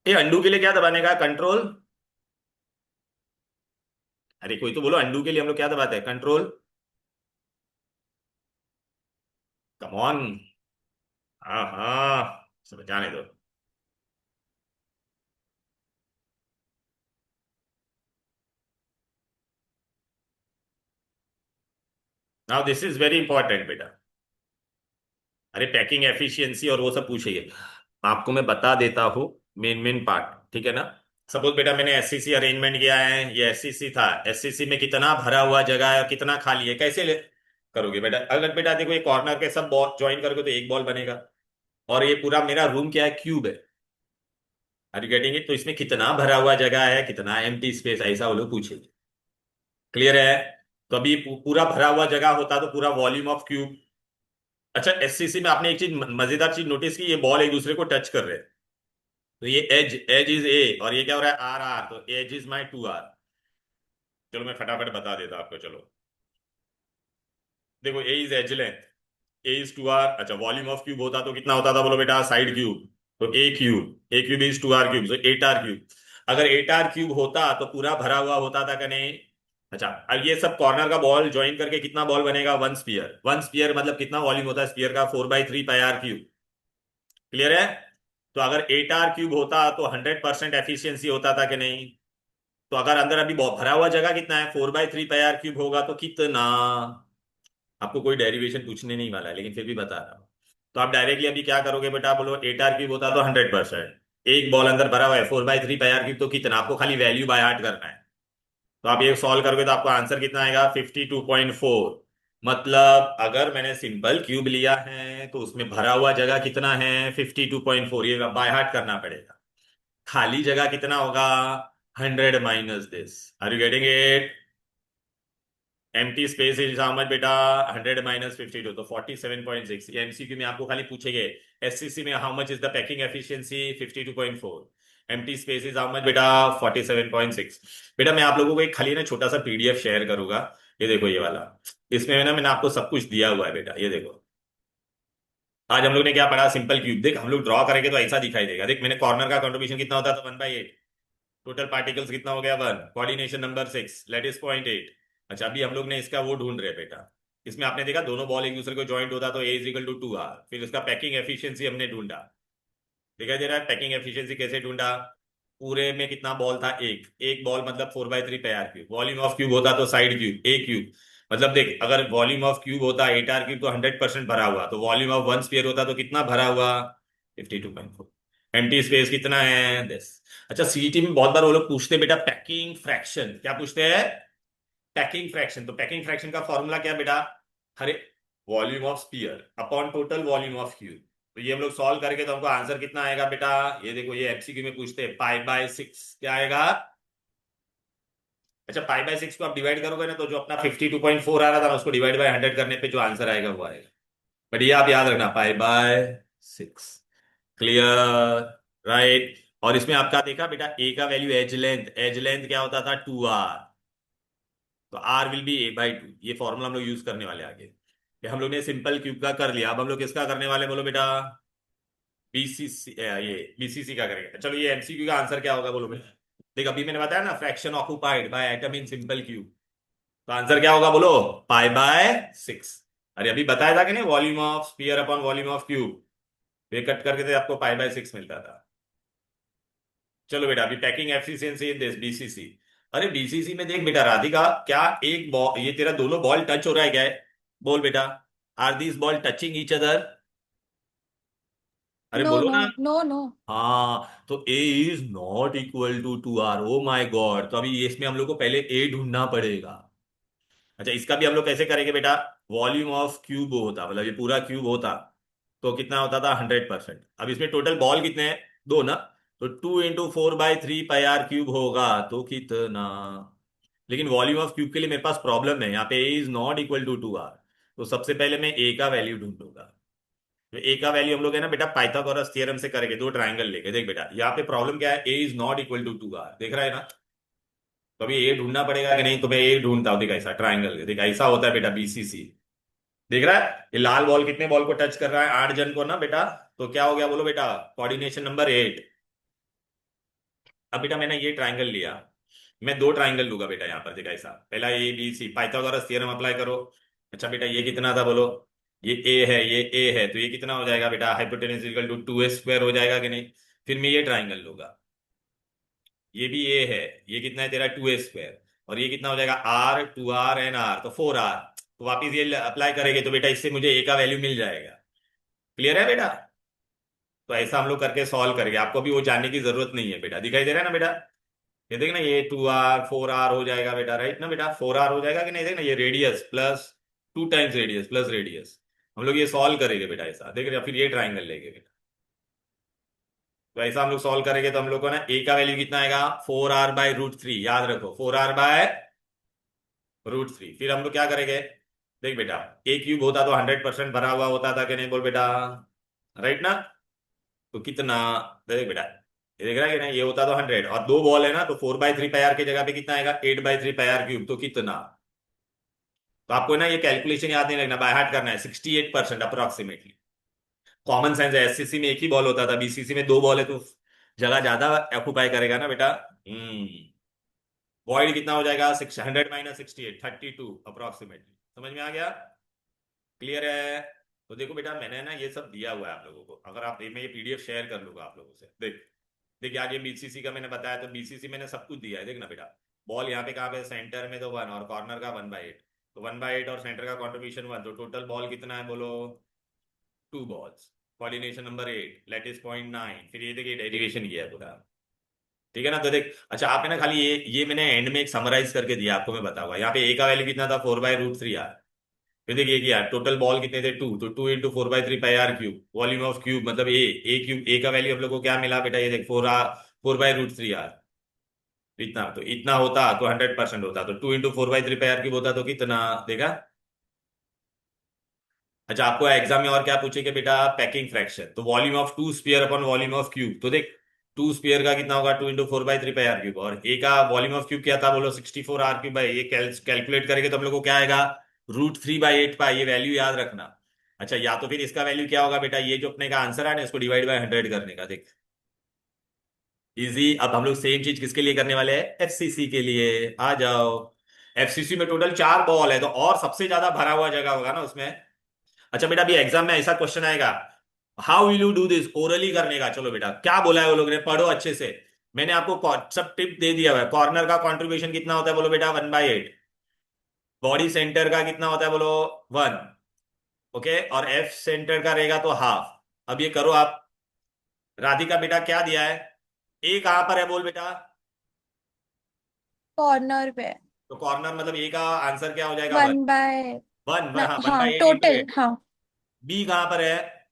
Speaker 1: ये अंडू के लिए क्या दबाने का, कंट्रोल? अरे कोई तो बोलो, अंडू के लिए हम लोग क्या दबाते हैं, कंट्रोल? Come on. हाँ हाँ, सब जाने दो। Now this is very important बेटा। अरे पैकिंग एफिशिएंसी और वो सब पूछिए, आपको मैं बता देता हूँ मेन मेन पार्ट, ठीक है ना। सपोज बेटा मैंने एससीसी अरेंजमेंट किया है, ये एससीसी था, एससीसी में कितना भरा हुआ जगह है और कितना खाली है, कैसे करोगे बेटा। अगर बेटा देखो ये कॉर्नर के सब बॉल ज्वाइन करोगे तो एक बॉल बनेगा, और ये पूरा मेरा रूम क्या है, क्यूब है। Are you getting it? तो इसमें कितना भरा हुआ जगह है, कितना एम्प्टी स्पेस, ऐसा वो लोग पूछेंगे। क्लियर है? तो अभी पूरा भरा हुआ जगह होता तो पूरा वॉल्यूम ऑफ क्यूब। अच्छा एससीसी में आपने एक चीज मजेदार चीज नोटिस की, ये बॉल एक दूसरे को टच कर रहे हैं। तो ये एज एज इज ए, और ये क्या हो रहा है, आर आर, तो एज इज माई 2R। चलो मैं फटाफट बता देता आपको, चलो। देखो a is edge length, a is 2R। अच्छा वॉल्यूम ऑफ क्यूब होता तो कितना होता था बोलो बेटा, साइड क्यूब। तो ए क्यूब इज 2R क्यूब, तो 8R क्यूब। अगर 8R क्यूब होता तो पूरा भरा हुआ होता था कि नहीं। अच्छा अब ये सब कॉर्नर का बॉल ज्वाइन करके कितना बॉल बनेगा, वन स्पीयर। वन स्पीयर मतलब कितना वॉल्यूम होता है स्पीयर का, 4/3 πR क्यूब। क्लियर है? तो अगर 8R क्यूब होता तो 100% एफिशिएंसी होता था कि नहीं। तो अगर अंदर अभी बहुत भरा हुआ जगह कितना है, 4/3 πR क्यूब होगा तो कितना। आपको कोई डेरिवेशन पूछने नहीं वाला है, लेकिन फिर भी बता रहा हूं। तो आप डायरेक्टली अभी क्या करोगे बेटा, बोलो 8R क्यूब होता तो 100%, एक बॉल अंदर भरा हुआ है 4/3 πR क्यूब, तो कितना, आपको खाली वैल्यू बाय हार्ट करना है। तो आप ये सॉल्व करोगे तो आपको आंसर कितना आएगा, 52.4। मतलब अगर मैंने सिंपल क्यूब लिया है तो उसमें भरा हुआ जगह कितना है, 52.4, ये बाय हार्ट करना पड़ेगा। खाली जगह कितना होगा, 100 - दिस। Are you getting it? Empty space is how much बेटा, 100 - 52, तो 47.6। ये एमसीक्यू में आपको खाली पूछेंगे। एससीसी में how much is the packing efficiency, 52.4। Empty space is how much बेटा, 47.6। बेटा मैं आप लोगों को एक खाली ना छोटा सा पीडीएफ शेयर करूंगा। ये देखो ये वाला, इसमें ना मैंने आपको सब कुछ दिया हुआ है बेटा, ये देखो। आज हम लोग ने क्या पढ़ा, सिंपल क्यूब। देख हम लोग ड्रॉ करेंगे तो ऐसा दिखाई देगा, देख मैंने कॉर्नर का कंट्रीब्यूशन कितना होता था, 1/8। टोटल पार्टिकल्स कितना हो गया, 1। Coordination number 6, let is 0.8। अच्छा अभी हम लोग ने इसका वो ढूंढ रहे हैं बेटा। इसमें आपने देखा दोनों बॉल एक दूसरे को ज्वाइंट होता तो a is equal to 2R। फिर उसका पैकिंग एफिशिएंसी हमने ढूंढा। दिखाई दे रहा है पैकिंग एफिशिएंसी कैसे ढूंढा। पूरे में कितना बॉल था, एक एक बॉल मतलब 4/3 πR cube. Volume of cube होता तो साइड क्यूब, ए क्यूब। मतलब देख अगर वॉल्यूम ऑफ क्यूब होता 8R क्यूब तो 100% भरा हुआ, तो वॉल्यूम ऑफ वन स्फीयर होता तो कितना भरा हुआ, 52.4। एम्प्टी स्पेस कितना है, 10। अच्छा सीईटी में बहुत बार वो लोग पूछते हैं बेटा पैकिंग फ्रैक्शन, क्या पूछते हैं, पैकिंग फ्रैक्शन। तो पैकिंग फ्रैक्शन का फॉर्मूला क्या बेटा, here volume of sphere upon total volume of cube. तो ये हम लोग सॉल्व करके तो हमको आंसर कितना आएगा बेटा, ये देखो ये एमसीक्यू में पूछते हैं, π/6 क्या आएगा। अच्छा π/6 को आप डिवाइड करोगे ना तो जो अपना 52.4 आ रहा था ना उसको डिवाइड बाय 100 करने पे जो आंसर आएगा वो आएगा। बट ये आप याद रखना, π/6। क्लियर? राइट। और इसमें आपका देखा बेटा ए का value edge length, edge length क्या होता था, 2R। तो R विल बी A/2। ये फॉर्मूला हम लोग यूज करने वाले आगे। ये हम लोग ने सिंपल क्यूब का कर लिया, अब हम लोग किसका करने वाले बोलो बेटा, बीसीसी, ये बीसीसी का करेंगे। चलो ये एमसीक्यू का आंसर क्या होगा बोलो बेटा। देख अभी मैंने बताया ना, fraction occupied by atom in simple cube. तो आंसर क्या होगा बोलो, π/6। अरे अभी बताया था कि नहीं, volume of sphere upon volume of cube. ये कट करके तो आपको π/6 मिलता था। चलो बेटा अभी packing efficiency in this BCC. अरे बीसीसी में देख बेटा राधिका, क्या एक बॉल, ये तेरा दोनों बॉल टच हो रहा है क्या है? बोल बेटा, are these ball touching each other? अरे
Speaker 2: No,
Speaker 1: बोलो ना।
Speaker 2: no, no, no.
Speaker 1: हाँ, तो a is not equal to two R. Oh my God, तो अभी इसमें हम लोग को पहले ए ढूंढना पड़ेगा। अच्छा, इसका भी हम लोग कैसे करेंगे बेटा? वॉल्यूम ऑफ क्यूब होता, मतलब ये पूरा क्यूब होता तो कितना होता था? 100%। अब इसमें टोटल बॉल कितने हैं? दो ना। तो 2 × 4/3 पाई आर क्यूब होगा, तो कितना? लेकिन वॉल्यूम ऑफ क्यूब के लिए मेरे पास प्रॉब्लम है, यहाँ पे a is not equal to two R. तो सबसे पहले मैं ए का वैल्यू ढूंढूंगा। तो ए का वैल्यू हम लोग है ना बेटा पाइथागोरस थ्योरम से करेंगे, दो ट्रायंगल लेके। देख बेटा, यहाँ पे प्रॉब्लम क्या है? A is not equal to two R, देख रहा है ना? तो अभी ए ढूंढना पड़ेगा कि नहीं? तो मैं ए ढूंढता हूँ। देख ऐसा ट्रायंगल, देख ऐसा होता है बेटा बीसीसी। देख रहा है ये लाल बॉल कितने बॉल को टच कर रहा है? 8 जन को ना बेटा। तो क्या हो गया बोलो बेटा? Coordination number 8। अब बेटा मैंने ये ट्रायंगल लिया, मैं दो ट्रायंगल लूंगा बेटा यहाँ पर। देखा ऐसा, पहला A B C, Pythagoras theorem apply करो। अच्छा बेटा, ये कितना था बोलो? ये ए है, ये ए है, तो ये कितना हो जाएगा बेटा? हाइपोटेन्यूज इक्वल टू 2a² हो जाएगा कि नहीं? फिर मैं ये ट्रायंगल लूंगा, ये भी ए है, ये कितना है तेरा? 2a²। और ये कितना हो जाएगा? आर, 2r, तो 4r। तो वापिस ये अप्लाई करेंगे तो बेटा इससे मुझे ए का वैल्यू मिल जाएगा। क्लियर है बेटा? तो ऐसा हम लोग करके सॉल्व करेंगे, आपको भी वो जानने की जरूरत नहीं है बेटा। दिखाई दे रहा है ना बेटा? ये देख ना, ये 2r 4r हो जाएगा बेटा, राइट ना बेटा? 4r हो जाएगा कि नहीं? देख ना, ये radius plus 2 times radius plus radius. हम लोग ये सॉल्व करेंगे बेटा ऐसा, देख रहे? फिर ये ट्राइंगल लेंगे बेटा। तो ऐसा हम लोग सॉल्व करेंगे तो हम लोग को ना ए का वैल्यू कितना आएगा? 4r/√3। याद रखो, 4r/√3। फिर हम लोग क्या करेंगे? देख बेटा, ए क्यूब होता तो 100% भरा हुआ होता था कि नहीं? बोल बेटा, राइट ना? तो कितना? देख बेटा, ये देख रहा है कि नहीं? ये होता तो 100, और दो बॉल है ना, तो 4/3 पाई आर की जगह पे कितना आएगा? 8/3 पाई आर क्यूब। तो कितना? तो आपको ना ये कैलकुलेशन याद नहीं रखना, बाय हार्ट करना है। 68% अप्रोक्सीमेटली। कॉमन सेंस है, एससीसी में एक ही बॉल होता था, बीसीसी में दो बॉल है, तो जगह ज्यादा ऑक्युपाई करेगा ना बेटा। वॉइड कितना हो जाएगा? 600 - 68, 32 अप्रोक्सीमेटली। समझ में आ गया? क्लियर है? तो देखो बेटा, मैंने ना ये सब दिया हुआ है आप लोगों को। अगर आप, मैं ये पीडीएफ शेयर कर लूंगा आप लोगों से। देख, देखिए आज ये बीसीसी का मैंने बताया, तो बीसीसी मैंने सब कुछ दिया है। देख ना बेटा, बॉल यहाँ पे कहाँ पे? सेंटर में तो 1, और कॉर्नर का 1/8। तो 1/8 और सेंटर का कॉन्ट्रीब्यूशन 1, तो टोटल बॉल कितना है बोलो? 2 balls. Coordination number 8, let is 0.9। फिर ये देखिए डेरिवेशन किया है पूरा। ठीक है ना? तो देख, अच्छा आप है ना, खाली ये मैंने एंड में एक समराइज करके दिया आपको, मैं बताऊंगा। यहाँ पे ए का वैल्यू कितना था? 4/√3 यार। फिर देखिए क्या, टोटल बॉल कितने थे? 2, तो 2 × 4/3 pi R cube. Volume of cube मतलब ए क्यूब, ए का वैल्यू हम लोग को क्या मिला बेटा? ये देख, 4/√3 यार। इतना तो इतना होता तो 100% होता, तो 2 × 4/3 पाई आर क्यूब होता तो कितना? देखा? अच्छा, आपको एग्जाम में और क्या पूछेंगे बेटा? Packing fraction. तो volume of two sphere upon volume of cube. तो देख, टू स्पीयर का कितना होगा? 2 × 4/3 पाई आर क्यूब। और ए का वॉल्यूम ऑफ क्यूब क्या था बोलो? 64 r³ ये कैलकुलेट करेंगे तो हम लोग को क्या आएगा? √3/8 पाई। ये वैल्यू याद रखना। अच्छा, या तो फिर इसका वैल्यू क्या होगा बेटा? ये जो अपने का आंसर है ना, इसको डिवाइड बाय 100 करने का। देख, इजी। अब हम लोग सेम चीज किसके लिए करने वाले हैं? एफसीसी के लिए। आ जाओ। एफसीसी में टोटल 4 बॉल है, तो और सबसे ज्यादा भरा हुआ जगह होगा ना उसमें। अच्छा बेटा, अभी एग्जाम में ऐसा क्वेश्चन आएगा, how will you do this? Orally करने का। चलो बेटा, क्या बोला है वो लोग ने? पढ़ो अच्छे से। मैंने आपको सब टिप दे दिया हुआ है। कॉर्नर का कंट्रीब्यूशन कितना होता है बोलो बेटा? 1/8। बॉडी सेंटर का कितना होता है बोलो? 1। ओके, और एफ सेंटर का रहेगा तो हाफ। अब ये करो आप। राधिका बेटा, क्या दिया है? ए कहां पर है बोल बेटा?
Speaker 2: कॉर्नर पे।
Speaker 1: तो कॉर्नर मतलब ए का आंसर क्या हो जाएगा? वन।
Speaker 2: 1/,
Speaker 1: वन,
Speaker 2: ना
Speaker 1: हाँ, वन
Speaker 2: हाँ,
Speaker 1: by eight into
Speaker 2: total
Speaker 1: eight.
Speaker 2: हाँ।
Speaker 1: बी कहां पर है?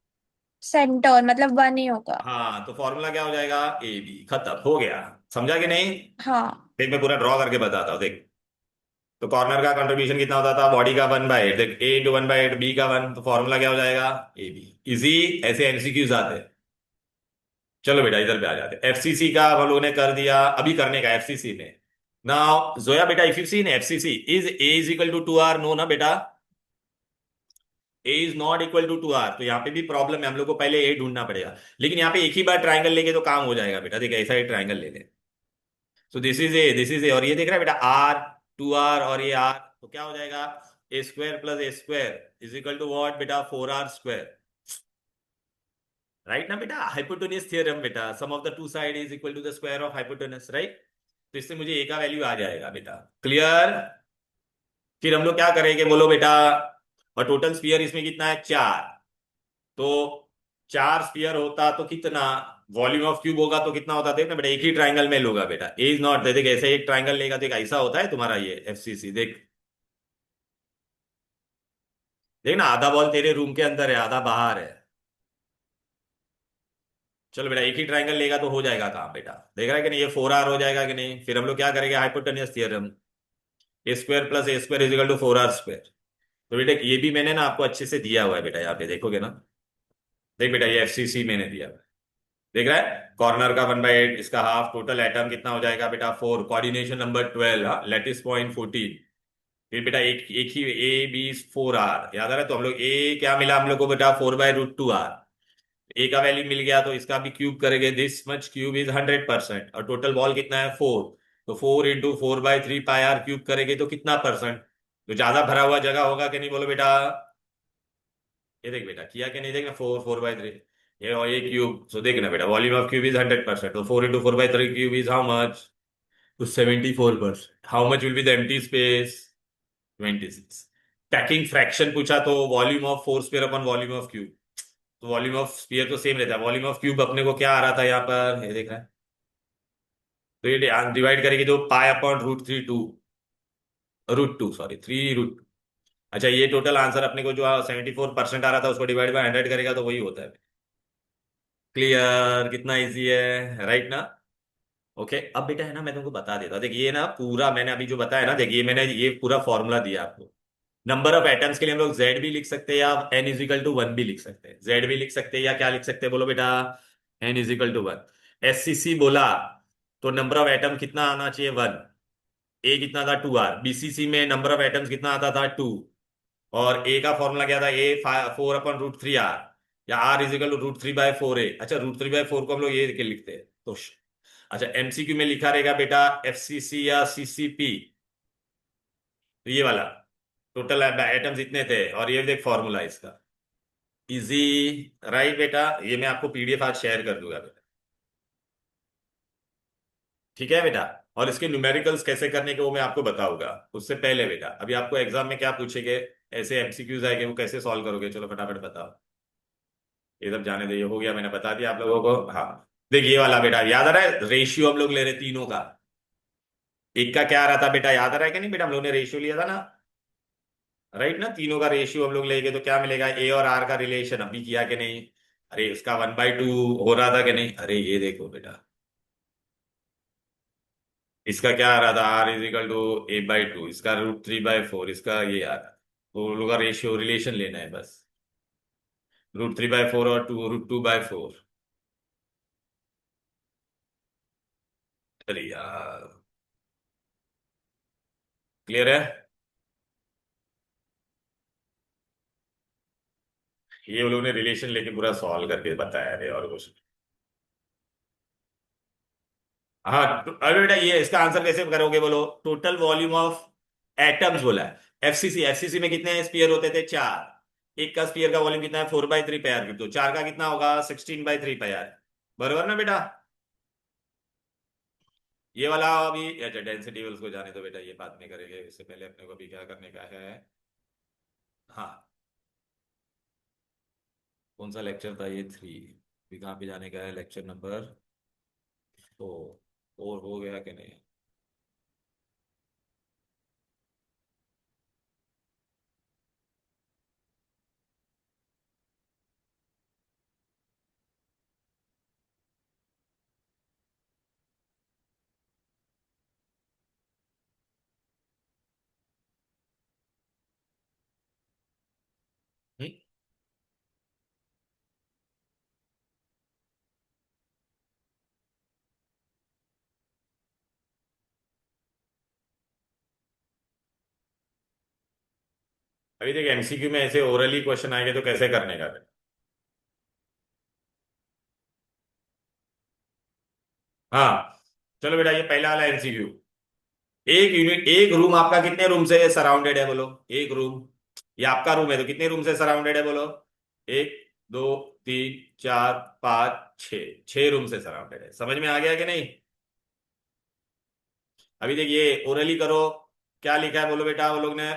Speaker 2: सेंटर मतलब 1 ही होगा।
Speaker 1: हाँ, तो फॉर्मूला क्या हो जाएगा? A B. खत्म हो गया। समझा कि नहीं?
Speaker 2: हाँ।
Speaker 1: देख, मैं पूरा ड्रॉ करके बताता हूँ, देख। तो कॉर्नर का कंट्रीब्यूशन कितना होता था? बॉडी का 1/8। देख, A × 1/8, बी का 1, तो फॉर्मूला क्या हो जाएगा? A B. इजी। ऐसे एमसीक्यूज आते हैं। चलो बेटा, इधर पे आ जाते हैं। एफसीसी का हम लोगों ने कर दिया, अभी करने का एफसीसी में। नाउ जोया बेटा, if you seen FCC, is a is equal to 2r? No ना बेटा, a is not equal to 2r। तो यहाँ पे भी प्रॉब्लम है, हम लोग को पहले ए ढूंढना पड़ेगा। लेकिन यहाँ पे एक ही बार ट्रायंगल लेके तो काम हो जाएगा बेटा। देखिए, ऐसा ही ट्रायंगल ले ले। सो this is A, this is ए, और ये देख रहा है बेटा आर, 2r, और ये आर, तो क्या हो जाएगा? A² + A² is equal to what बेटा? 4r²। राइट ना बेटा? हाइपोटेन्यूज थ्योरम बेटा, sum of the two side is equal to the square of hypotenuse, right? तो इससे मुझे ए का वैल्यू आ जाएगा बेटा। क्लियर? फिर हम लोग क्या करेंगे बोलो बेटा? और टोटल स्पीयर इसमें कितना है, 4। तो 4 स्पीयर होता तो कितना वॉल्यूम ऑफ क्यूब होगा, तो कितना होता, देख ना बेटा, एक ही ट्राइंगल में लोगा बेटा, ए इज नॉट, देख ऐसे एक ट्राइंगल लेगा तो एक ऐसा होता है तुम्हारा ये एफसीसी, देख। देख ना, आधा बॉल तेरे रूम के अंदर है, आधा बाहर है। चलो बेटा, एक ही ट्राइंगल लेगा तो हो जाएगा काम बेटा, देख रहा है कि नहीं, ये 4R हो जाएगा कि नहीं। फिर हम लोग क्या करेंगे, hypotenuse theorem, a square plus a square is equal to 4R square. तो बेटा ये भी मैंने ना आपको अच्छे से दिया हुआ है बेटा, यहाँ पे देखोगे ना, देख बेटा ये एफसीसी मैंने दिया हुआ है, देख रहा है, कॉर्नर का 1/8, इसका हाफ, टोटल एटम कितना हो जाएगा बेटा 4, कोऑर्डिनेशन नंबर 12, लेटिस पॉइंट 14। फिर बेटा एक एक ही ए बी 4R याद आ रहा है, तो हम लोग ए क्या मिला हम लोग को बेटा, 4/√2R। ए का वैल्यू मिल गया तो इसका भी क्यूब करेंगे, दिस मच क्यूब इज 100%, और टोटल बॉल कितना है 4, तो 4 × 4/3πr क्यूब करेंगे तो कितना परसेंट, तो ज्यादा भरा हुआ जगह होगा कि नहीं, बोलो बेटा। ये देख बेटा, किया कि नहीं, देखना 4 4/3, ये क्यूब, सो देखना बेटा, वॉल्यूम ऑफ क्यूब इज 100%, तो 4 × 4/3 क्यूब इज हाउ मच, तो 74%। How much will be the empty space, 26। Packing fraction पूछा तो volume of 4 square upon volume of cube, तो वॉल्यूम ऑफ स्फीयर तो सेम रहता है, वॉल्यूम ऑफ क्यूब अपने को क्या आ रहा था यहाँ पर, ये देख रहा है, तो ये डिवाइड करेंगे तो पाई अपॉन √3 2 √2, सॉरी 3 √2। अच्छा, ये टोटल आंसर अपने को जो 74% आ रहा था, उसको डिवाइड बाय 100 करेगा तो वही होता है। क्लियर, कितना इजी है, राइट ना। ओके, अब बेटा है ना, मैं तुमको बता देता हूँ, देख ये ना पूरा मैंने अभी जो बताया ना, देखिए मैंने ये पूरा फॉर्मूला दिया आपको। नंबर ऑफ एटम्स के लिए हम लोग जेड भी लिख सकते हैं या n = 1 भी लिख सकते हैं, जेड भी लिख सकते हैं या क्या लिख सकते हैं, बोलो बेटा, n = 1। एससीसी बोला तो नंबर ऑफ एटम कितना आना चाहिए, 1। ए कितना था, 2R। बीसीसी में नंबर ऑफ एटम्स कितना आता था, 2। और ए का फॉर्मूला क्या था, ए 4/√3R, या R = √3/4A। अच्छा, √3/4 को हम लोग ये के लिखते हैं तो अच्छा, एमसीक्यू में लिखा रहेगा बेटा एफसीसी या सीसीपी, तो ये वाला टोटल एटम्स इतने थे, और ये देख फॉर्मूला इसका, इजी, राइट बेटा। ये मैं आपको पीडीएफ आज शेयर कर दूंगा बेटा, ठीक है बेटा। और इसके न्यूमेरिकल्स कैसे करने के वो मैं आपको बताऊंगा। उससे पहले बेटा, अभी आपको एग्जाम में क्या पूछेंगे, ऐसे एमसीक्यूज आएंगे, वो कैसे सॉल्व करोगे, चलो फटाफट बताओ। ये सब जाने दो, ये हो गया, मैंने बता दिया आप लोगों को। हाँ, देखिए ये वाला बेटा याद आ रहा है, रेशियो हम लोग ले रहे तीनों का, एक का क्या आ रहा था बेटा, याद आ रहा है कि नहीं बेटा, हम लोग ने रेशियो लिया था ना, राइट ना, तीनों का रेशियो हम लोग लेंगे तो क्या मिलेगा, ए और आर का रिलेशन अभी किया कि नहीं, अरे उसका 1/2 हो रहा था कि नहीं, अरे ये देखो बेटा, इसका क्या आ रहा था, R = a/2, इसका √3/4, इसका ये आ रहा है, तो उन लोगों का रेशियो रिलेशन लेना है बस, √3/4 और √2/4। अरे यार, क्लियर है, ये उन लोगों ने रिलेशन लेके पूरा सॉल्व करके बताया है, और कुछ। हाँ अरे बेटा, ये इसका आंसर कैसे करोगे, बोलो, टोटल वॉल्यूम ऑफ एटम्स बोला है, एफसीसी, एफसीसी में कितने स्पीयर होते थे, 4। एक का स्पीयर का वॉल्यूम कितना है, 4/3πr, तो 4 का कितना होगा, 16/3πr, बरोबर ना बेटा। ये वाला अभी, अच्छा डेंसिटी उसको जाने दो बेटा, ये बात नहीं करेंगे, इससे पहले अपने को भी क्या करने का है। हाँ, कौन सा लेक्चर था ये, 3, भी कहाँ पे जाने का है, लेक्चर नंबर 4। हो गया कि नहीं। हम्म? अभी देखिए, एमसीक्यू में ऐसे ओरली क्वेश्चन आएंगे तो कैसे करने का। हाँ, चलो बेटा, ये पहला वाला एमसीक्यू, एक यूनिट, एक रूम आपका कितने रूम से सराउंडेड है, बोलो, एक रूम, ये आपका रूम है तो कितने रूम से सराउंडेड है, बोलो, 1 2 3 4 5 6, 6 रूम से सराउंडेड है, समझ में आ गया कि नहीं। अभी देखिए ओरली करो, क्या लिखा है बोलो बेटा वो लोग ने,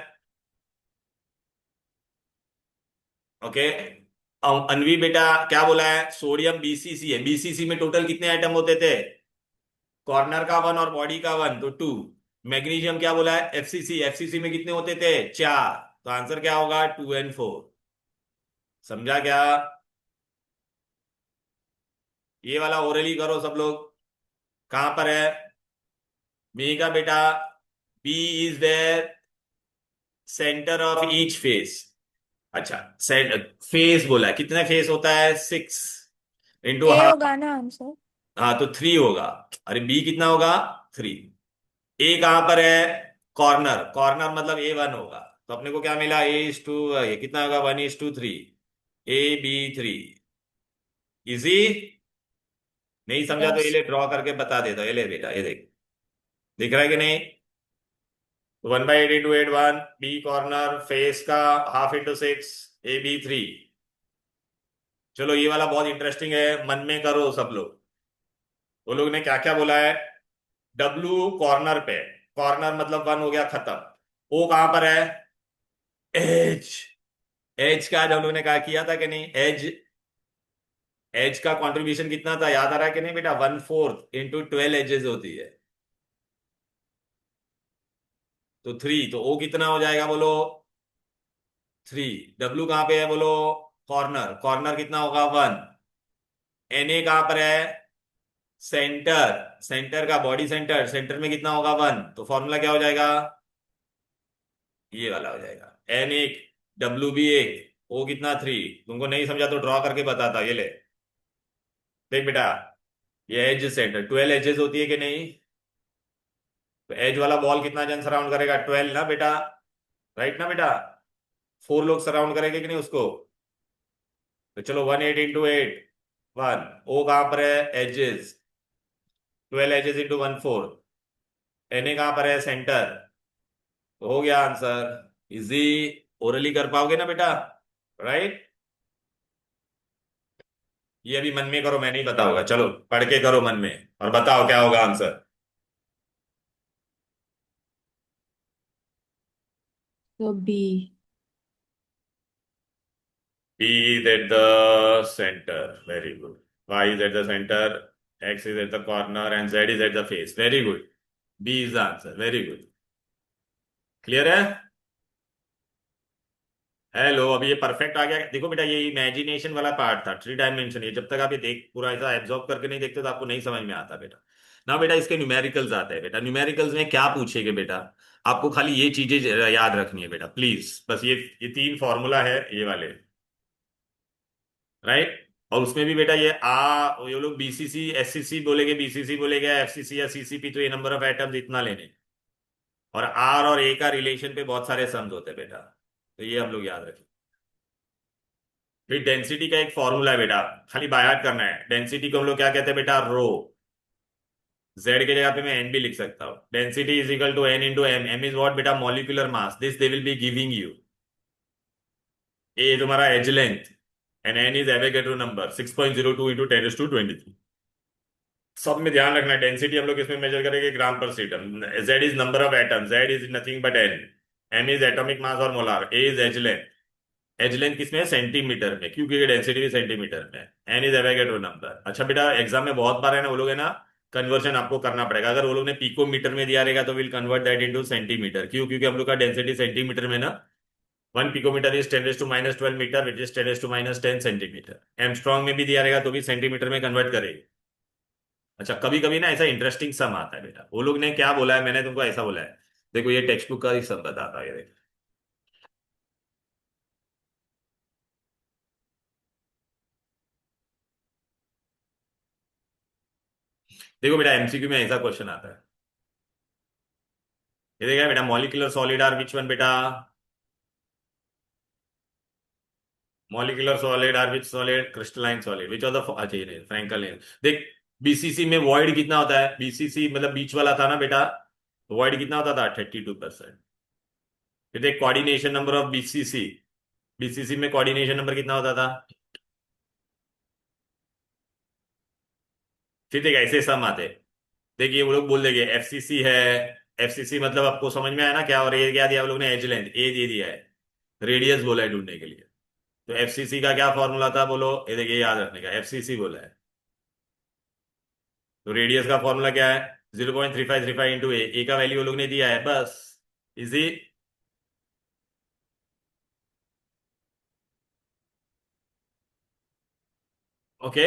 Speaker 1: ओके। अनवी बेटा क्या बोला है, सोडियम बीसीसी है, बीसीसी में टोटल कितने आइटम होते थे, कॉर्नर का वन और बॉडी का वन, तो टू। मैग्नीशियम क्या बोला है, एफसीसी, एफसीसी में कितने होते थे, चार, तो आंसर क्या होगा, 2 and 4। समझा क्या? ये वाला ओरली करो सब लोग। कहां पर है बी का बेटा, B is there centre of each face. अच्छा, फेस बोला है, कितना फेस होता है, 6 इंटू
Speaker 2: ए
Speaker 1: हाफ।
Speaker 2: होगा ना आंसर।
Speaker 1: हाँ तो 3 होगा। अरे बी कितना होगा, 3। ए कहां पर है, कॉर्नर, कॉर्नर मतलब A1 होगा। तो अपने को क्या मिला, A:2, ये कितना होगा, 1:3, AB3। इजी। नहीं समझा तो
Speaker 2: यस।
Speaker 1: ये ले ड्रॉ करके बता देता हूं। ये ले बेटा, ये देख, दिख रहा है कि नहीं, 1/8 × 8 1, बी कॉर्नर, फेस का हाफ इंटू 6, AB3। चलो ये वाला बहुत इंटरेस्टिंग है, मन में करो सब लोग। वो लोग ने क्या क्या बोला है, W कॉर्नर पे, कॉर्नर मतलब 1 हो गया खत्म। O कहां पर है, एज, एज का आज हम लोग ने कहा किया था कि नहीं, एज, एज का कंट्रीब्यूशन कितना था, याद आ रहा है कि नहीं बेटा, 1/4 × 12 एजेस होती है, तो 3, तो O कितना हो जाएगा बोलो, 3। W कहां पे है बोलो, कॉर्नर, कॉर्नर कितना होगा, 1। Na कहां पर है, सेंटर, सेंटर का बॉडी सेंटर, सेंटर में कितना होगा, 1, तो फॉर्मूला क्या हो जाएगा, ये वाला हो जाएगा, N1, W भी 1, O कितना, 3। तुमको नहीं समझा तो ड्रॉ करके बताता, ये ले देख बेटा, ये एज सेंटर, 12 एजेस होती है कि नहीं, तो एज वाला बॉल कितना जन सराउंड करेगा, 12 ना बेटा, राइट ना बेटा, 4 लोग सराउंड करेंगे कि नहीं उसको। तो चलो 1/8 × 8 1। ओ कहां पर है, एजेस, 12 एजेस इंटू 1/4। एन कहां पर है, सेंटर, तो हो गया आंसर। इजी। ओरली कर पाओगे ना बेटा, राइट। ये अभी मन में करो, मैं नहीं बताऊंगा, चलो पढ़ के करो मन में और बताओ क्या होगा आंसर।
Speaker 3: तो B.
Speaker 1: P is at the center. Very good. Y is at the center. X is at the corner and Z is at the face. Very good. B is the answer. Very good. Clear है? Hello, अभी ये perfect आ गया, देखो बेटा ये imagination वाला part था, 3 dimension, ये जब तक आप ये देख पूरा ऐसा एब्जॉर्ब करके नहीं देखते तो आपको नहीं समझ में आता बेटा। ना बेटा इसके न्यूमेरिकल्स आते हैं बेटा, न्यूमेरिकल्स में क्या पूछेंगे बेटा, आपको खाली ये चीजें याद रखनी है बेटा प्लीज, बस ये 3 फॉर्मूला है ये वाले, राइट। और उसमें भी बेटा ये लोग बीसीसी एससीसी बोलेंगे, बीसीसी बोलेगा, एफसीसी या सीसीपी, तो ये नंबर ऑफ एटम्स इतना लेने, और आर और ए का रिलेशन पे बहुत सारे सम्स होते हैं बेटा, तो ये हम लोग याद रखें। फिर डेंसिटी का एक फॉर्मूला है बेटा, खाली बाय हार्ट करना है, डेंसिटी को हम लोग क्या कहते हैं बेटा, रो। जेड की जगह पे मैं एन भी लिख सकता हूँ, density is equal to N × M। M is what बेटा, molecular mass, this they will be giving you. A तुम्हारा edge length, and N is Avogadro number, 6.02 × 10⁻23। सब में ध्यान रखना, डेंसिटी हम लोग इसमें मेजर करेंगे ग्राम पर सीटम, Z is number of atom, Z is nothing but N, M is atomic mass और molar, a is edge length, edge length किसमें है, सेंटीमीटर में, क्योंकि डेंसिटी भी सेंटीमीटर में, एन इज एवोगैड्रो नंबर। अच्छा बेटा एग्जाम में बहुत बार है ना, वो लोग है ना, कन्वर्जन आपको करना पड़ेगा, अगर वो लोग ने पिकोमीटर में दिया रहेगा तो will convert that into centimetre, क्यों, क्योंकि हम लोग का डेंसिटी सेंटीमीटर में ना, 1 picometre is 10⁻12 metre, which is 10⁻10 centimetre. Angstrom में भी दिया रहेगा तो भी सेंटीमीटर में कन्वर्ट करेगी। अच्छा कभी कभी ना ऐसा इंटरेस्टिंग सम आता है बेटा, वो लोग ने क्या बोला है, मैंने तुमको ऐसा बोला है, देखो ये टेक्स्ट बुक का ही सम बताता है, ये देखो। देखो बेटा एमसीक्यू में ऐसा क्वेश्चन आता है, ये देखा बेटा, molecular solid are which one बेटा, molecular solid are which solid, crystalline solid, which of the, अच्छा ये नहीं, फ्रैंकल नहीं, देख बीसीसी में वॉइड कितना होता है, बीसीसी मतलब बीच वाला था ना बेटा, तो वॉइड कितना होता था, 32%। फिर देख coordination number of BCC, BCC में कोऑर्डिनेशन नंबर कितना होता था, फिर देख ऐसे सम आते, देखिए वो लोग बोल देंगे एफसीसी है, एफसीसी मतलब आपको समझ में आया ना क्या, और ये क्या दिया वो लोग ने, एज लेंथ ए दे दिया है, रेडियस बोला है ढूंढने के लिए, तो एफसीसी का क्या फॉर्मूला था बोलो, ये देखिए याद रखने का, एफसीसी बोला है। तो रेडियस का फॉर्मूला क्या है, 0.3535 इंटू ए का वैल्यू वो लोग ने दिया है बस। इजी। ओके।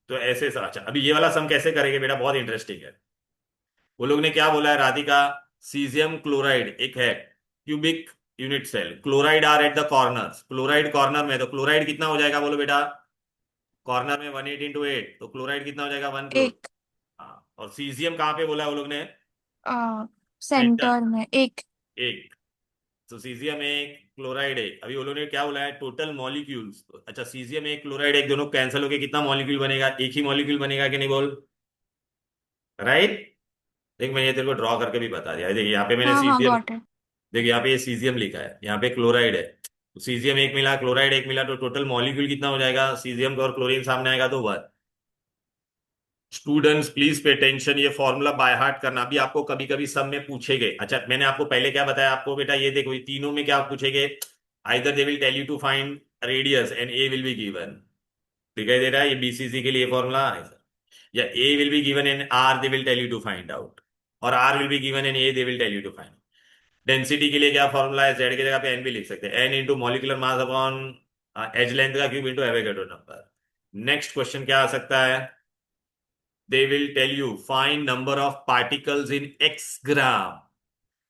Speaker 1: तो ऐसे सर, अच्छा अभी ये वाला सम कैसे करेंगे बेटा, बहुत इंटरेस्टिंग है। वो लोग ने क्या बोला है राधिका, सीजियम क्लोराइड एक है, cubic unit cell, chloride are at the corners, chloride corner में, तो क्लोराइड कितना हो जाएगा बोलो बेटा, कॉर्नर में 18 इंटू 8, तो क्लोराइड कितना हो जाएगा 1 क्लोर।
Speaker 2: एक।
Speaker 1: हाँ, और सीजियम कहाँ पे बोला है वो लोग ने,
Speaker 2: आ,
Speaker 1: सेंटर,
Speaker 2: सेंटर में एक।
Speaker 1: एक। तो सीजियम एक, क्लोराइड एक, अभी वो लोग ने क्या बोला है टोटल मॉलिक्यूल्स, अच्छा सीजियम एक क्लोराइड एक दोनों कैंसिल होके कितना मॉलिक्यूल बनेगा, एक ही मॉलिक्यूल बनेगा कि नहीं बोल, राइट। देख मैंने तेरे को ड्रॉ करके भी बता दिया, देखिए यहाँ पे मैंने
Speaker 2: हाँ हाँ
Speaker 1: सीजियम,
Speaker 2: गॉट इट।
Speaker 1: देखिए यहाँ पे ये सीजियम लिखा है, यहाँ पे क्लोराइड है, तो सीजियम एक मिला क्लोराइड एक मिला, तो टोटल मॉलिक्यूल कितना हो जाएगा, सीजियम का और क्लोरीन सामने आएगा तो 1। स्टूडेंट्स प्लीज पे टेंशन, ये फॉर्मूला बाय हार्ट करना, अभी आपको कभी कभी सब में पूछेंगे। अच्छा मैंने आपको पहले क्या बताया आपको बेटा, ये देखो ये तीनों में क्या पूछेंगे, either they will tell you to find radius and a will be given, दिखाई दे रहा है ये बीसीसी के लिए फॉर्मूला है सर, या a will be given and R they will tell you to find out, और R will be given and a they will tell you to find. Density के लिए क्या फॉर्मूला है, जेड की जगह पे एन भी लिख सकते हैं, n into molecular mass upon edge length का cube into Avogadro number. Next question क्या आ सकता है, they will tell you find number of particles in x gram,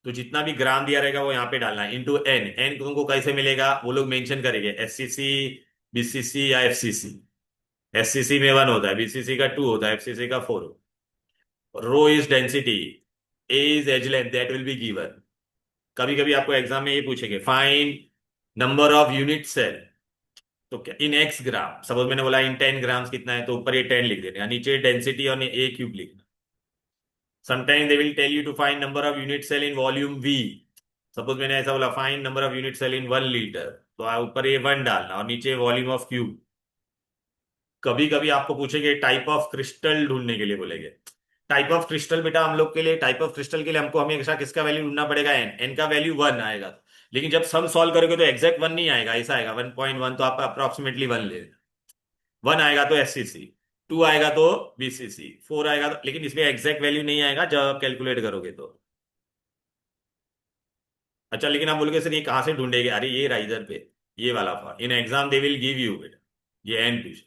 Speaker 1: तो जितना भी ग्राम दिया रहेगा वो यहाँ पे डालना है, इंटू एन, एन तुमको कैसे मिलेगा वो लोग मेंशन करेंगे, एससीसी, बीसीसी या एफसीसी। एससीसी में 1 होता है, बीसीसी का 2 होता है, एफसीसी का 4 होता है। Rho is density, a is edge length, that will be given. कभी कभी आपको एग्जाम में ये पूछेंगे find number of unit cell, तो क्या इन एक्स ग्राम, सपोज मैंने बोला इन 10 ग्राम्स कितना है, तो ऊपर ये 10 लिख देना, नीचे डेंसिटी और ए क्यूब लिखना। Sometime they will tell you to find number of unit cell in volume V, suppose मैंने ऐसा बोला find number of unit cell in 1 litre, तो ऊपर ये 1 डालना और नीचे वॉल्यूम ऑफ क्यूब। कभी कभी आपको पूछेंगे टाइप ऑफ क्रिस्टल ढूंढने के लिए बोलेंगे, टाइप ऑफ क्रिस्टल बेटा हम लोग के लिए, टाइप ऑफ क्रिस्टल के लिए हमको हमेशा किसका वैल्यू ढूंढना पड़ेगा, एन, एन का वैल्यू 1 आएगा, लेकिन जब सम सॉल्व करोगे तो एग्जैक्ट 1 नहीं आएगा, ऐसा आएगा 1.1, तो आप अप्रोक्सीमेटली 1 ले, 1 आएगा तो एससीसी, 2 आएगा तो बीसीसी, 4 आएगा तो, लेकिन इसमें एग्जैक्ट वैल्यू नहीं आएगा जब आप कैलकुलेट करोगे तो। अच्छा लेकिन आप बोलोगे सर ये कहाँ से ढूंढेगे, अरे ये रहा इधर पे, ये वाला form, in exam they will give you बेटा, ये एन पूछ,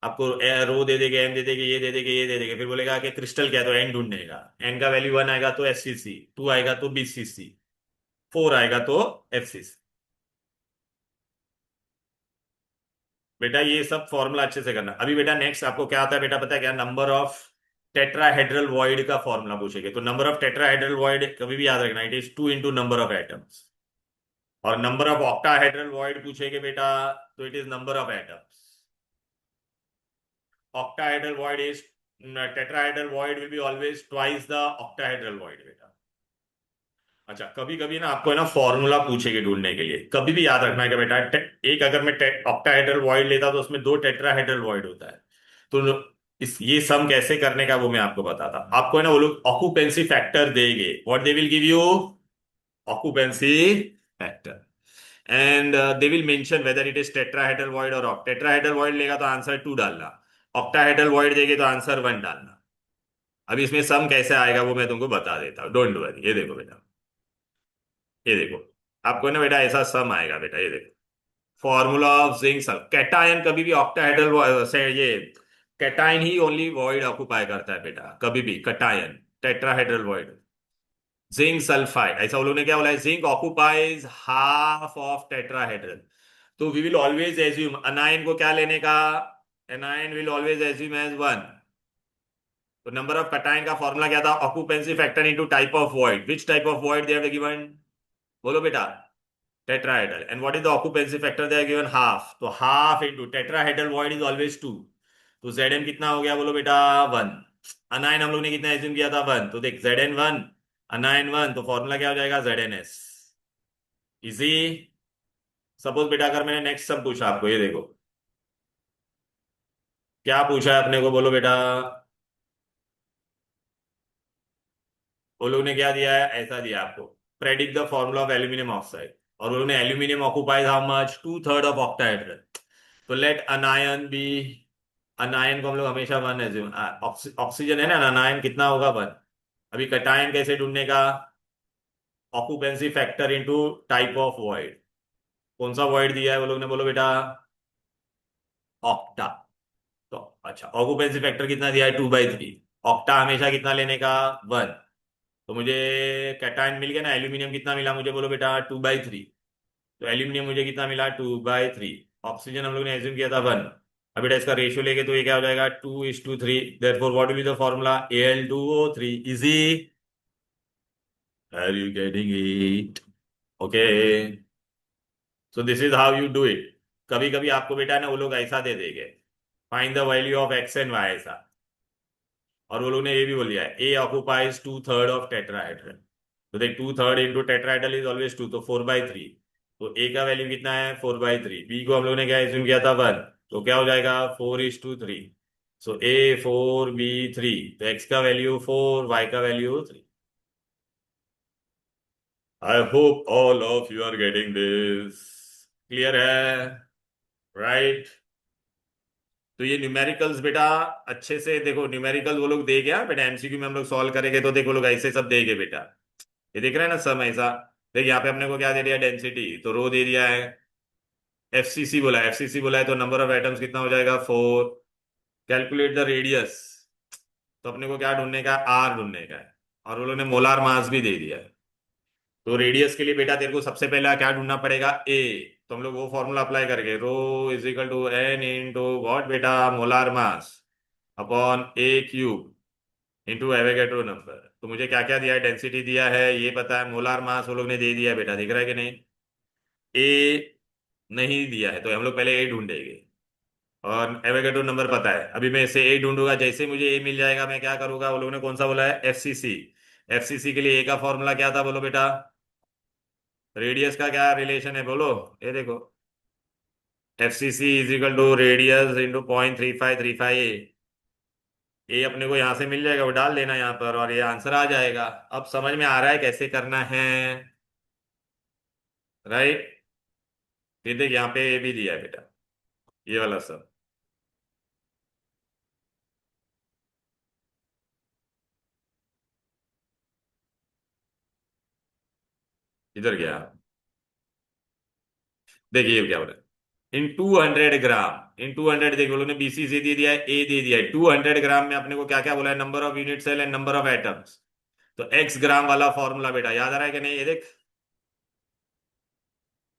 Speaker 1: आपको रो दे देंगे, एम दे देंगे, ये दे देंगे, ये दे देंगे, फिर बोलेगा कि क्रिस्टल क्या है, तो एन ढूंढनेगा, एन का वैल्यू 1 आएगा तो एससीसी, 2 आएगा तो बीसीसी, 4 आएगा तो एफसीसी। बेटा ये सब फॉर्मूला अच्छे से करना। अभी बेटा नेक्स्ट आपको क्या आता है बेटा, पता है क्या, नंबर ऑफ टेट्राहेड्रल वॉइड का फॉर्मूला पूछेंगे, तो नंबर ऑफ टेट्राहेड्रल वॉइड कभी भी याद रखना, it is 2 into number of atoms, और नंबर ऑफ ऑक्टाहेड्रल वॉइड पूछेंगे बेटा, तो it is number of atoms. octahedral void is tetrahedral void will be always twice the octahedral void बेटा। अच्छा कभी कभी ना आपको है ना फॉर्मूला पूछेगी ढूंढने के लिए, कभी भी याद रखना है कि बेटा एक अगर मैं ऑक्टाहेड्रल वॉइड लेता तो उसमें 2 टेट्राहेड्रल वॉइड होता है, तो इस ये सम कैसे करने का वो मैं आपको बताता, आपको है ना वो लोग ऑक्यूपेंसी फैक्टर देंगे, what they will give you, occupancy factor, and they will mention whether it is tetrahedral void और टेट्राहेड्रल वॉइड लेगा तो आंसर 2 डालना, ऑक्टाहेड्रल वॉइड देंगे तो आंसर 1 डालना। अभी इसमें सम कैसे आएगा वो मैं तुमको बता देता हूँ, डोंट वरी, ये देखो बेटा, ये देखो, आपको ना बेटा ऐसा सम आएगा बेटा, ये देखो, formula of zinc sulfur, cation कभी भी ऑक्टाहेड्रल से ये कैटायन ही ओनली वॉइड ऑक्यूपाई करता है बेटा, कभी भी cation, tetrahedral void, zinc sulfide, ऐसा उन्होंने क्या बोला है, zinc occupies half of tetrahedral, तो we will always assume anion को क्या लेने का, anion will always assume as 1, तो नंबर ऑफ कैटायन का फॉर्मूला क्या था, occupancy factor into type of void, which type of void they have given, बोलो बेटा, tetrahedral, and what is the occupancy factor they have given, half, तो half into tetrahedral void is always 2, तो Zn कितना हो गया बोलो बेटा 1, अनायन हम लोग ने कितना एज्यूम किया था 1, तो देख Zn 1, अनायन 1, तो फॉर्मूला क्या हो जाएगा ZnS, इजी। सपोज बेटा अगर मैंने नेक्स्ट सम पूछा आपको, ये देखो क्या पूछा है अपने को बोलो बेटा, वो लोग ने क्या दिया है, ऐसा दिया आपको, predict the formula of aluminium oxide, और वो लोग ने aluminium occupies how much, 2/3 of octahedral. तो लेट अनायन बी, अनायन को हम लोग हमेशा वन एज्यूम, ऑक्सीजन है ना, अनायन कितना होगा, वन। अभी कटायन कैसे ढूंढने का, occupancy factor into type of void. कौन सा वॉइड दिया है वो लोग ने, बोलो बेटा, ऑक्टा। तो अच्छा, ऑक्यूपेंसी फैक्टर कितना दिया है, 2/3। ऑक्टा हमेशा कितना लेने का, वन। तो मुझे कैटायन मिल गया ना, एल्यूमिनियम कितना मिला मुझे, बोलो बेटा, 2/3। तो एल्यूमिनियम मुझे कितना मिला, 2/3। ऑक्सीजन हम लोग ने एज्यूम किया था वन। अभी बेटा इसका रेशियो लेके तो ये क्या हो जाएगा, 2:3। Therefore what will be the formula, Al2O3। Easy, are you getting it? Okay, so this is how you do it. कभी कभी आपको बेटा ना वो लोग ऐसा दे देंगे, find the value of X and Y ऐसा। और वो लोग ने ये भी बोल दिया है, ए ऑक्यूपाइज 2/3 ऑफ टेट्राहेड्रल। तो देख, 2/3 इंटू टेट्राहेड्रल इज ऑलवेज 2, तो 4/3। तो ए का वैल्यू कितना है, 4/3। बी को हम लोग ने क्या एज्यूम किया था, वन। तो क्या हो जाएगा, 4:3। सो A4B3। तो एक्स का वैल्यू 4, वाई का value 3। I hope all of you are getting this. Clear है? राइट। तो ये न्यूमेरिकल्स बेटा अच्छे से देखो, न्यूमेरिकल वो लोग दे गया बेटा, एमसीक्यू में हम लोग सॉल्व करेंगे तो देखो लोग ऐसे सब देंगे बेटा। ये देख रहे हैं ना सब ऐसा। देख यहाँ पे अपने को क्या दे दिया, डेंसिटी, तो रो दे दिया है। एफसीसी बोला है, एफसीसी बोला है, तो नंबर ऑफ एटम्स कितना हो जाएगा, 4। कैलकुलेट द रेडियस, तो अपने को क्या ढूंढने का, आर ढूंढने का है। और वो लोग ने मोलार मास भी दे दिया है। तो रेडियस के लिए बेटा तेरे को सबसे पहला क्या ढूंढना पड़ेगा, ए। तो हम लोग वो फॉर्मूला अप्लाई करके, rho is equal to n into what बेटा, molar mass upon A³ into Avogadro number. तो मुझे क्या क्या दिया है, डेंसिटी दिया है, ये पता है, मोलार मास वो लोग ने दे दिया है बेटा, दिख रहा है कि नहीं। ए नहीं दिया है, तो हम लोग पहले ए ढूंढेंगे। और एवोगैड्रो नंबर पता है, अभी मैं इसे ए ढूंढूंगा, जैसे मुझे ए मिल जाएगा मैं क्या करूंगा, वो लोगों ने कौन सा बोला है, एफसीसी। एफसीसी के लिए ए का फॉर्मूला क्या था, बोलो बेटा, रेडियस का क्या रिलेशन है, बोलो। ये देखो, FCC is equal to radius into 0.3535 a. A अपने को यहां से मिल जाएगा, वो डाल देना यहाँ पर और ये आंसर आ जाएगा। अब समझ में आ रहा है कैसे करना है, राइट। फिर देख यहाँ पे ए भी दिया है बेटा, ये वाला सब। इधर गया, देखिए क्या बोला, इन 200 ग्राम, इन 200, देखो उन्होंने बीसीसी दे दिया है, ए दे दिया है, 200 ग्राम में अपने को क्या क्या बोला है, number of unit cell and number of atoms. तो एक्स ग्राम वाला फॉर्मूला बेटा याद आ रहा है कि नहीं, ये देख।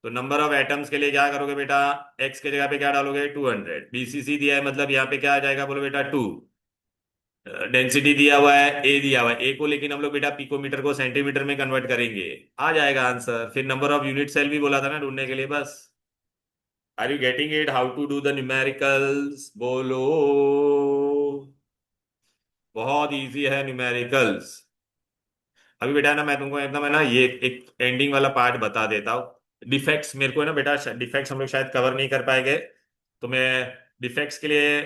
Speaker 1: तो नंबर ऑफ एटम्स के लिए क्या करोगे बेटा, एक्स के जगह पे क्या डालोगे, 200। बीसीसी दिया है मतलब यहाँ पे क्या आ जाएगा, बोलो बेटा, 2। डेंसिटी दिया हुआ है, ए दिया हुआ है, ए को लेकिन हम लोग बेटा पिकोमीटर को सेंटीमीटर में कन्वर्ट करेंगे, आ जाएगा आंसर। फिर नंबर ऑफ यूनिट सेल भी बोला था ना ढूंढने के लिए, बस। Are you getting it, how to do the numericals, बोलो। बहुत इजी है न्यूमेरिकल्स। अभी बेटा ना मैं तुमको एकदम है ना ये एक एंडिंग वाला पार्ट बता देता हूँ। डिफेक्ट्स मेरे को है ना बेटा, डिफेक्ट्स हम लोग शायद कवर नहीं कर पाएंगे, तो मैं डिफेक्ट्स के लिए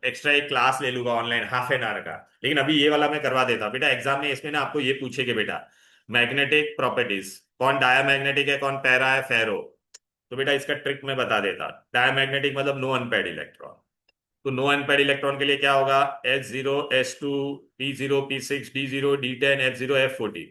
Speaker 1: एक्स्ट्रा एक क्लास ले लूंगा ऑनलाइन, ½ एन आवर का। लेकिन अभी ये वाला मैं करवा देता हूँ बेटा, एग्जाम में इसमें ना आपको ये पूछेगा बेटा, मैग्नेटिक प्रॉपर्टीज, कौन डायामैग्नेटिक है, कौन पैरा है, फेरो। तो बेटा इसका ट्रिक मैं बता देता। डायमैग्नेटिक मतलब नो अनपेयर्ड इलेक्ट्रॉन। तो नो अनपेयर्ड इलेक्ट्रॉन के लिए क्या होगा, S0 S2 P0 P6 D0 D10 F0 F14।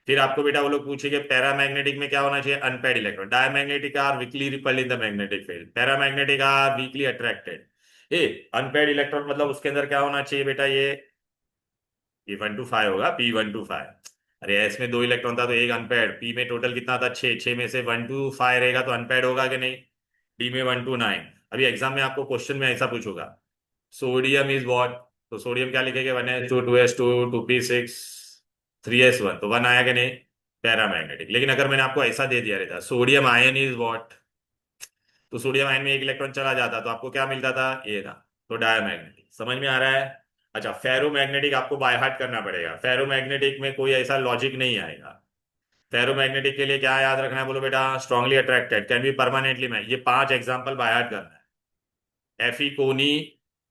Speaker 1: फिर आपको बेटा वो लोग पूछेंगे पैरामैग्नेटिक में क्या होना चाहिए, unpaired electron. Diamagnetic are weakly repelled in the magnetic field, paramagnetic are weakly attracted. A unpaired electron मतलब उसके अंदर क्या होना चाहिए बेटा, ये P125 होगा, P125। अरे एस में 2 इलेक्ट्रॉन था तो एक अनपेयर्ड, पी में टोटल कितना था, 6, 6 में से 125 रहेगा तो अनपेयर्ड होगा कि नहीं। डी में 129। अभी एग्जाम में आपको क्वेश्चन में ऐसा पूछूंगा, सोडियम इज व्हाट। तो सोडियम क्या लिखेंगे, 1s2 2s2 2p6 3s1, तो 1 आया कि नहीं, पैरामैग्नेटिक। लेकिन अगर मैंने आपको ऐसा दे दिया रहता, सोडियम आयन इज व्हाट, तो सोडियम आयन में एक इलेक्ट्रॉन चला जाता तो आपको क्या मिलता था, ये था। तो डायमैग्नेटिक, समझ में आ रहा है। अच्छा, फेरोमैग्नेटिक आपको बाय हार्ट करना पड़ेगा, फेरोमैग्नेटिक में कोई ऐसा लॉजिक नहीं आएगा। फेरोमैग्नेटिक के लिए क्या याद रखना है, बोलो बेटा, strongly attracted, can be permanently में, ये 5 एग्जाम्पल बाय हार्ट करना है। एफी कोनी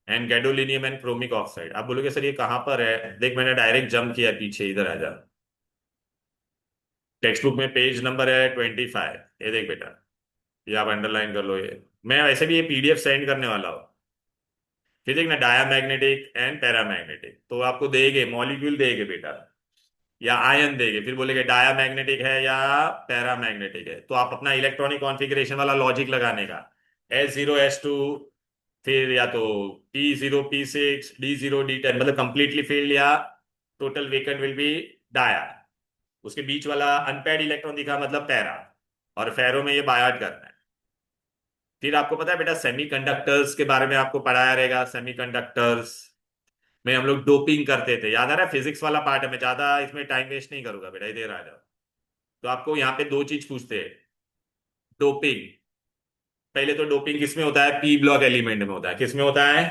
Speaker 1: and gadolinium and chromic oxide. आप बोलोगे सर ये कहां पर है, देख मैंने डायरेक्ट जंप किया पीछे, इधर आ जा। टेक्स्ट बुक में पेज नंबर है 25, ये देख बेटा, ये आप अंडरलाइन कर लो। ये मैं वैसे भी ये पीडीएफ सेंड करने वाला हूँ। फिर देखना, डायामैग्नेटिक एंड पैरामैग्नेटिक, तो आपको देंगे मॉलिक्यूल देंगे बेटा, या आयन देंगे, फिर बोलेंगे डायामैग्नेटिक है या पैरामैग्नेटिक है, तो आप अपना इलेक्ट्रॉनिक कॉन्फ़िगरेशन वाला लॉजिक लगाने का, S0 S2, फिर या तो P0 P6 D0 D10, मतलब कंप्लीटली फील्ड या total vacant will be dia. उसके बीच वाला अनपेयर्ड इलेक्ट्रॉन दिखा मतलब पैरा, और फेरो में ये बायट करना है। फिर आपको पता है बेटा, सेमीकंडक्टर्स के बारे में आपको पढ़ाया रहेगा। सेमीकंडक्टर्स में हम लोग डोपिंग करते थे, याद आ रहा है? फिजिक्स वाला पार्ट है, मैं ज्यादा इसमें टाइम वेस्ट नहीं करूंगा बेटा, इधर आ जाओ। तो आपको यहाँ पे दो चीज पूछते हैं। डोपिंग, पहले तो डोपिंग किस में होता है? पी ब्लॉक एलिमेंट में होता है। किस में होता है?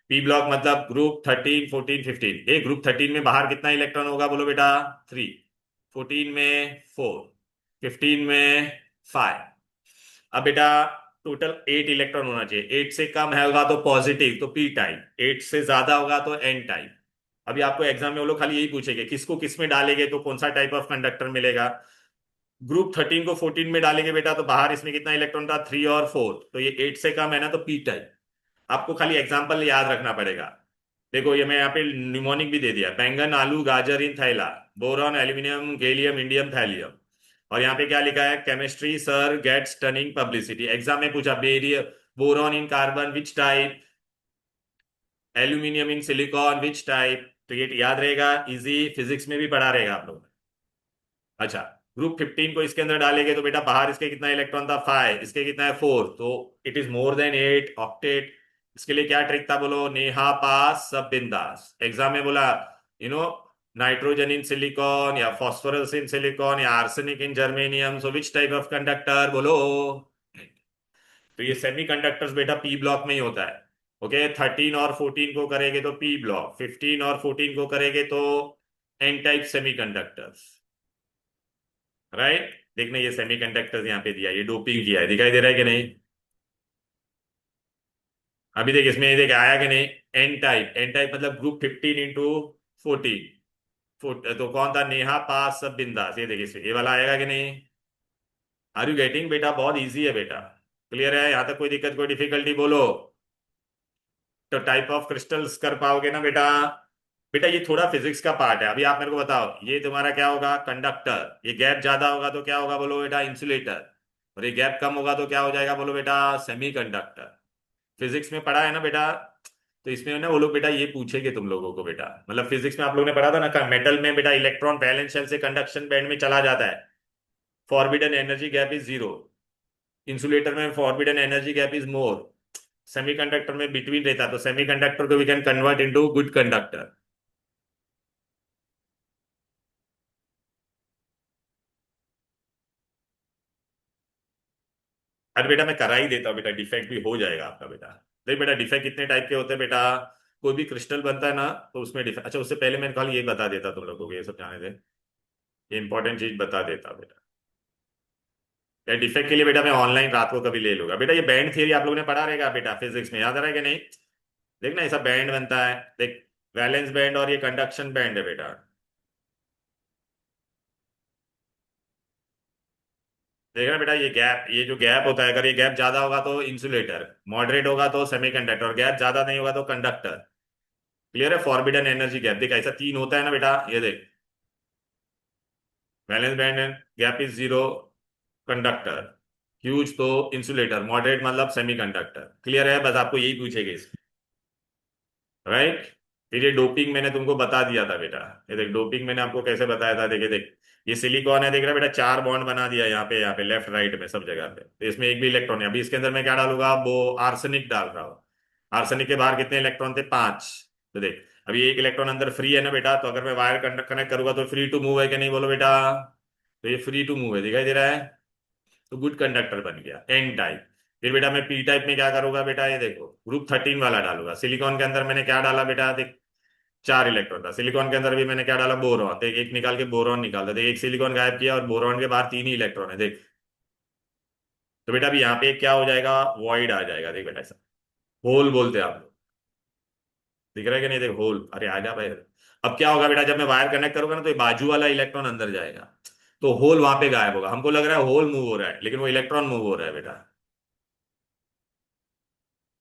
Speaker 1: पी ब्लॉक मतलब ग्रुप 13 14 15। एक ग्रुप 13 में बाहर कितना इलेक्ट्रॉन होगा बोलो बेटा? 3। 14 में 4। 15 में 5। अब बेटा टोटल 8 इलेक्ट्रॉन होना चाहिए। 8 से कम है होगा तो पॉजिटिव, तो पी टाइप। 8 से ज्यादा होगा तो एन टाइप। अभी आपको एग्जाम में वो लोग खाली यही पूछेंगे, किसको किस में डालेंगे तो कौन सा टाइप ऑफ कंडक्टर मिलेगा। ग्रुप 13 को 14 में डालेंगे बेटा, तो बाहर इसमें कितना इलेक्ट्रॉन था? 3 और 4, तो ये 8 से कम है ना, तो पी टाइप। आपको खाली एग्जाम्पल याद रखना पड़ेगा। देखो ये मैं यहाँ पे न्यूमोनिक भी दे दिया, बैंगन आलू गाजर इन थैला, boron aluminium gallium indium thallium. और यहाँ पे क्या लिखा है? Chemistry sir get stunning publicity. Exam में पूछा barrier, boron in carbon which type, aluminium in silicon which type. तो ये याद रहेगा, इजी, फिजिक्स में भी पढ़ा रहेगा आप लोग। अच्छा, ग्रुप 15 को इसके अंदर डालेंगे तो बेटा बाहर इसके कितना इलेक्ट्रॉन था? 5। इसके कितना है? 4। तो it is more than 8 octet. इसके लिए क्या ट्रिक था बोलो? नेहा पास सब बिंदास। एग्जाम में बोला you know nitrogen in silicon या फॉस्फोरस इन सिलिकॉन या arsenic in germanium, so which type of conductor बोलो? तो ये सेमीकंडक्टर्स बेटा पी ब्लॉक में ही होता है। ओके, 13 और 14 को करेंगे तो पी ब्लॉक, 15 और 14 को करेंगे तो एन टाइप सेमीकंडक्टर्स। राइट? देखना ये सेमीकंडक्टर्स यहाँ पे दिया, ये डोपिंग किया है, दिखाई दे रहा है कि नहीं? अभी देख इसमें, ये देख आया कि नहीं? N type. एन टाइप मतलब ग्रुप 15 into 14। तो कौन था? नेहा पास सब बिंदास। ये देखिए इसमें ये वाला आएगा कि नहीं? आर यू गेटिंग बेटा? बहुत इजी है बेटा। क्लियर है? यहां तक कोई दिक्कत कोई डिफिकल्टी बोलो? तो टाइप ऑफ क्रिस्टल्स कर पाओगे ना बेटा? बेटा ये थोड़ा फिजिक्स का पार्ट है। अभी आप मेरे को बताओ, ये तुम्हारा क्या होगा? कंडक्टर। ये गैप ज्यादा होगा तो क्या होगा बोलो बेटा? इंसुलेटर। और ये गैप कम होगा तो क्या हो जाएगा बोलो बेटा? सेमीकंडक्टर। फिजिक्स में पढ़ा है ना बेटा? तो इसमें ना वो लोग बेटा ये पूछेंगे तुम लोगों को बेटा, मतलब फिजिक्स में आप लोगों ने पढ़ा था ना, मेटल में बेटा इलेक्ट्रॉन वैलेंस शेल से कंडक्शन बैंड में चला जाता है, forbidden energy gap is 0। Insulator में forbidden energy gap is more. Semiconductor में बिटवीन रहता है, तो सेमीकंडक्टर को we can convert into good conductor. अरे बेटा मैं करा ही देता हूँ बेटा, डिफेक्ट भी हो जाएगा आपका बेटा। देख बेटा, डिफेक्ट कितने टाइप के होते हैं बेटा? कोई भी क्रिस्टल बनता है ना, तो उसमें डिफेक्ट। अच्छा उससे पहले मैं कल ये बता देता तुम लोगों को, ये सब जाने दे, ये इंपॉर्टेंट चीज बता देता बेटा। या डिफेक्ट के लिए बेटा मैं ऑनलाइन रात को कभी ले लूंगा बेटा। ये बैंड थियरी आप लोगों ने पढ़ा रहेगा बेटा, फिजिक्स में याद आ रहा है कि नहीं? देखना ऐसा बैंड बनता है, देख, वैलेंस बैंड और ये कंडक्शन बैंड है बेटा। देखना बेटा, ये गैप, ये जो गैप होता है, अगर ये गैप ज्यादा होगा तो इंसुलेटर, मॉडरेट होगा तो सेमीकंडक्टर, और गैप ज्यादा नहीं होगा तो कंडक्टर। क्लियर है? फॉरबिडन एनर्जी गैप देख, ऐसा 3 होता है ना बेटा, ये देख, valence band gap is 0, conductor, huge तो इंसुलेटर, मॉडरेट मतलब सेमीकंडक्टर। क्लियर है? बस आपको यही पूछेगा, राइट? फिर ये डोपिंग मैंने तुमको बता दिया था बेटा। ये देख डोपिंग मैंने आपको कैसे बताया था, देखे देख, ये सिलिकॉन है, देख रहा है बेटा, 4 बॉन्ड बना दिया यहाँ पे लेफ्ट राइट में सब जगह पे, तो इसमें एक भी इलेक्ट्रॉन है। अभी इसके अंदर मैं क्या डालूंगा? वो आर्सेनिक डाल रहा हूँ। आर्सेनिक के बाहर कितने इलेक्ट्रॉन थे? 5। तो देख, अभी एक इलेक्ट्रॉन अंदर फ्री है ना बेटा, तो अगर मैं वायर कनेक्ट करूंगा तो फ्री टू मूव है कि नहीं बोलो बेटा? तो ये फ्री टू मूव है, दिखाई दे रहा है? तो गुड कंडक्टर बन गया, एन टाइप। फिर बेटा मैं पी टाइप में क्या करूंगा बेटा? ये देखो ग्रुप 13 वाला डालूंगा। सिलिकॉन के अंदर मैंने क्या डाला बेटा? देख, 4 इलेक्ट्रॉन था। सिलिकॉन के अंदर भी मैंने क्या डाला? बोरॉन। देख एक निकाल के बोरॉन निकाल दे, एक सिलिकॉन गायब किया और बोरॉन के बाहर 3 ही इलेक्ट्रॉन है, देख। तो बेटा अभी यहाँ पे क्या हो जाएगा? वॉइड आ जाएगा, देख बेटा ऐसा, होल बोलते हैं आप लोग। दिख रहा है कि नहीं? देख होल, अरे आ जा भाई। अब क्या होगा बेटा, जब मैं वायर कनेक्ट करूंगा ना, तो ये बाजू वाला इलेक्ट्रॉन अंदर जाएगा, तो होल वहां पे गायब होगा। हमको लग रहा है होल मूव हो रहा है, लेकिन वो इलेक्ट्रॉन मूव हो रहा है बेटा।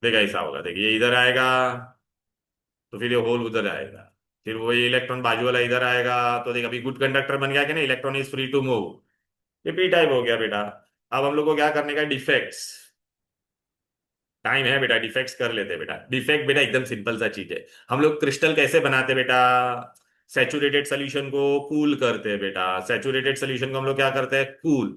Speaker 1: देखा ऐसा होगा, देखिए ये इधर आएगा तो फिर ये होल उधर आएगा, फिर वही इलेक्ट्रॉन बाजू वाला इधर आएगा। तो देख अभी गुड कंडक्टर बन गया कि ना, electron is free to move. ये पी टाइप हो गया बेटा। अब हम लोग को क्या करने का, डिफेक्ट्स। टाइम है बेटा, डिफेक्ट्स कर लेते हैं बेटा। डिफेक्ट बेटा एकदम सिंपल सा चीज है। हम लोग क्रिस्टल कैसे बनाते हैं बेटा, सैचुरेटेड सोल्यूशन को कूल करते हैं बेटा। सैचुरेटेड सोल्यूशन को हम लोग क्या करते हैं, कूल।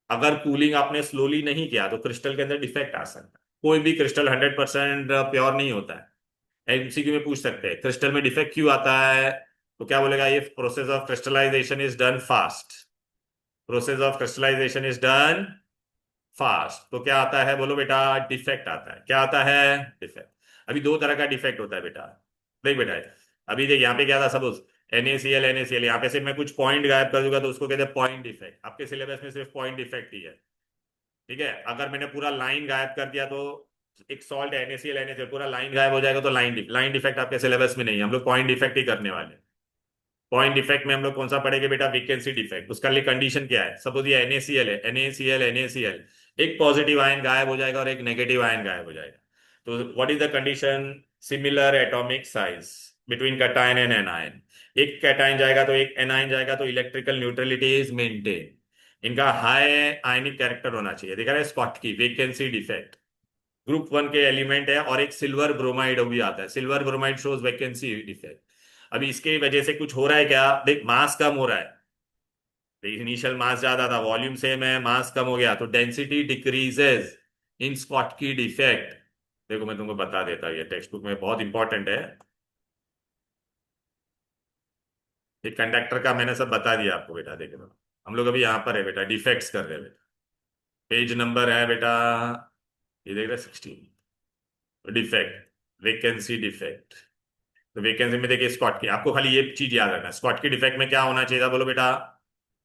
Speaker 1: अगर कूलिंग आपने स्लोली नहीं किया तो क्रिस्टल के अंदर डिफेक्ट आ सकता है। कोई भी क्रिस्टल 100% प्योर नहीं होता है। एमसीक्यू में पूछ सकते हैं क्रिस्टल में डिफेक्ट क्यों आता है, तो क्या बोलेगा, ये process of crystallization is done fast. Process of crystallization is done fast, तो क्या आता है बोलो बेटा, डिफेक्ट आता है। क्या आता है, डिफेक्ट। अभी दो तरह का डिफेक्ट होता है बेटा। देख बेटा, अभी देख यहाँ पे क्या था, सपोज NaCl NaCl, यहाँ पे से मैं कुछ पॉइंट गायब कर दूंगा तो उसको कहते हैं पॉइंट डिफेक्ट। आपके सिलेबस में सिर्फ पॉइंट डिफेक्ट ही है। ठीक है, अगर मैंने पूरा लाइन गायब कर दिया तो एक सॉल्ट NaCl NaCl पूरा लाइन गायब हो जाएगा तो लाइन डिफेक्ट आपके सिलेबस में नहीं है। हम लोग पॉइंट डिफेक्ट ही करने वाले हैं। पॉइंट डिफेक्ट में हम लोग कौन सा पढ़ेंगे बेटा, वैकेंसी डिफेक्ट। उसका लिए कंडीशन क्या है, सपोज ये NaCl है, NaCl एक पॉजिटिव आयन गायब हो जाएगा और एक नेगेटिव आयन गायब हो जाएगा। तो what is the condition, similar atomic size between cation and anion. एक कैटायन जाएगा तो एक एनायन जाएगा, तो इलेक्ट्रिकल न्यूट्रलिटी इज मेंटेन। इनका हाई आयनिक कैरेक्टर होना चाहिए। देखा है स्कॉटकी वैकेंसी डिफेक्ट, ग्रुप 1 के एलिमेंट है, और एक सिल्वर ब्रोमाइड भी आता है। Silver bromide shows vacancy defect. अभी इसके वजह से कुछ हो रहा है क्या, देख मास कम हो रहा है। इनिशियल मास ज्यादा था, वॉल्यूम सेम है, मास कम हो गया, तो डेंसिटी डिक्रीजेज इन स्कॉटकी डिफेक्ट। देखो मैं तुमको बता देता हूँ, ये टेक्स्ट बुक में बहुत इंपॉर्टेंट है। ये कंडक्टर का मैंने सब बता दिया आपको बेटा। देखो हम लोग अभी यहाँ पर है बेटा, डिफेक्ट्स कर रहे हैं बेटा। पेज नंबर है बेटा, ये देख रहे 16, डिफेक्ट, वैकेंसी डिफेक्ट। तो वैकेंसी में देखिए स्कॉट की, आपको खाली ये चीज याद रखना, स्कॉट की डिफेक्ट में क्या होना चाहिए था बोलो बेटा,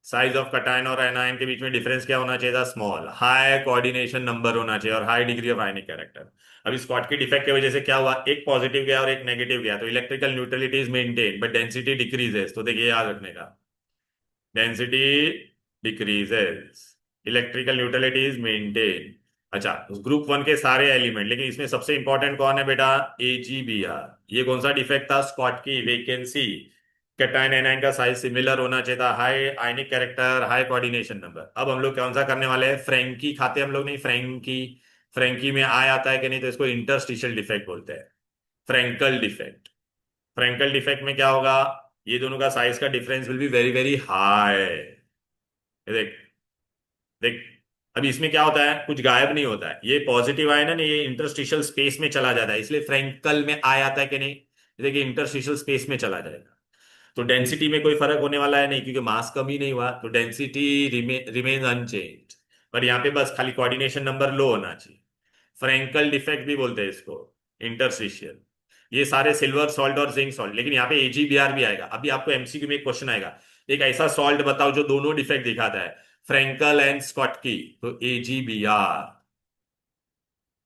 Speaker 1: साइज ऑफ कटायन और एनायन के बीच में डिफरेंस क्या होना चाहिए था, स्मॉल। हाई कोऑर्डिनेशन नंबर होना चाहिए और high degree of ionic character. अभी स्कॉट की डिफेक्ट की वजह से क्या हुआ, एक पॉजिटिव गया और एक नेगेटिव गया, तो electrical neutrality is maintain but density decreases. तो देखिए याद रखने का, density decreases, electrical neutrality is maintain. अच्छा, ग्रुप 1 के सारे एलिमेंट, लेकिन इसमें सबसे इंपॉर्टेंट कौन है बेटा, AgBr। ये कौन सा डिफेक्ट था, स्कॉट की वैकेंसी। कैटायन एनायन का साइज सिमिलर होना चाहिए था, हाई आयनिक कैरेक्टर, हाई कोऑर्डिनेशन नंबर। अब हम लोग कौन सा करने वाले हैं, फ्रैंकी खाते हम लोग नहीं, फ्रैंकी। फ्रैंकी में आय आता है कि नहीं, तो इसको इंटरस्टिशियल डिफेक्ट बोलते हैं, फ्रैंकल डिफेक्ट। फ्रैंकल डिफेक्ट में क्या होगा, ये दोनों का साइज का difference will be very very high. देख देख, अभी इसमें क्या होता है, कुछ गायब नहीं होता है, ये पॉजिटिव आयन है ना, ये इंटरस्टिशियल स्पेस में चला जाता है, इसलिए फ्रैंकल में आय आता है कि नहीं, देखिए इंटरस्टिशियल स्पेस में चला जाएगा। तो डेंसिटी में कोई फर्क होने वाला है नहीं, क्योंकि मास कम ही नहीं हुआ, तो डेंसिटी रिमेन अनचेंज। पर यहाँ पे बस खाली कोऑर्डिनेशन नंबर लो होना चाहिए। फ्रैंकल डिफेक्ट भी बोलते हैं इसको, इंटरस्टिशियल। ये सारे सिल्वर सॉल्ट और जिंक सॉल्ट, लेकिन यहाँ पे AgBr भी आएगा। अभी आपको MCQ में एक क्वेश्चन आएगा, एक ऐसा सॉल्ट बताओ जो दोनों डिफेक्ट दिखाता है, फ्रैंकल एंड स्कॉटकी, तो AgBr।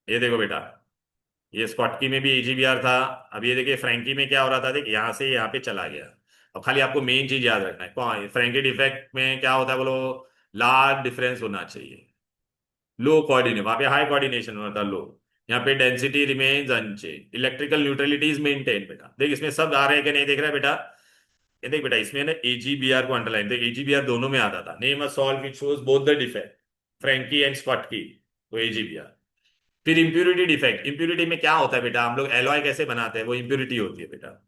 Speaker 1: ये देखो बेटा, ये स्कॉटकी में भी AgBr था। अब ये देखिए फ्रैंकी में क्या हो रहा था, देख यहाँ से यहाँ पे चला गया। अब खाली आपको मेन चीज याद रखना है, कौन फ्रैंकी डिफेक्ट में क्या होता है बोलो, लार्ज डिफरेंस होना चाहिए, लो कोऑर्डिनेट, वहां पे हाई कोऑर्डिनेशन होना था, लो। यहाँ पे density remains unchange, electrical neutrality is maintain. बेटा देख इसमें सब आ रहे हैं कि नहीं, देख रहा है बेटा। ये देख बेटा, इसमें ना AgBr को अंडरलाइन, देख AgBr दोनों में आता था, name a salt which shows both the defect, Frenkel and Schottky, तो AgBr। फिर इंप्यूरिटी डिफेक्ट, इंप्यूरिटी में क्या होता है बेटा, हम लोग एलॉय कैसे बनाते हैं, वो इंप्यूरिटी होती है बेटा।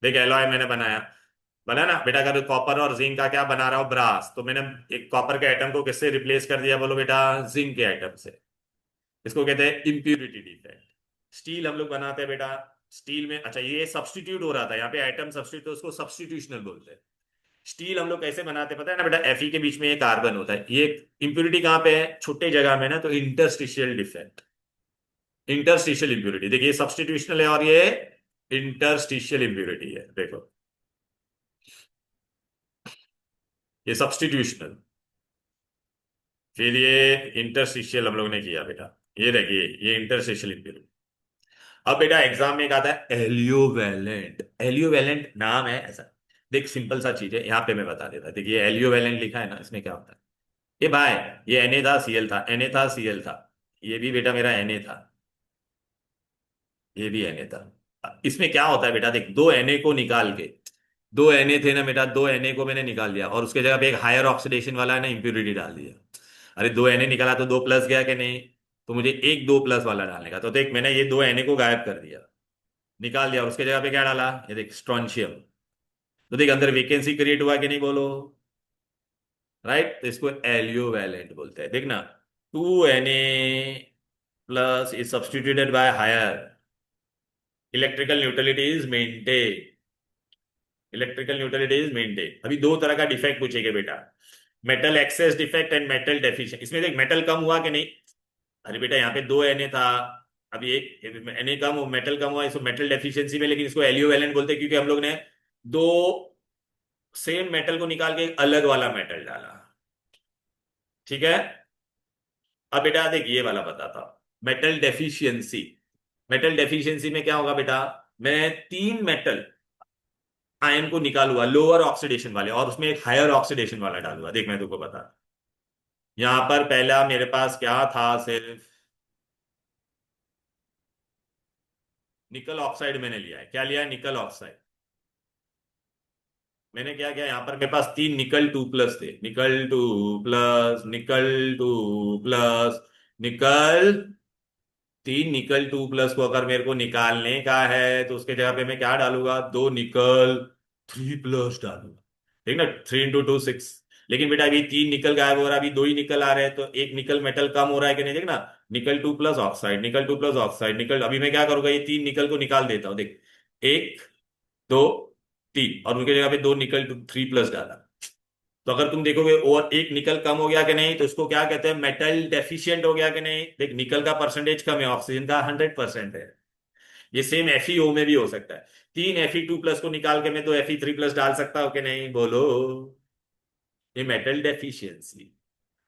Speaker 1: देख एलॉय मैंने बनाया, बना ना बेटा, अगर कॉपर और जिंक का क्या बना रहा हूं, ब्रास, तो मैंने एक कॉपर के एटम को किससे रिप्लेस कर दिया बोलो बेटा, जिंक के एटम से। इसको कहते हैं इंप्यूरिटी डिफेक्ट। स्टील हम लोग बनाते हैं बेटा, स्टील में, अच्छा ये सब्स्टिट्यूट हो रहा था यहाँ पे, एटम सब्स्टिट्यूट, तो उसको सब्स्टिट्यूशनल बोलते हैं। स्टील हम लोग कैसे बनाते हैं पता है ना बेटा, Fe के बीच में ये कार्बन होता है, ये इंप्यूरिटी कहाँ पे है, छोटे जगह में ना, तो इंटरस्टिशियल डिफेक्ट, इंटरस्टिशियल इंप्यूरिटी। देखिए ये सब्स्टिट्यूशनल है और ये इंटरस्टिशियल इंप्यूरिटी है, देखो ये सब्स्टिट्यूशनल, फिर ये इंटरस्टिशियल हम लोग ने किया बेटा। ये देखिए ये इंटरस्टिशियल इंप्यूरिटी। अब बेटा एग्जाम में एक आता है एलियोवेलेंट, एलियोवेलेंट नाम है ऐसा, देख सिंपल सा चीज है, यहाँ पे मैं बता देता। देखिए एलयू वैलेंट लिखा है ना, इसमें क्या होता है? ये भाई, ये Na था Cl था, Na था Cl था, ये भी बेटा मेरा Na था, ये भी Na था। इसमें क्या होता है बेटा, देख दो Na को निकाल के, दो Na थे ना बेटा, दो Na को मैंने निकाल दिया और उसके जगह पे एक हायर ऑक्सीडेशन वाला है ना इम्प्योरिटी डाल दिया। अरे दो Na निकाला तो दो प्लस गया कि नहीं? तो मुझे एक दो प्लस वाला डालने का, तो देख मैंने ये दो Na को गायब कर दिया, निकाल दिया और उसके जगह पे क्या डाला, ये देख स्ट्रॉन्शियम। तो देख अंदर वेकेंसी क्रिएट हुआ कि नहीं, बोलो। राइट, तो इसको एलियो वैलेंट बोलते हैं, देखना। Two Na plus is substituted by higher, electrical neutrality is maintain, electrical neutrality is maintain. अभी दो तरह का डिफेक्ट पूछेंगे बेटा, metal excess defect and metal deficient. इसमें देख मेटल कम हुआ कि नहीं? अरे बेटा यहाँ पे दो Na था, अभी एक Na कम, मेटल कम हुआ, इसको मेटल डेफिशिएंसी में, लेकिन इसको एलियो वैलेंट बोलते हैं क्योंकि हम लोग ने दो सेम मेटल को निकाल के एक अलग वाला मेटल डाला। ठीक है, अब बेटा देख ये वाला बताता हूं, मेटल डेफिशिएंसी। मेटल डेफिशिएंसी में क्या होगा बेटा, मैं तीन मेटल आयन को निकालूंगा लोअर ऑक्सीडेशन वाले और उसमें एक हायर ऑक्सीडेशन वाला डालूंगा। देख मैं तुमको बता, यहां पर पहला मेरे पास क्या था, सिर्फ निकल ऑक्साइड मैंने लिया है। क्या लिया है? निकल ऑक्साइड। मैंने क्या किया, यहां पर मेरे पास तीन निकल टू प्लस थे, निकल टू प्लस, निकल टू प्लस, निकल, तीन निकल टू प्लस को अगर मेरे को निकालने का है तो उसके जगह पे मैं क्या डालूंगा, दो निकल थ्री प्लस डालूंगा। ठीक ना, थ्री इंटू टू सिक्स। लेकिन बेटा अभी तीन निकल गायब हो रहा है, अभी दो ही निकल आ रहे हैं, तो एक निकल मेटल कम हो रहा है कि नहीं, देखना। निकल टू प्लस ऑक्साइड, निकल टू प्लस ऑक्साइड, निकल, अभी मैं क्या करूंगा, ये तीन निकल को निकाल देता हूं, देख। एक, दो, तीन, और उनकी जगह पे दो निकल टू थ्री प्लस डाला। तो अगर तुम देखोगे और एक निकल कम हो गया कि नहीं, तो इसको क्या कहते हैं, मेटल डेफिशिएंट हो गया कि नहीं। देख निकल का परसेंटेज कम है, ऑक्सीजन का 100% है। ये सेम FeO में भी हो सकता है। तीन Fe2 प्लस को निकाल के मैं तो Fe3 प्लस डाल सकता हूं कि नहीं, बोलो। ये मेटल डेफिशिएंसी।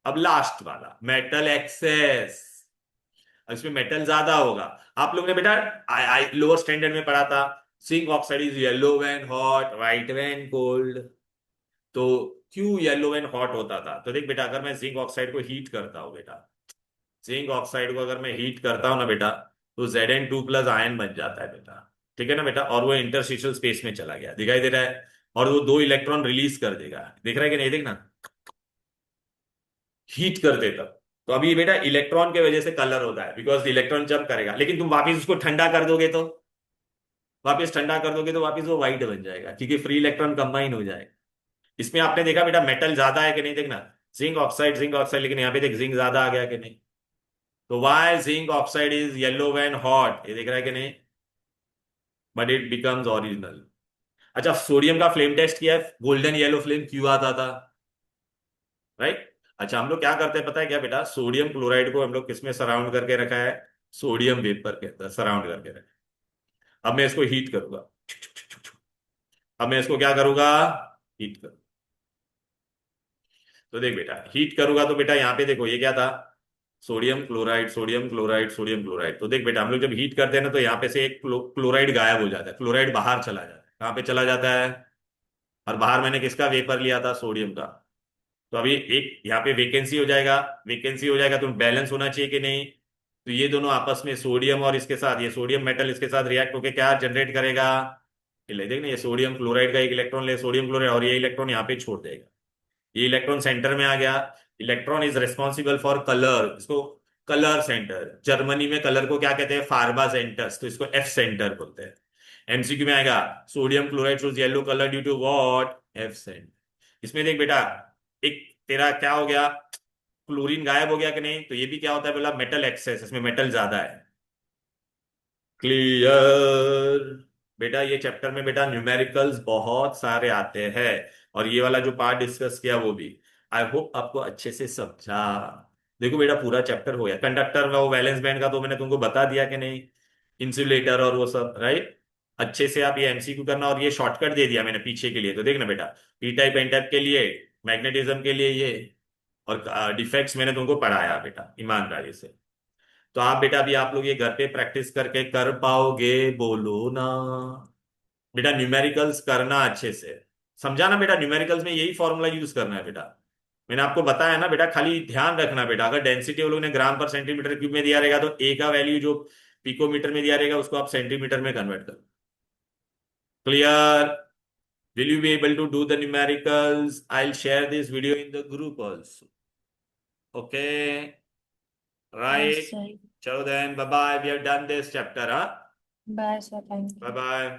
Speaker 1: अब लास्ट वाला मेटल एक्सेस, इसमें मेटल ज्यादा होगा। आप लोग ने बेटा लोअर स्टैंडर्ड में पढ़ा था, zinc oxide is yellow when hot, white when cold. तो क्यों येलो व्हेन हॉट होता था, तो देख बेटा अगर मैं जिंक ऑक्साइड को हीट करता हूं बेटा, जिंक ऑक्साइड को अगर मैं हीट करता हूं ना बेटा, तो Zn2 प्लस आयन बन जाता है बेटा। ठीक है ना बेटा, और वो इंटरस्टिशियल स्पेस में चला गया, दिखाई दे रहा है, और वो दो इलेक्ट्रॉन रिलीज कर देगा, दिख रहा है कि नहीं, देखना। हीट कर देता, तो अभी बेटा इलेक्ट्रॉन के वजह से कलर होता है, बिकॉज इलेक्ट्रॉन जंप करेगा, लेकिन तुम वापिस उसको ठंडा कर दोगे तो, वापिस ठंडा कर दोगे तो वापिस वो व्हाइट बन जाएगा, क्योंकि फ्री इलेक्ट्रॉन कंबाइन हो जाएगा। इसमें आपने देखा बेटा मेटल ज्यादा है कि नहीं, देखना। जिंक ऑक्साइड, जिंक ऑक्साइड, लेकिन यहाँ पे देख जिंक ज्यादा आ गया कि नहीं। तो why zinc oxide is yellow when hot, ये दिख रहा है कि नहीं, बट इट बिकम्स ओरिजिनल। अच्छा, सोडियम का फ्लेम टेस्ट किया है, गोल्डन येलो फ्लेम क्यों आता था, राइट। अच्छा, हम लोग क्या करते हैं पता है क्या बेटा, सोडियम क्लोराइड को हम लोग किसमें सराउंड करके रखा है, सोडियम वेपर के अंदर सराउंड करके रखा है। अब मैं इसको हीट करूंगा, अब मैं इसको क्या करूंगा, हीट करूंगा। तो देख बेटा हीट करूंगा तो बेटा यहाँ पे देखो ये क्या था, sodium chloride, sodium chloride, sodium chloride. तो देख बेटा हम लोग जब हीट करते हैं ना, तो यहाँ पे से एक क्लोराइड गायब हो जाता है, क्लोराइड बाहर चला जाता है। कहाँ पे चला जाता है, और बाहर मैंने किसका वेपर लिया था, सोडियम का। तो अभी एक यहाँ पे वेकेंसी हो जाएगा, वेकेंसी हो जाएगा तो बैलेंस होना चाहिए कि नहीं। तो ये दोनों आपस में, सोडियम और इसके साथ, ये सोडियम मेटल इसके साथ रिएक्ट होकर क्या जनरेट करेगा, ये ले देखना, ये सोडियम क्लोराइड का एक इलेक्ट्रॉन ले, सोडियम क्लोराइड, और ये इलेक्ट्रॉन यहाँ पे छोड़ देगा। ये इलेक्ट्रॉन सेंटर में आ गया। Electron is responsible for colour, इसको कलर सेंटर, जर्मनी में कलर को क्या कहते हैं, फार्बा सेंटर्स, तो इसको F सेंटर बोलते हैं। MCQ में आएगा, sodium chloride shows yellow colour due to what, F centre. इसमें देख बेटा, एक तेरा क्या हो गया, क्लोरीन गायब हो गया कि नहीं, तो ये भी क्या होता है बोला, मेटल एक्सेस, इसमें मेटल ज्यादा है। क्लियर। बेटा ये चैप्टर में बेटा न्यूमेरिकल्स बहुत सारे आते हैं, और ये वाला जो पार्ट डिस्कस किया वो भी, आई होप आपको अच्छे से समझा। देखो बेटा पूरा चैप्टर हो गया, कंडक्टर का वो वैलेंस बैंड का तो मैंने तुमको बता दिया कि नहीं, इंसुलेटर और वो सब, राइट। अच्छे से आप ये MCQ करना, और ये शॉर्टकट दे दिया मैंने पीछे के लिए, तो देखना बेटा, पी टाइप एन टाइप के लिए, मैग्नेटिज्म के लिए ये, और डिफेक्ट्स मैंने तुमको पढ़ाया बेटा ईमानदारी से। तो आप बेटा अभी आप लोग ये घर पे प्रैक्टिस करके कर पाओगे, बोलो ना। बेटा न्यूमेरिकल्स करना अच्छे से, समझा ना बेटा, न्यूमेरिकल्स में यही फॉर्मूला यूज करना है बेटा। मैंने आपको बताया ना बेटा, खाली ध्यान रखना बेटा, अगर डेंसिटी वो लोग ने ग्राम पर सेंटीमीटर क्यूब में दिया रहेगा तो ए का वैल्यू जो पिकोमीटर में दिया रहेगा उसको आप सेंटीमीटर में कन्वर्ट करो। Clear? Will you be able to do the numericals? I will share this video in the group also. Okay,
Speaker 2: yes
Speaker 1: right.
Speaker 2: Sir.
Speaker 1: चलो then, bye bye, we have done this chapter. हाँ,
Speaker 2: bye sir, thank
Speaker 1: bye
Speaker 2: you.
Speaker 1: Bye.